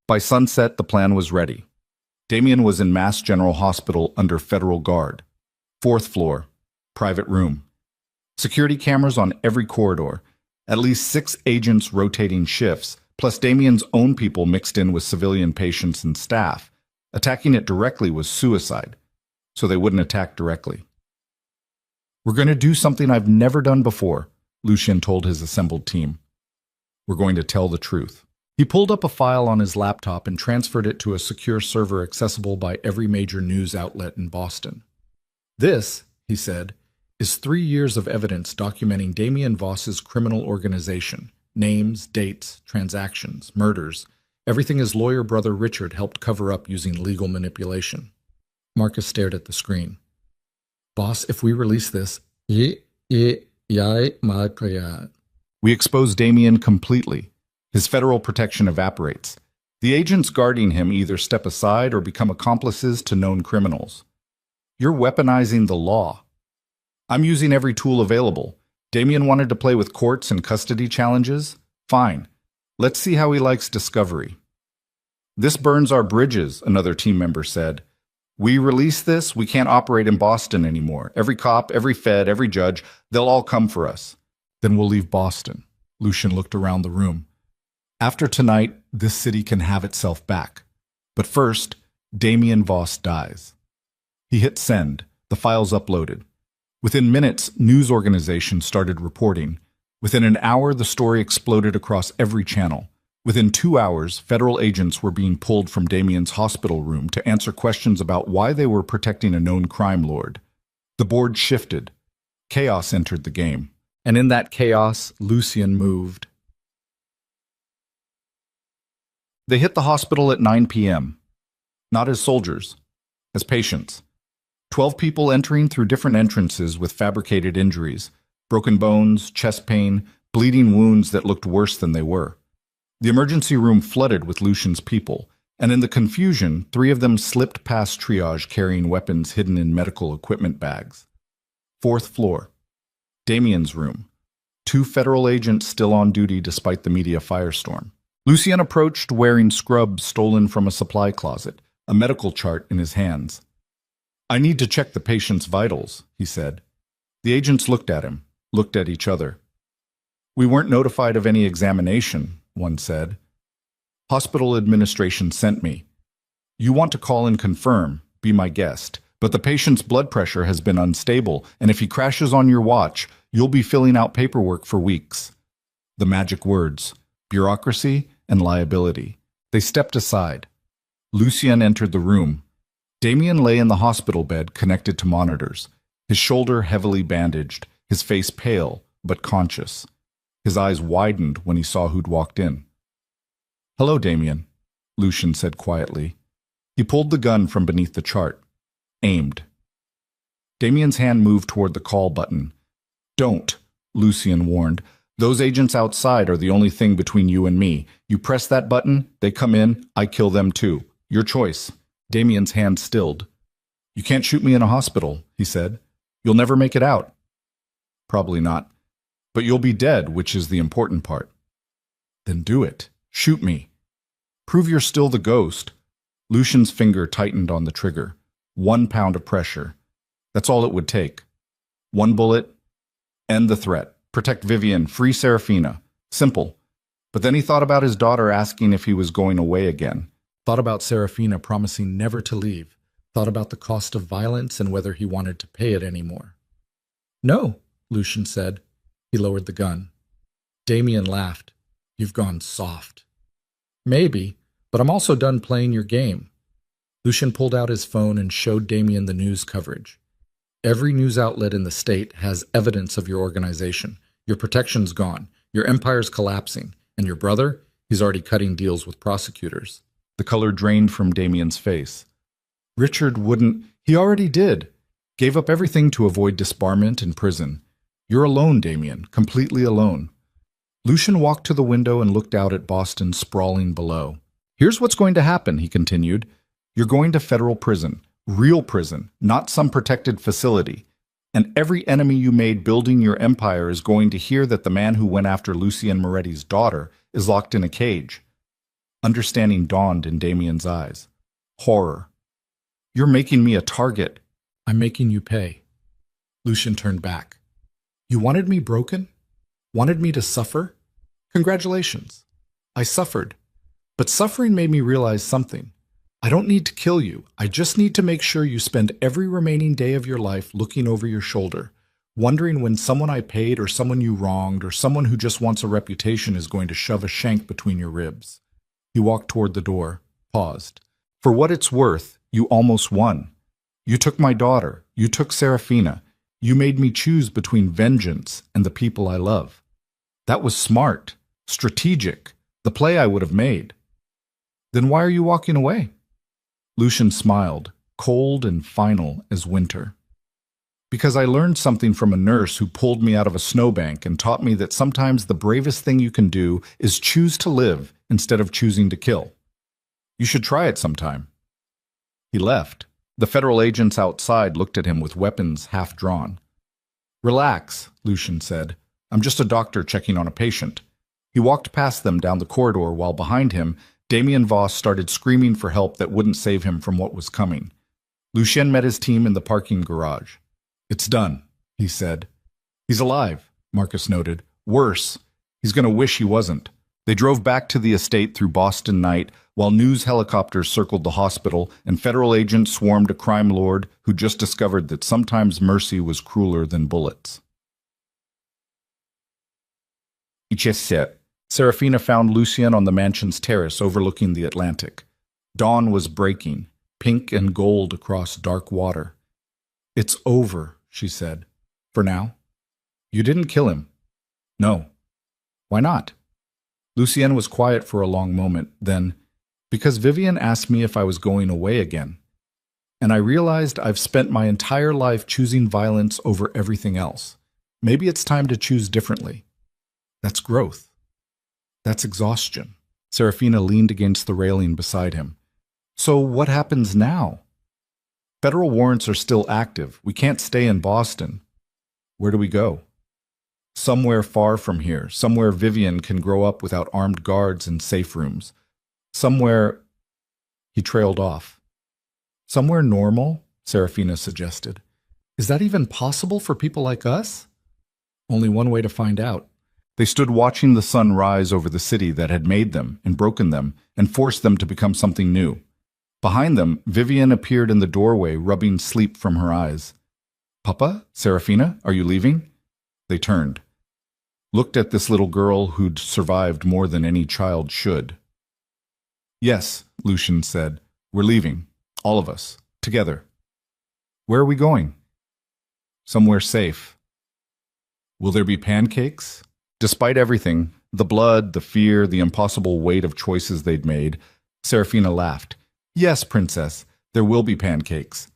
By sunset, the plan was ready. Damien was in Mass General Hospital under federal guard. 4th floor, private room. Security cameras on every corridor. At least 6 agents rotating shifts, plus Damien's own people mixed in with civilian patients and staff. Attacking it directly was suicide, so they wouldn't attack directly. "We're going to do something I've never done before," Lucien told his assembled team. "We're going to tell the truth." He pulled up a file on his laptop and transferred it to a secure server accessible by every major news outlet in Boston. "This," he said, "is 3 years of evidence documenting Damien Voss's criminal organization. Names, dates, transactions, murders. Everything his lawyer brother Richard helped cover up using legal manipulation." Marcus stared at the screen. "Boss, if we release this..." We expose Damien completely. His federal protection evaporates. The agents guarding him either step aside or become accomplices to known criminals. You're weaponizing the law. I'm using every tool available. Damien wanted to play with courts and custody challenges? Fine. Let's see how he likes discovery. This burns our bridges, another team member said. We release this, we can't operate in Boston anymore. Every cop, every fed, every judge, they'll all come for us. Then we'll leave Boston. Lucien looked around the room. After tonight, this city can have itself back. But first, Damien Voss dies. He hit send. The file's uploaded. Within minutes, news organizations started reporting. Within an hour, the story exploded across every channel. Within 2 hours, federal agents were being pulled from Damien's hospital room to answer questions about why they were protecting a known crime lord. The board shifted. Chaos entered the game. And in that chaos, Lucien moved. They hit the hospital at 9 p.m. Not as soldiers, as patients. 12 people entering through different entrances with fabricated injuries, broken bones, chest pain, bleeding wounds that looked worse than they were. The emergency room flooded with Lucien's people, and in the confusion, 3 of them slipped past triage carrying weapons hidden in medical equipment bags. 4th floor. Damien's room. 2 federal agents still on duty despite the media firestorm. Lucien approached wearing scrubs stolen from a supply closet, a medical chart in his hands. I need to check the patient's vitals, he said. The agents looked at him, looked at each other. We weren't notified of any examination, one said. Hospital administration sent me. You want to call and confirm, be my guest, But the patient's blood pressure has been unstable, and if he crashes on your watch, you'll be filling out paperwork for weeks. The magic words, bureaucracy and liability. They stepped aside. Lucien entered the room. Damien lay in the hospital bed connected to monitors, his shoulder heavily bandaged, his face pale but conscious. His eyes widened when he saw who'd walked in. "Hello, Damien," Lucien said quietly. He pulled the gun from beneath the chart. Aimed. Damien's hand moved toward the call button. "Don't," Lucien warned. "Those agents outside are the only thing between you and me. You press that button, they come in, I kill them too. Your choice." Damien's hand stilled. "You can't shoot me in a hospital," he said. "You'll never make it out." "Probably not. But you'll be dead, which is the important part." "Then do it. Shoot me. Prove you're still the ghost." Lucien's finger tightened on the trigger. 1 pound of pressure. That's all it would take. 1 bullet. End the threat. Protect Vivian. Free Serafina. Simple. But then he thought about his daughter asking if he was going away again. Thought about Serafina promising never to leave. Thought about the cost of violence and whether he wanted to pay it anymore. "No," Lucien said. He lowered the gun. Damien laughed. "You've gone soft." "Maybe, but I'm also done playing your game." Lucien pulled out his phone and showed Damien the news coverage. "Every news outlet in the state has evidence of your organization. Your protection's gone. Your empire's collapsing. And your brother, he's already cutting deals with prosecutors." The color drained from Damien's face. "Richard wouldn't. He already did. Gave up everything to avoid disbarment and prison. You're alone, Damien, completely alone." Lucien walked to the window and looked out at Boston sprawling below. "Here's what's going to happen," he continued. "You're going to federal prison, real prison, not some protected facility. And every enemy you made building your empire is going to hear that the man who went after Lucien Moretti's daughter is locked in a cage." Understanding dawned in Damien's eyes. Horror. "You're making me a target." "I'm making you pay." Lucien turned back. "You wanted me broken? Wanted me to suffer? Congratulations. I suffered. But suffering made me realize something. I don't need to kill you. I just need to make sure you spend every remaining day of your life looking over your shoulder, wondering when someone I paid or someone you wronged or someone who just wants a reputation is going to shove a shank between your ribs." He walked toward the door, paused. "For what it's worth, you almost won. You took my daughter. You took Serafina. You made me choose between vengeance and the people I love. That was smart, strategic, the play I would have made." "Then why are you walking away?" Lucien smiled, cold and final as winter. "Because I learned something from a nurse who pulled me out of a snowbank and taught me that sometimes the bravest thing you can do is choose to live instead of choosing to kill. You should try it sometime." He left. The federal agents outside looked at him with weapons half drawn. "Relax," Lucien said. "I'm just a doctor checking on a patient." He walked past them down the corridor while behind him, Damien Voss started screaming for help that wouldn't save him from what was coming. Lucien met his team in the parking garage. "It's done," he said. "He's alive," Marcus noted. "Worse, he's going to wish he wasn't." They drove back to the estate through Boston night, while news helicopters circled the hospital and federal agents swarmed a crime lord who just discovered that sometimes mercy was crueler than bullets. Serafina found Lucien on the mansion's terrace overlooking the Atlantic. Dawn was breaking, pink and gold across dark water. "It's over," she said. "For now." "You didn't kill him." "No." "Why not?" Lucien was quiet for a long moment, then, "Because Vivian asked me if I was going away again. And I realized I've spent my entire life choosing violence over everything else. Maybe it's time to choose differently. That's growth. That's exhaustion." Serafina leaned against the railing beside him. "So what happens now?" "Federal warrants are still active. We can't stay in Boston." "Where do we go?" "Somewhere far from here, somewhere Vivian can grow up without armed guards and safe rooms. Somewhere—" He trailed off. "Somewhere normal?" Serafina suggested. "Is that even possible for people like us?" "Only one way to find out." They stood watching the sun rise over the city that had made them and broken them and forced them to become something new. Behind them, Vivian appeared in the doorway, rubbing sleep from her eyes. Papa? Serafina? Are you leaving? They turned. Looked at this little girl who'd survived more than any child should. Yes, Lucian said. We're leaving. All of us. Together. Where are we going? Somewhere safe. Will there be pancakes? Despite everything, the blood, the fear, the impossible weight of choices they'd made, Serafina laughed. Yes, princess, there will be pancakes.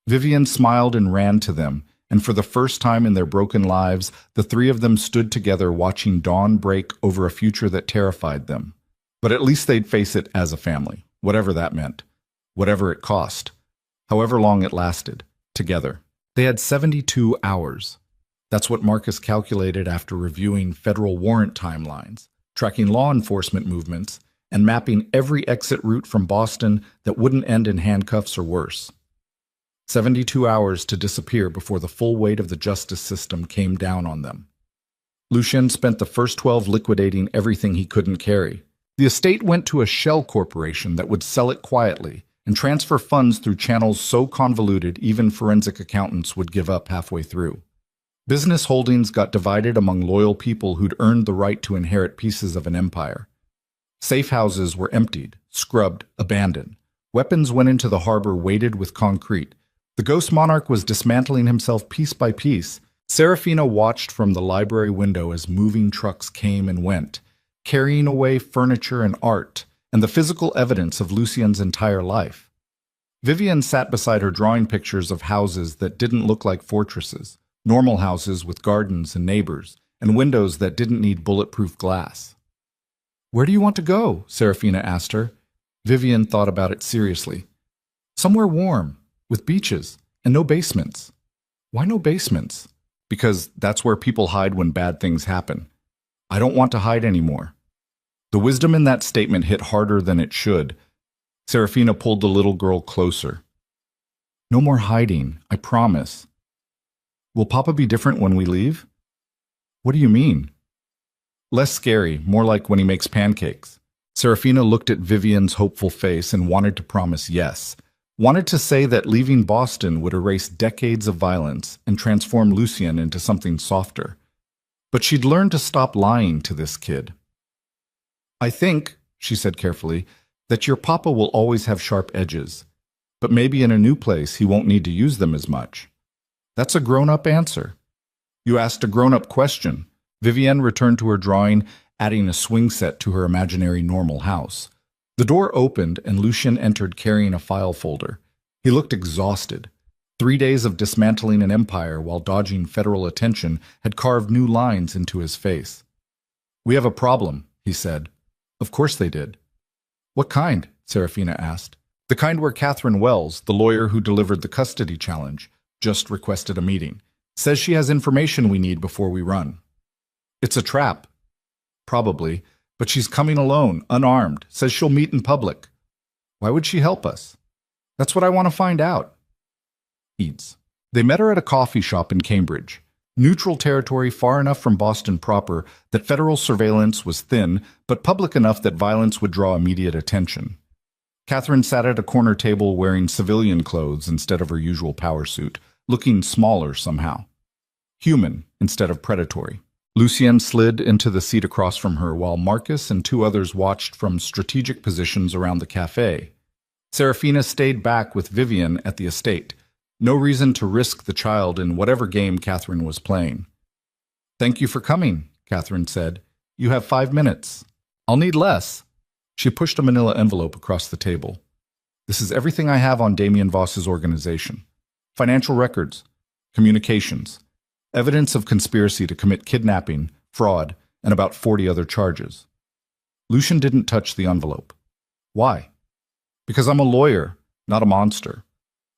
Vivian smiled and ran to them, and for the first time in their broken lives, the three of them stood together watching dawn break over a future that terrified them. But at least they'd face it as a family, whatever that meant, whatever it cost, however long it lasted, together. They had 72 hours. That's what Marcus calculated after reviewing federal warrant timelines, tracking law enforcement movements, and mapping every exit route from Boston that wouldn't end in handcuffs or worse. 72 hours to disappear before the full weight of the justice system came down on them. Lucien spent the first 12 liquidating everything he couldn't carry. The estate went to a shell corporation that would sell it quietly and transfer funds through channels so convoluted even forensic accountants would give up halfway through. Business holdings got divided among loyal people who'd earned the right to inherit pieces of an empire. Safe houses were emptied, scrubbed, abandoned. Weapons went into the harbor weighted with concrete. The ghost monarch was dismantling himself piece by piece. Serafina watched from the library window as moving trucks came and went, carrying away furniture and art, and the physical evidence of Lucien's entire life. Vivian sat beside her drawing pictures of houses that didn't look like fortresses, normal houses with gardens and neighbors, and windows that didn't need bulletproof glass. Where do you want to go? Serafina asked her. Vivian thought about it seriously. Somewhere warm, with beaches, and no basements. Why no basements? Because that's where people hide when bad things happen. I don't want to hide anymore. The wisdom in that statement hit harder than it should. Serafina pulled the little girl closer. No more hiding, I promise. Will Papa be different when we leave? What do you mean? Less scary, more like when he makes pancakes. Serafina looked at Vivian's hopeful face and wanted to promise yes. Wanted to say that leaving Boston would erase decades of violence and transform Lucien into something softer. But she'd learned to stop lying to this kid. I think, she said carefully, that your papa will always have sharp edges. But maybe in a new place he won't need to use them as much. That's a grown-up answer. You asked a grown-up question. Vivienne returned to her drawing, adding a swing set to her imaginary normal house. The door opened and Lucien entered carrying a file folder. He looked exhausted. 3 days of dismantling an empire while dodging federal attention had carved new lines into his face. We have a problem, he said. Of course they did. What kind? Serafina asked. The kind where Catherine Wells, the lawyer who delivered the custody challenge, just requested a meeting. Says she has information we need before we run. It's a trap. Probably, but she's coming alone, unarmed, says she'll meet in public. Why would she help us? That's what I want to find out. Eads. They met her at a coffee shop in Cambridge, neutral territory far enough from Boston proper that federal surveillance was thin, but public enough that violence would draw immediate attention. Catherine sat at a corner table wearing civilian clothes instead of her usual power suit, looking smaller somehow. Human instead of predatory. Lucien slid into the seat across from her while Marcus and 2 others watched from strategic positions around the cafe. Serafina stayed back with Vivian at the estate. No reason to risk the child in whatever game Catherine was playing. Thank you for coming, Catherine said. You have 5 minutes. I'll need less. She pushed a manila envelope across the table. This is everything I have on Damien Voss's organization. Financial records, communications, evidence of conspiracy to commit kidnapping, fraud, and about 40 other charges. Lucien didn't touch the envelope. Why? Because I'm a lawyer, not a monster.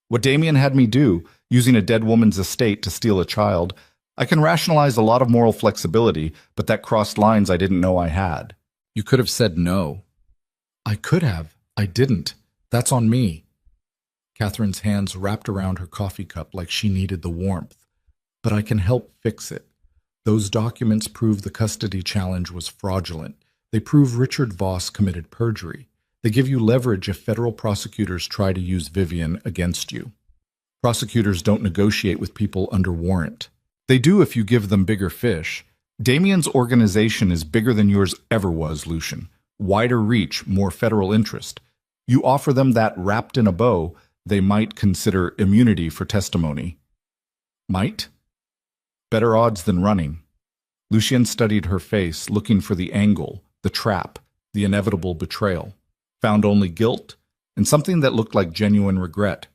What Damien had me do, using a dead woman's estate to steal a child, I can rationalize a lot of moral flexibility, but that crossed lines I didn't know I had. You could have said no. I could have. I didn't. That's on me. Catherine's hands wrapped around her coffee cup like she needed the warmth. But I can help fix it. Those documents prove the custody challenge was fraudulent. They prove Richard Voss committed perjury. They give you leverage if federal prosecutors try to use Vivian against you. Prosecutors don't negotiate with people under warrant. They do if you give them bigger fish. Damien's organization is bigger than yours ever was, Lucian. Wider reach, more federal interest. You offer them that wrapped in a bow, they might consider immunity for testimony. Might? Better odds than running. Lucien studied her face, looking for the angle, the trap, the inevitable betrayal. Found only guilt and something that looked like genuine regret.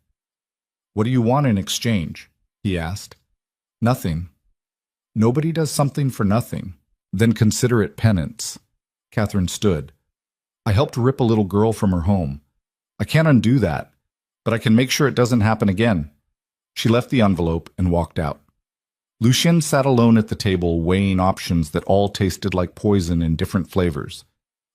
"What do you want in exchange?" he asked. "Nothing. Nobody does something for nothing. Then consider it penance." Catherine stood. "I helped rip a little girl from her home. I can't undo that, but I can make sure it doesn't happen again." She left the envelope and walked out. Lucien sat alone at the table, weighing options that all tasted like poison in different flavors.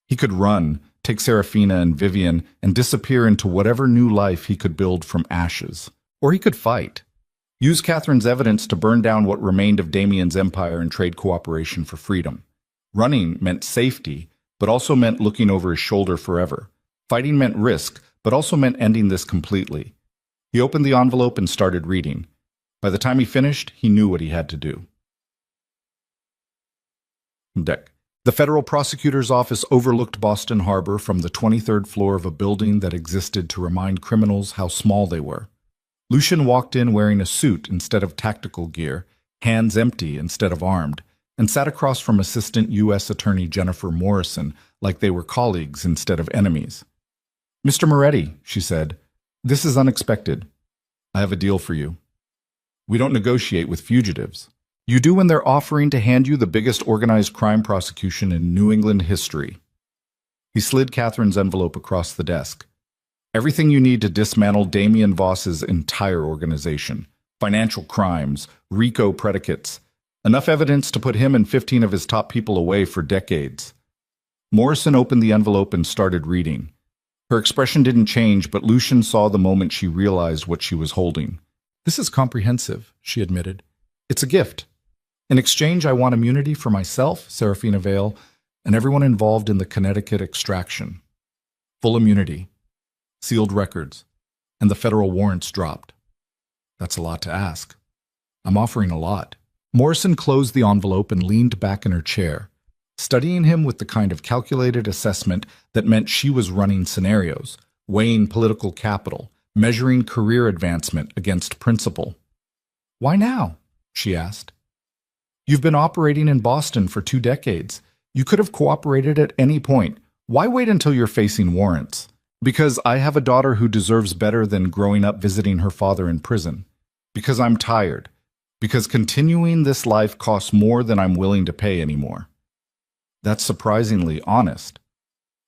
He could run, take Serafina and Vivian, and disappear into whatever new life he could build from ashes. Or he could fight. Use Catherine's evidence to burn down what remained of Damien's empire and trade cooperation for freedom. Running meant safety, but also meant looking over his shoulder forever. Fighting meant risk, but also meant ending this completely. He opened the envelope and started reading. By the time he finished, he knew what he had to do. Deck. The federal prosecutor's office overlooked Boston Harbor from the 23rd floor of a building that existed to remind criminals how small they were. Lucien walked in wearing a suit instead of tactical gear, hands empty instead of armed, and sat across from Assistant U.S. Attorney Jennifer Morrison like they were colleagues instead of enemies. "Mr. Moretti," she said, "this is unexpected. I have a deal for you. We don't negotiate with fugitives. You do when they're offering to hand you the biggest organized crime prosecution in New England history." He slid Catherine's envelope across the desk. "Everything you need to dismantle Damien Voss's entire organization. Financial crimes, RICO predicates. Enough evidence to put him and 15 of his top people away for decades." Morrison opened the envelope and started reading. Her expression didn't change, but Lucien saw the moment she realized what she was holding. "This is comprehensive," she admitted. "It's a gift. In exchange, I want immunity for myself, Serafina Vale, and everyone involved in the Connecticut extraction. Full immunity, sealed records, and the federal warrants dropped. That's a lot to ask. I'm offering a lot." Morrison closed the envelope and leaned back in her chair, studying him with the kind of calculated assessment that meant she was running scenarios, weighing political capital, measuring career advancement against principle. "Why now?" she asked. "You've been operating in Boston for 2 decades. You could have cooperated at any point. Why wait until you're facing warrants?" "Because I have a daughter who deserves better than growing up visiting her father in prison. Because I'm tired. Because continuing this life costs more than I'm willing to pay anymore." That's surprisingly honest.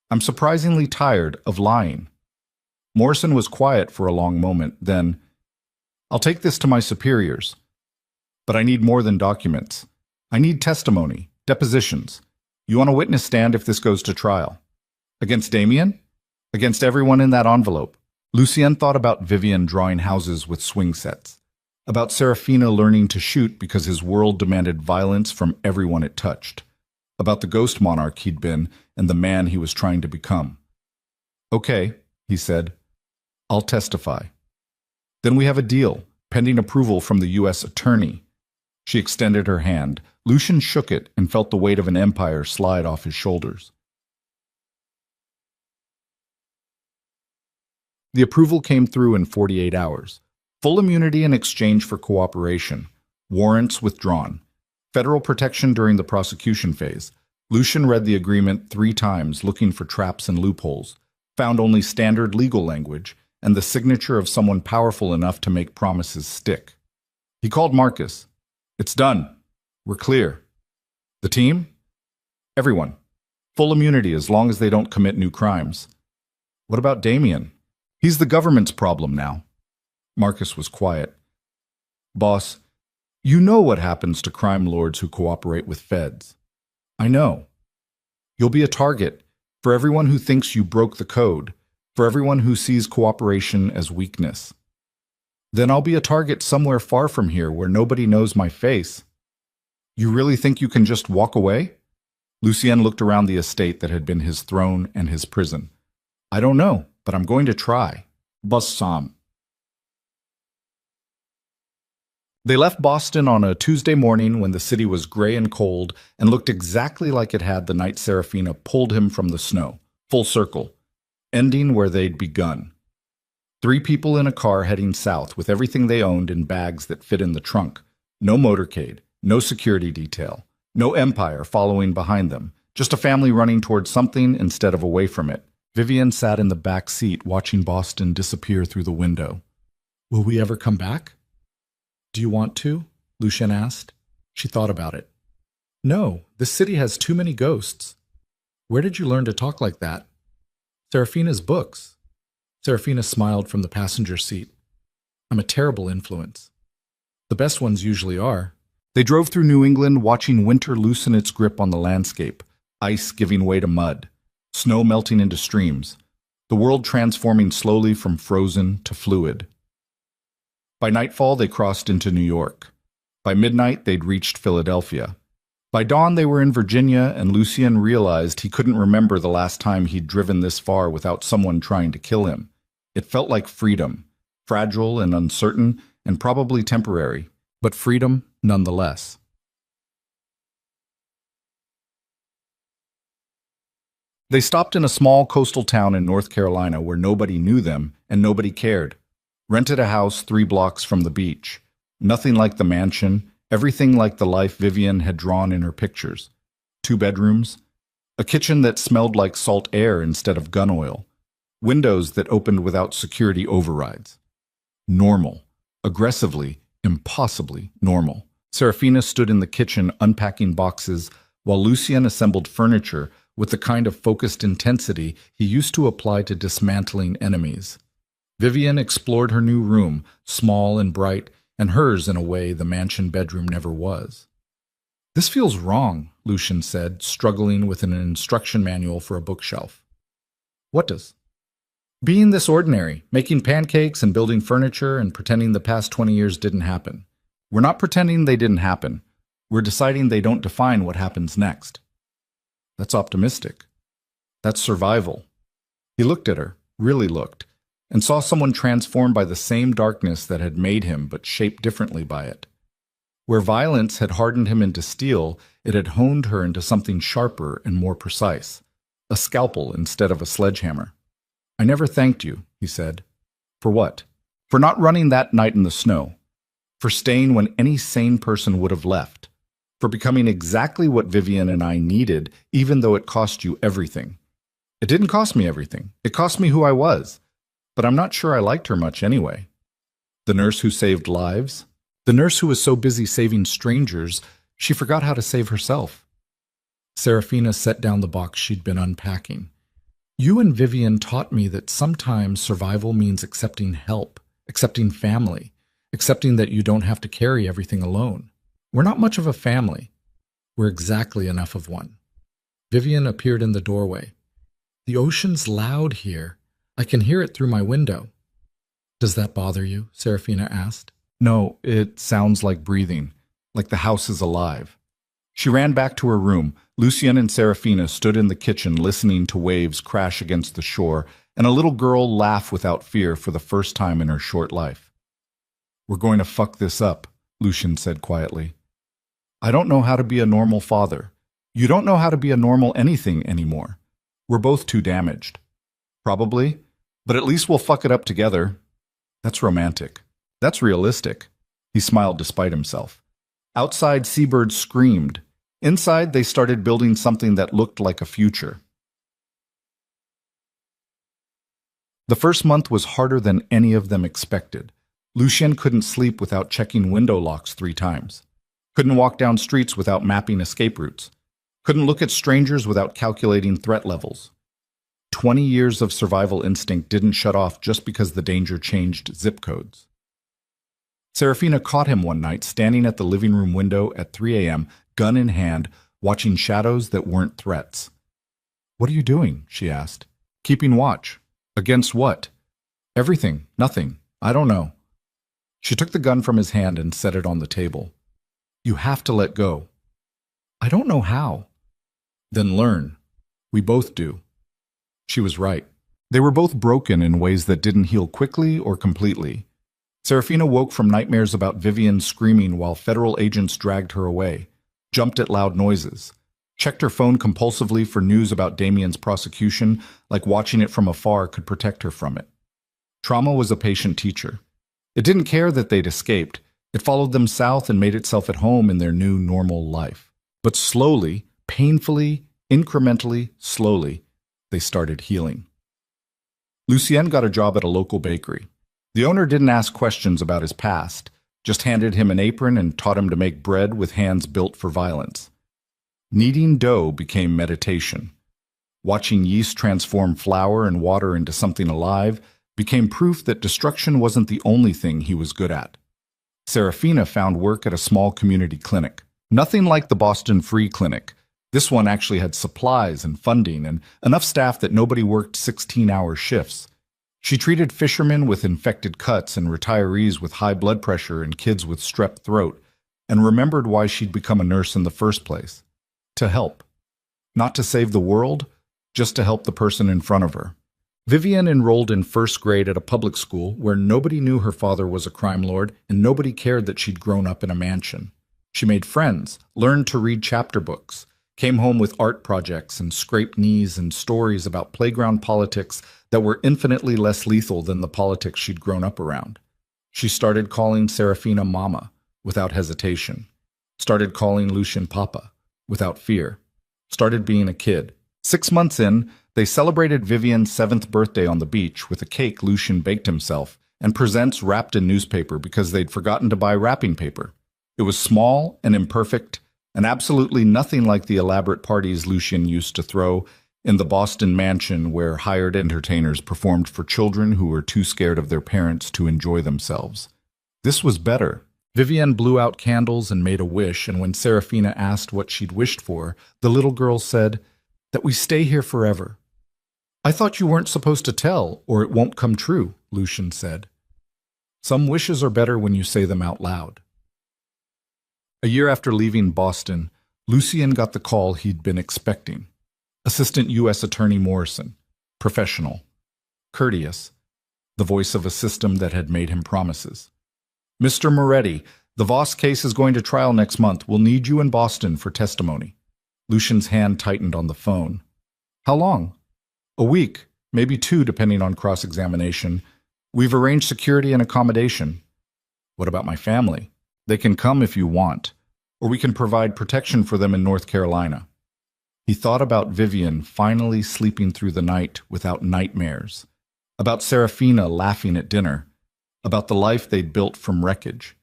"I'm surprisingly tired of lying." Morrison was quiet for a long moment, then, "I'll take this to my superiors. But I need more than documents. I need testimony, depositions. You on a witness stand if this goes to trial. Against Damien? Against everyone in that envelope." Lucien thought about Vivian drawing houses with swing sets. About Serafina learning to shoot because his world demanded violence from everyone it touched. About the ghost monarch he'd been and the man he was trying to become. "Okay," he said. "I'll testify. Then we have a deal, pending approval from the U.S. Attorney." She extended her hand. Lucien shook it and felt the weight of an empire slide off his shoulders. The approval came through in 48 hours. Full immunity in exchange for cooperation. Warrants withdrawn. Federal protection during the prosecution phase. Lucien read the agreement 3 times, looking for traps and loopholes. Found only standard legal language and the signature of someone powerful enough to make promises stick. He called Marcus. "It's done. We're clear." "The team?" "Everyone. Full immunity as long as they don't commit new crimes." "What about Damien?" "He's the government's problem now." Marcus was quiet. "Boss, you know what happens to crime lords who cooperate with feds." "I know. You'll be a target for everyone who thinks you broke the code, for everyone who sees cooperation as weakness." "Then I'll be a target somewhere far from here where nobody knows my face." "You really think you can just walk away?" Lucien looked around the estate that had been his throne and his prison. I don't know, but I'm going to try. Bus Sam. They left Boston on a Tuesday morning when the city was gray and cold and looked exactly like it had the night Serafina pulled him from the snow, full circle, ending where they'd begun. 3 people in a car heading south with everything they owned in bags that fit in the trunk. No motorcade, no security detail, no empire following behind them, just a family running towards something instead of away from it. Vivian sat in the back seat watching Boston disappear through the window. Will we ever come back? Do you want to? Lucien asked. She thought about it. No, this city has too many ghosts. Where did you learn to talk like that? Serafina's books. Serafina smiled from the passenger seat. I'm a terrible influence. The best ones usually are. They drove through New England watching winter loosen its grip on the landscape, ice giving way to mud, snow melting into streams, the world transforming slowly from frozen to fluid. By nightfall, they crossed into New York. By midnight, they'd reached Philadelphia. By dawn, they were in Virginia, and Lucien realized he couldn't remember the last time he'd driven this far without someone trying to kill him. It felt like freedom, fragile and uncertain, and probably temporary, but freedom nonetheless. They stopped in a small coastal town in North Carolina where nobody knew them and nobody cared. Rented a house 3 blocks from the beach. Nothing like the mansion, everything like the life Vivian had drawn in her pictures. 2 bedrooms, a kitchen that smelled like salt air instead of gun oil, windows that opened without security overrides. Normal. Aggressively, impossibly normal. Serafina stood in the kitchen unpacking boxes while Lucien assembled furniture with the kind of focused intensity he used to apply to dismantling enemies. Vivian explored her new room, small and bright, and hers in a way the mansion bedroom never was. This feels wrong, Lucien said, struggling with an instruction manual for a bookshelf. What does? Being this ordinary, making pancakes and building furniture and pretending the past 20 years didn't happen. We're not pretending they didn't happen. We're deciding they don't define what happens next. That's optimistic. That's survival. He looked at her, really looked, and saw someone transformed by the same darkness that had made him, but shaped differently by it. Where violence had hardened him into steel, it had honed her into something sharper and more precise, a scalpel instead of a sledgehammer. I never thanked you, he said. For what? For not running that night in the snow. For staying when any sane person would have left. For becoming exactly what Vivian and I needed, even though it cost you everything. It didn't cost me everything. It cost me who I was. But I'm not sure I liked her much anyway. The nurse who saved lives? The nurse who was so busy saving strangers, she forgot how to save herself. Serafina set down the box she'd been unpacking. You and Vivian taught me that sometimes survival means accepting help, accepting family, accepting that you don't have to carry everything alone. We're not much of a family. We're exactly enough of one. Vivian appeared in the doorway. The ocean's loud here. I can hear it through my window. Does that bother you? Serafina asked. No, it sounds like breathing, like the house is alive. She ran back to her room. Lucien and Serafina stood in the kitchen listening to waves crash against the shore and a little girl laugh without fear for the first time in her short life. We're going to fuck this up, Lucien said quietly. I don't know how to be a normal father. You don't know how to be a normal anything anymore. We're both too damaged. Probably, but at least we'll fuck it up together. That's romantic. That's realistic. He smiled despite himself. Outside, seabirds screamed. Inside, they started building something that looked like a future. The first month was harder than any of them expected. Lucien couldn't sleep without checking window locks 3 times. Couldn't walk down streets without mapping escape routes. Couldn't look at strangers without calculating threat levels. 20 years of survival instinct didn't shut off just because the danger changed zip codes. Serafina caught him one night standing at the living room window at 3 a.m., gun in hand, watching shadows that weren't threats. What are you doing? She asked. Keeping watch. Against what? Everything. Nothing. I don't know. She took the gun from his hand and set it on the table. You have to let go. I don't know how. Then learn. We both do. She was right. They were both broken in ways that didn't heal quickly or completely. Serafina woke from nightmares about Vivian screaming while federal agents dragged her away, jumped at loud noises, checked her phone compulsively for news about Damien's prosecution, like watching it from afar could protect her from it. Trauma was a patient teacher. It didn't care that they'd escaped. It followed them south and made itself at home in their new normal life. But slowly, painfully, incrementally, slowly, they started healing. Lucien got a job at a local bakery. The owner didn't ask questions about his past, just handed him an apron and taught him to make bread with hands built for violence. Kneading dough became meditation. Watching yeast transform flour and water into something alive became proof that destruction wasn't the only thing he was good at. Serafina found work at a small community clinic. Nothing like the Boston Free Clinic. This one actually had supplies and funding and enough staff that nobody worked 16-hour shifts. She treated fishermen with infected cuts and retirees with high blood pressure and kids with strep throat, and remembered why she'd become a nurse in the first place. To help. Not to save the world, just to help the person in front of her. Vivian enrolled in first grade at a public school where nobody knew her father was a crime lord and nobody cared that she'd grown up in a mansion. She made friends, learned to read chapter books, came home with art projects and scraped knees and stories about playground politics that were infinitely less lethal than the politics she'd grown up around. She started calling Serafina Mama without hesitation. Started calling Lucien Papa without fear. Started being a kid. 6 months in, they celebrated Vivian's 7th birthday on the beach with a cake Lucien baked himself and presents wrapped in newspaper because they'd forgotten to buy wrapping paper. It was small and imperfect and absolutely nothing like the elaborate parties Lucien used to throw in the Boston mansion where hired entertainers performed for children who were too scared of their parents to enjoy themselves. This was better. Vivian blew out candles and made a wish, and when Serafina asked what she'd wished for, the little girl said, "That we stay here forever." "I thought you weren't supposed to tell, or it won't come true," Lucien said. "Some wishes are better when you say them out loud." A year after leaving Boston, Lucien got the call he'd been expecting. Assistant U.S. Attorney Morrison, professional, courteous, the voice of a system that had made him promises. "Mr. Moretti, the Voss case is going to trial next month. We'll need you in Boston for testimony." Lucien's hand tightened on the phone. "How long?" "A week, maybe 2 depending on cross-examination. We've arranged security and accommodation." "What about my family?" "They can come if you want, or we can provide protection for them in North Carolina." He thought about Vivian finally sleeping through the night without nightmares, about Serafina laughing at dinner, about the life they'd built from wreckage.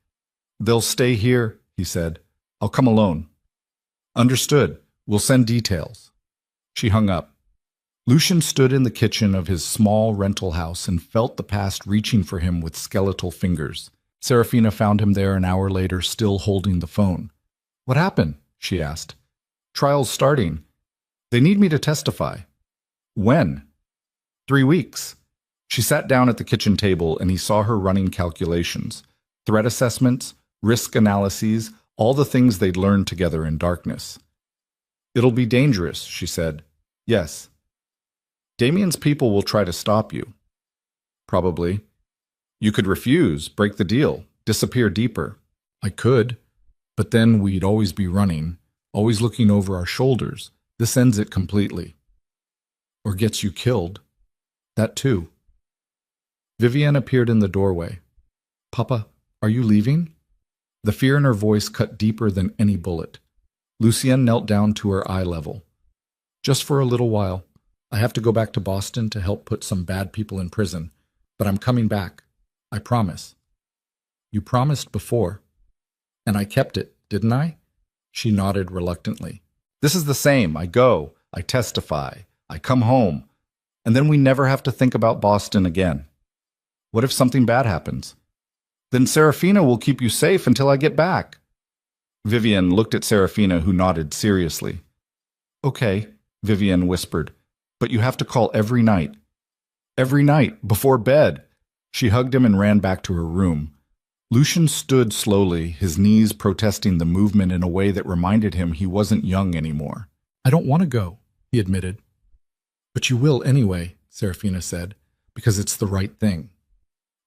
"They'll stay here," he said. "I'll come alone." "Understood. We'll send details." She hung up. Lucien stood in the kitchen of his small rental house and felt the past reaching for him with skeletal fingers. Serafina found him there an hour later, still holding the phone. "What happened?" she asked. "Trial's starting. They need me to testify." "When?" 3 weeks. She sat down at the kitchen table and he saw her running calculations, threat assessments, risk analyses, all the things they'd learned together in darkness. "It'll be dangerous," she said. "Yes." "Damien's people will try to stop you." "Probably." "You could refuse, break the deal, disappear deeper." "I could, but then we'd always be running, always looking over our shoulders. This ends it completely." "Or gets you killed." "That too." Vivian appeared in the doorway. "Papa, are you leaving?" The fear in her voice cut deeper than any bullet. Lucien knelt down to her eye level. "Just for a little while. I have to go back to Boston to help put some bad people in prison, but I'm coming back. I promise." "You promised before." "And I kept it, didn't I?" She nodded reluctantly. "This is the same. I go, I testify, I come home, and then we never have to think about Boston again. What if something bad happens? Then Serafina will keep you safe until I get back." Vivian looked at Serafina, who nodded seriously. "Okay," Vivian whispered, "but you have to call every night." "Every night, before bed." She hugged him and ran back to her room. Lucien stood slowly, his knees protesting the movement in a way that reminded him he wasn't young anymore. "I don't want to go," he admitted. "But you will anyway," Serafina said, because it's the right thing.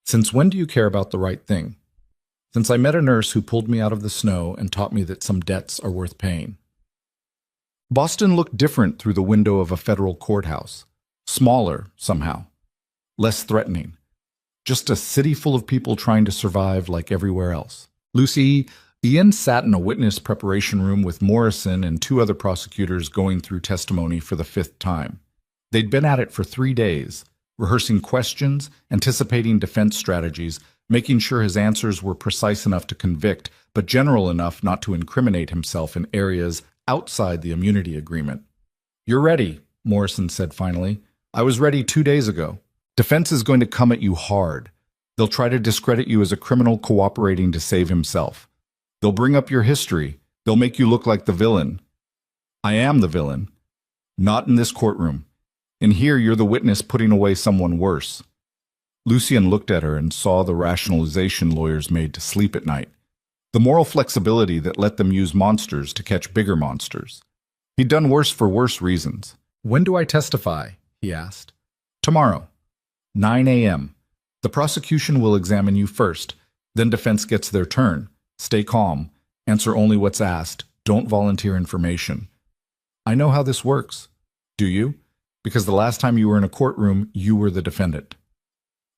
Since when do you care about the right thing? Since I met a nurse who pulled me out of the snow and taught me that some debts are worth paying. Boston looked different through the window of a federal courthouse. Smaller, somehow. Less threatening. Just a city full of people trying to survive like everywhere else. Ian sat in a witness preparation room with Morrison and two other prosecutors going through testimony for the 5th time. They'd been at it for 3 days, rehearsing questions, anticipating defense strategies, making sure his answers were precise enough to convict, but general enough not to incriminate himself in areas outside the immunity agreement. "You're ready," Morrison said finally. "I was ready 2 days ago. Defense is going to come at you hard. They'll try to discredit you as a criminal cooperating to save himself. They'll bring up your history. They'll make you look like the villain. I am the villain. Not in this courtroom. In here, you're the witness putting away someone worse." Lucian looked at her and saw the rationalization lawyers made to sleep at night. The moral flexibility that let them use monsters to catch bigger monsters. He'd done worse for worse reasons. "When do I testify?" he asked. "Tomorrow. 9 a.m. The prosecution will examine you first. Then defense gets their turn. Stay calm. Answer only what's asked. Don't volunteer information." "I know how this works." "Do you? Because the last time you were in a courtroom, you were the defendant."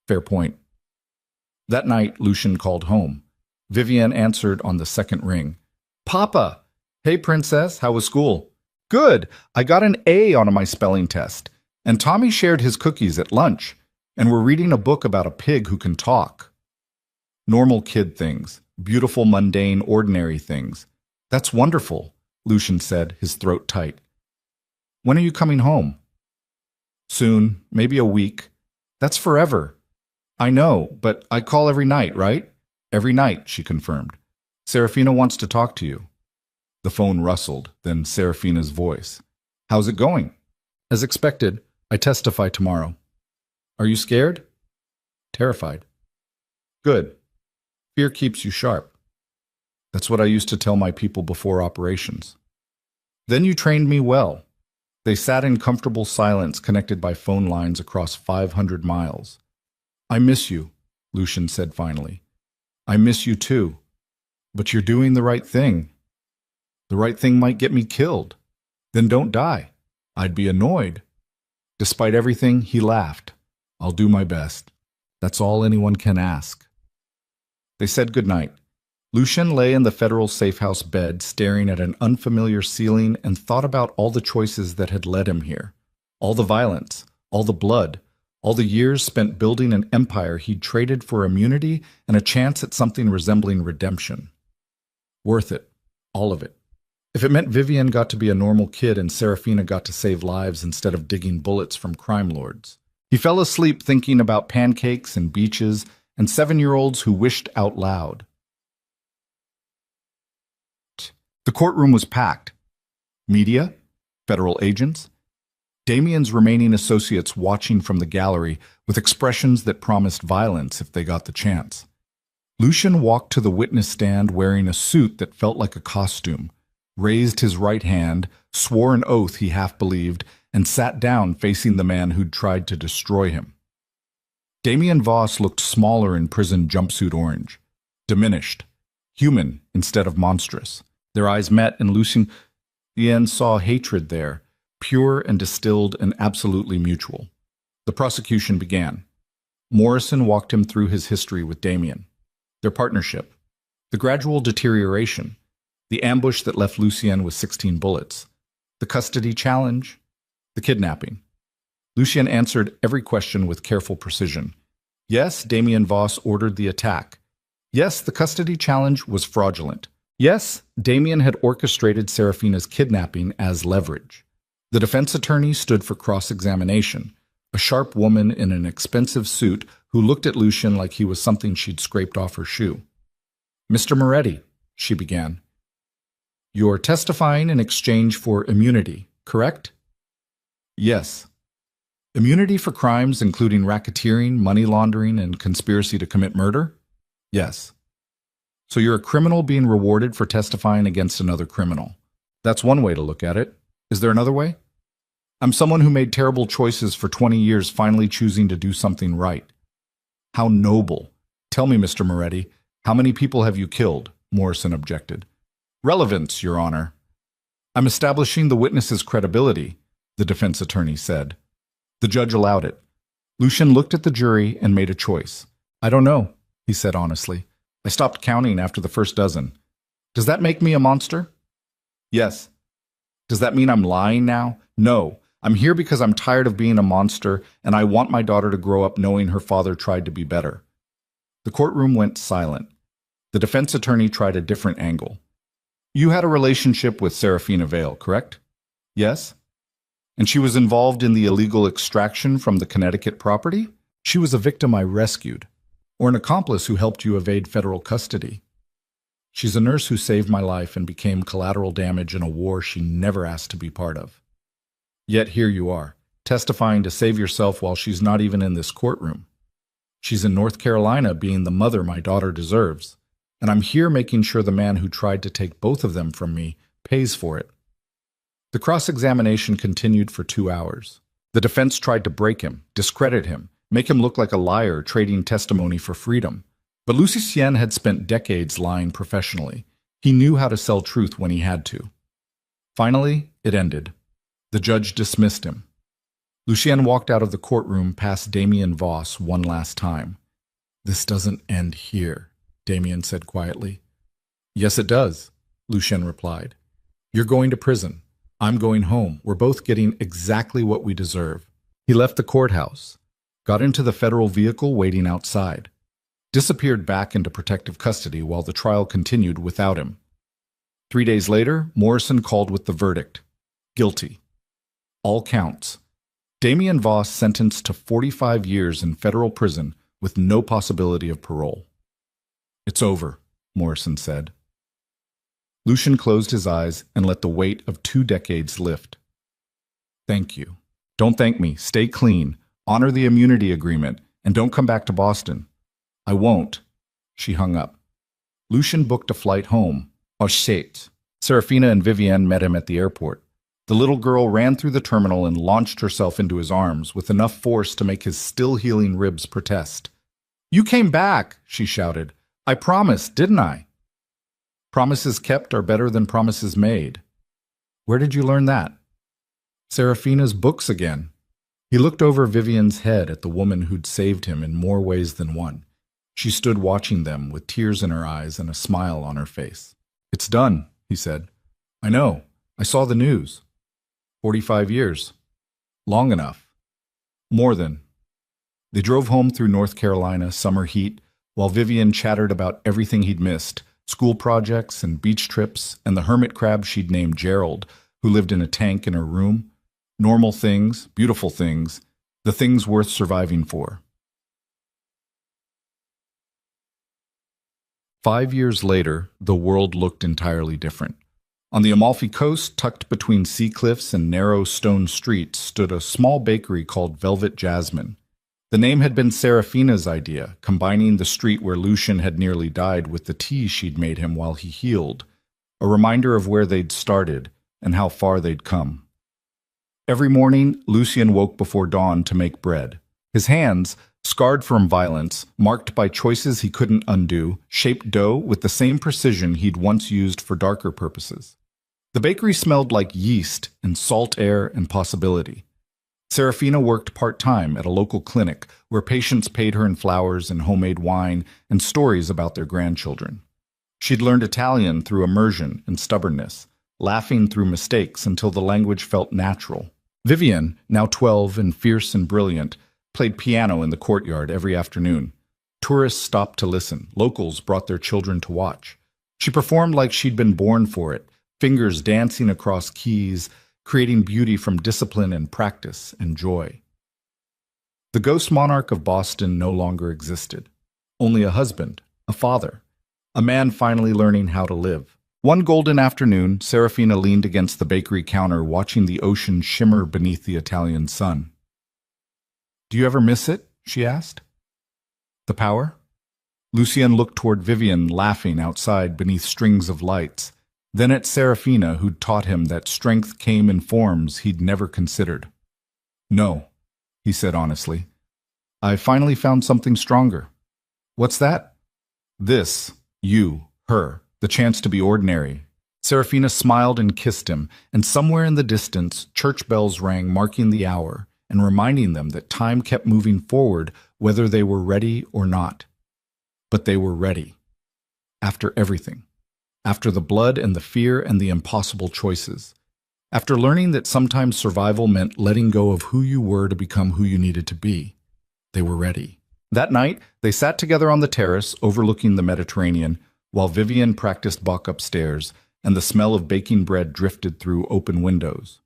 "Fair point." That night, Lucian called home. Vivienne answered on the second ring. "Papa! Hey, princess, how was school?" "Good. I got an A on my spelling test. And Tommy shared his cookies at lunch. And we're reading a book about a pig who can talk." Normal kid things. Beautiful, mundane, ordinary things. "That's wonderful," Lucian said, his throat tight. "When are you coming home?" "Soon. Maybe a week." "That's forever." "I know, but I call every night, right?" "Every night," she confirmed. "Serafina wants to talk to you." The phone rustled, then Serafina's voice. "How's it going?" "As expected. I testify tomorrow." "Are you scared?" "Terrified." "Good. Fear keeps you sharp." "That's what I used to tell my people before operations." "Then you trained me well." They sat in comfortable silence connected by phone lines across 500 miles. "I miss you," Lucian said finally. "I miss you too. But you're doing the right thing." "The right thing might get me killed." "Then don't die." "I'd be annoyed." Despite everything, he laughed. "I'll do my best. That's all anyone can ask." They said goodnight. Lucian lay in the federal safehouse bed, staring at an unfamiliar ceiling, and thought about all the choices that had led him here. All the violence, all the blood, all the years spent building an empire he'd traded for immunity and a chance at something resembling redemption. Worth it. All of it. If it meant Vivienne got to be a normal kid and Serafina got to save lives instead of digging bullets from crime lords. He fell asleep thinking about pancakes and beaches and 7-year-olds who wished out loud. The courtroom was packed. Media, federal agents, Damien's remaining associates watching from the gallery with expressions that promised violence if they got the chance. Lucian walked to the witness stand wearing a suit that felt like a costume, raised his right hand, swore an oath he half believed, and sat down facing the man who'd tried to destroy him. Damien Voss looked smaller in prison jumpsuit orange, diminished, human instead of monstrous. Their eyes met, and Lucien saw hatred there, pure and distilled and absolutely mutual. The prosecution began. Morrison walked him through his history with Damien, their partnership, the gradual deterioration, the ambush that left Lucien with 16 bullets, the custody challenge, the kidnapping. Lucien answered every question with careful precision. Yes, Damien Voss ordered the attack. Yes, the custody challenge was fraudulent. Yes, Damien had orchestrated Serafina's kidnapping as leverage. The defense attorney stood for cross-examination, a sharp woman in an expensive suit who looked at Lucien like he was something she'd scraped off her shoe. "Mr. Moretti," she began, "you're testifying in exchange for immunity, correct?" "Yes." "Immunity for crimes including racketeering, money laundering, and conspiracy to commit murder?" "Yes." "So you're a criminal being rewarded for testifying against another criminal. That's one way to look at it. Is there another way?" I'm someone who made terrible choices for 20 years, finally choosing to do something right. How noble. Tell me, Mr. Moretti, how many people have you killed? Morrison objected. Relevance, Your Honor. I'm establishing the witness's credibility, the defense attorney said. The judge allowed it. Lucien looked at the jury and made a choice. I don't know, he said honestly. I stopped counting after the first dozen. Does that make me a monster? Yes. Does that mean I'm lying now? No. I'm here because I'm tired of being a monster, and I want my daughter to grow up knowing her father tried to be better. The courtroom went silent. The defense attorney tried a different angle. You had a relationship with Serafina Vale, correct? Yes. And she was involved in the illegal extraction from the Connecticut property? She was a victim I rescued, or an accomplice who helped you evade federal custody. She's a nurse who saved my life and became collateral damage in a war she never asked to be part of. Yet here you are, testifying to save yourself while she's not even in this courtroom. She's in North Carolina being the mother my daughter deserves, and I'm here making sure the man who tried to take both of them from me pays for it. The cross-examination continued for 2 hours. The defense tried to break him, discredit him, make him look like a liar trading testimony for freedom. But Lucien had spent decades lying professionally. He knew how to sell truth when he had to. Finally, it ended. The judge dismissed him. Lucien walked out of the courtroom past Damien Voss one last time. This doesn't end here, Damien said quietly. Yes, it does, Lucien replied. You're going to prison. I'm going home. We're both getting exactly what we deserve. He left the courthouse, got into the federal vehicle waiting outside, disappeared back into protective custody while the trial continued without him. 3 days later, Morrison called with the verdict. Guilty. All counts. Damien Voss sentenced to 45 years in federal prison with no possibility of parole. It's over, Morrison said. Lucien closed his eyes and let the weight of 2 decades lift. Thank you. Don't thank me. Stay clean. Honor the immunity agreement, and don't come back to Boston. I won't. She hung up. Lucien booked a flight home. Oh, shit. Serafina and Vivienne met him at the airport. The little girl ran through the terminal and launched herself into his arms with enough force to make his still-healing ribs protest. You came back, she shouted. I promised, didn't I? Promises kept are better than promises made. Where did you learn that? Serafina's books again. He looked over Vivienne's head at the woman who'd saved him in more ways than one. She stood watching them with tears in her eyes and a smile on her face. It's done, he said. I know. I saw the news. 45 years. Long enough. More than. They drove home through North Carolina, summer heat, while Vivienne chattered about everything he'd missed, school projects and beach trips, and the hermit crab she'd named Gerald, who lived in a tank in her room. Normal things, beautiful things, the things worth surviving for. 5 years later, the world looked entirely different. On the Amalfi Coast, tucked between sea cliffs and narrow stone streets, stood a small bakery called Velvet Jasmine. The name had been Serafina's idea, combining the street where Lucien had nearly died with the tea she'd made him while he healed, a reminder of where they'd started and how far they'd come. Every morning, Lucien woke before dawn to make bread. His hands, scarred from violence, marked by choices he couldn't undo, shaped dough with the same precision he'd once used for darker purposes. The bakery smelled like yeast and salt air and possibility. Serafina worked part-time at a local clinic where patients paid her in flowers and homemade wine and stories about their grandchildren. She'd learned Italian through immersion and stubbornness, laughing through mistakes until the language felt natural. Vivienne, now 12 and fierce and brilliant, played piano in the courtyard every afternoon. Tourists stopped to listen. Locals brought their children to watch. She performed like she'd been born for it, fingers dancing across keys, creating beauty from discipline and practice and joy. The ghost monarch of Boston no longer existed. Only a husband, a father, a man finally learning how to live. One golden afternoon, Serafina leaned against the bakery counter watching the ocean shimmer beneath the Italian sun. Do you ever miss it? She asked. The power? Lucien looked toward Vivienne laughing outside beneath strings of lights, then at Serafina, who'd taught him that strength came in forms he'd never considered. No, he said honestly. I finally found something stronger. What's that? This, you, her, the chance to be ordinary. Serafina smiled and kissed him, and somewhere in the distance, church bells rang, marking the hour and reminding them that time kept moving forward whether they were ready or not. But they were ready. After everything. After the blood and the fear and the impossible choices. After learning that sometimes survival meant letting go of who you were to become who you needed to be. They were ready. That night, they sat together on the terrace overlooking the Mediterranean while Vivian practiced Bach upstairs and the smell of baking bread drifted through open windows.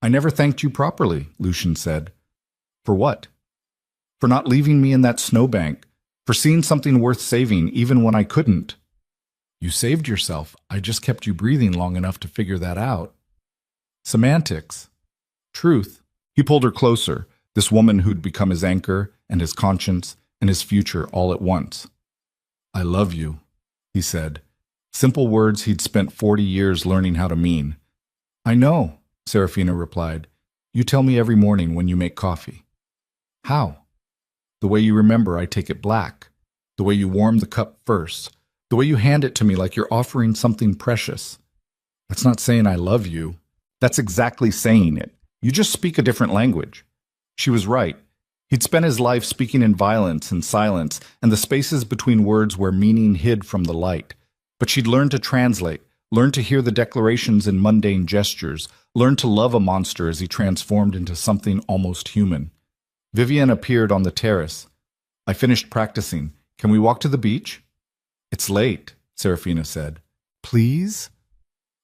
I never thanked you properly, Lucian said. For what? For not leaving me in that snowbank, for seeing something worth saving even when I couldn't. You saved yourself. I just kept you breathing long enough to figure that out. Semantics. Truth. He pulled her closer, this woman who'd become his anchor and his conscience and his future all at once. I love you, he said. Simple words he'd spent 40 years learning how to mean. I know, Serafina replied. You tell me every morning when you make coffee. How? The way you remember I take it black. The way you warm the cup first. The way you hand it to me like you're offering something precious. That's not saying I love you. That's exactly saying it. You just speak a different language. She was right. He'd spent his life speaking in violence and silence and the spaces between words where meaning hid from the light. But she'd learned to translate, learned to hear the declarations in mundane gestures, learned to love a monster as he transformed into something almost human. Vivian appeared on the terrace. I finished practicing. Can we walk to the beach? It's late, Serafina said. Please?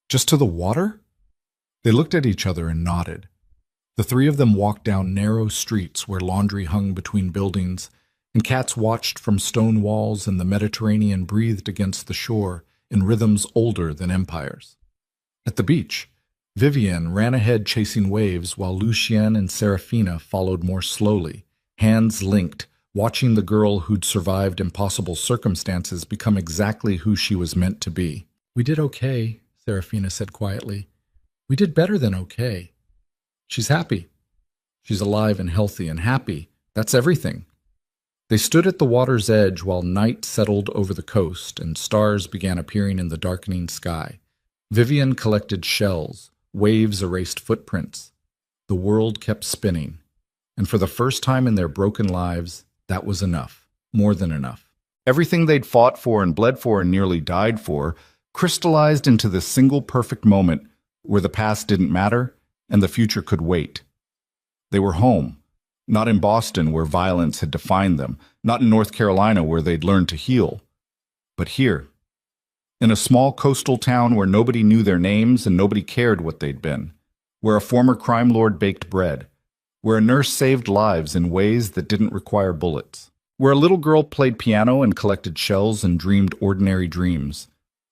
Just to the water? They looked at each other and nodded. The three of them walked down narrow streets where laundry hung between buildings, and cats watched from stone walls and the Mediterranean breathed against the shore in rhythms older than empires. At the beach, Vivian ran ahead chasing waves while Lucien and Serafina followed more slowly, hands linked, watching the girl who'd survived impossible circumstances become exactly who she was meant to be. We did okay, Serafina said quietly. We did better than okay. She's happy. She's alive and healthy and happy. That's everything. They stood at the water's edge while night settled over the coast and stars began appearing in the darkening sky. Vivian collected shells. Waves erased footprints. The world kept spinning. And for the first time in their broken lives, that was enough. More than enough. Everything they'd fought for and bled for and nearly died for crystallized into this single perfect moment where the past didn't matter and the future could wait. They were home. Not in Boston, where violence had defined them, not in North Carolina, where they'd learned to heal, but here, in a small coastal town where nobody knew their names and nobody cared what they'd been, where a former crime lord baked bread, where a nurse saved lives in ways that didn't require bullets, where a little girl played piano and collected shells and dreamed ordinary dreams,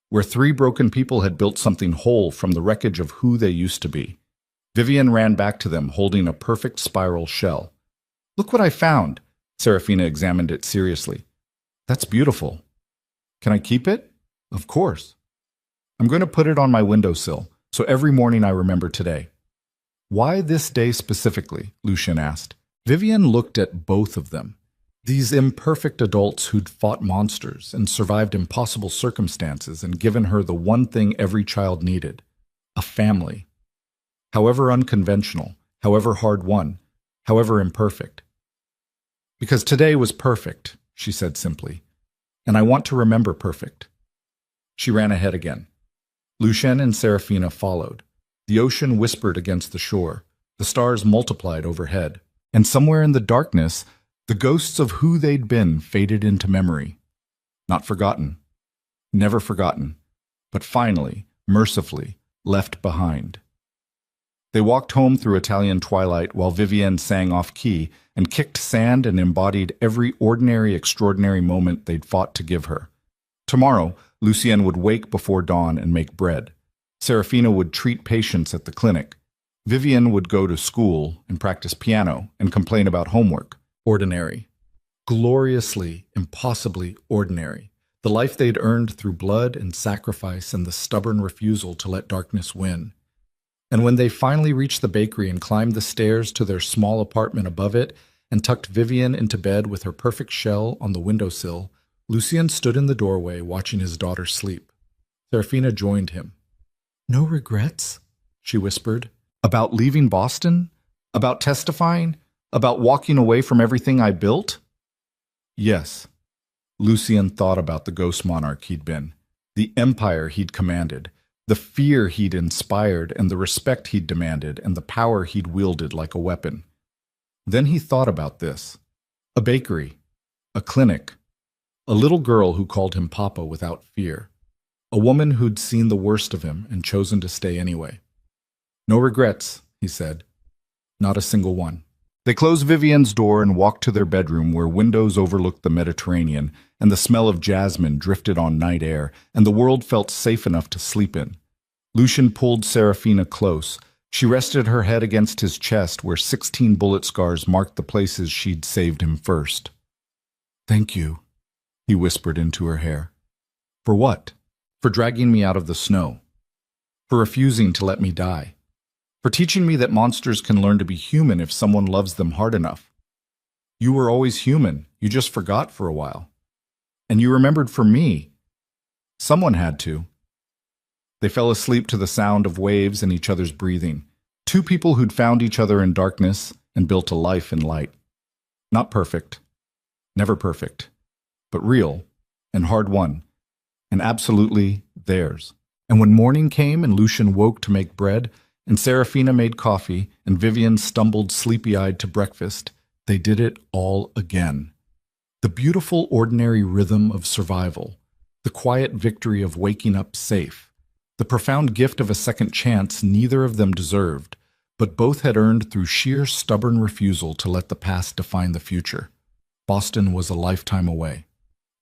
where three broken people had built something whole from the wreckage of who they used to be. Vivian ran back to them, holding a perfect spiral shell. Look what I found. Serafina examined it seriously. That's beautiful. Can I keep it? Of course. I'm going to put it on my windowsill, so every morning I remember today. Why this day specifically? Lucien asked. Vivian looked at both of them. These imperfect adults who'd fought monsters and survived impossible circumstances and given her the one thing every child needed, a family. However unconventional, however hard-won, however imperfect. Because today was perfect, she said simply, and I want to remember perfect. She ran ahead again. Lucien and Serafina followed. The ocean whispered against the shore. The stars multiplied overhead. And somewhere in the darkness, the ghosts of who they'd been faded into memory. Not forgotten. Never forgotten. But finally, mercifully, left behind. They walked home through Italian twilight while Vivienne sang off-key and kicked sand and embodied every ordinary, extraordinary moment they'd fought to give her. Tomorrow, Lucien would wake before dawn and make bread. Serafina would treat patients at the clinic. Vivian would go to school and practice piano and complain about homework. Ordinary. Gloriously, impossibly ordinary. The life they'd earned through blood and sacrifice and the stubborn refusal to let darkness win. And when they finally reached the bakery and climbed the stairs to their small apartment above it and tucked Vivian into bed with her perfect shell on the windowsill, Lucien stood in the doorway watching his daughter sleep. Serafina joined him. "No regrets?" she whispered. About leaving Boston? About testifying? About walking away from everything I built? Yes. Lucien thought about the ghost monarch he'd been, the empire he'd commanded, the fear he'd inspired and the respect he'd demanded and the power he'd wielded like a weapon. Then he thought about this. A bakery, a clinic, a little girl who called him Papa without fear, a woman who'd seen the worst of him and chosen to stay anyway. "No regrets," he said. "Not a single one." They closed Vivian's door and walked to their bedroom where windows overlooked the Mediterranean and the smell of jasmine drifted on night air and the world felt safe enough to sleep in. Lucien pulled Serafina close. She rested her head against his chest where 16 bullet scars marked the places she'd saved him first. "Thank you," he whispered into her hair. "For what?" "For dragging me out of the snow. For refusing to let me die. For teaching me that monsters can learn to be human if someone loves them hard enough. You were always human, you just forgot for a while. And you remembered for me. Someone had to." They fell asleep to the sound of waves and each other's breathing. Two people who'd found each other in darkness and built a life in light. Not perfect, never perfect, but real and hard-won, and absolutely theirs. And when morning came and Lucien woke to make bread, and Serafina made coffee, and Vivian stumbled sleepy-eyed to breakfast, they did it all again. The beautiful ordinary rhythm of survival, the quiet victory of waking up safe, the profound gift of a second chance neither of them deserved, but both had earned through sheer stubborn refusal to let the past define the future. Boston was a lifetime away.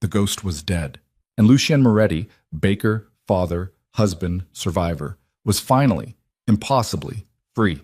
The ghost was dead. And Lucien Moretti, baker, father, husband, survivor, was finally, impossibly, free.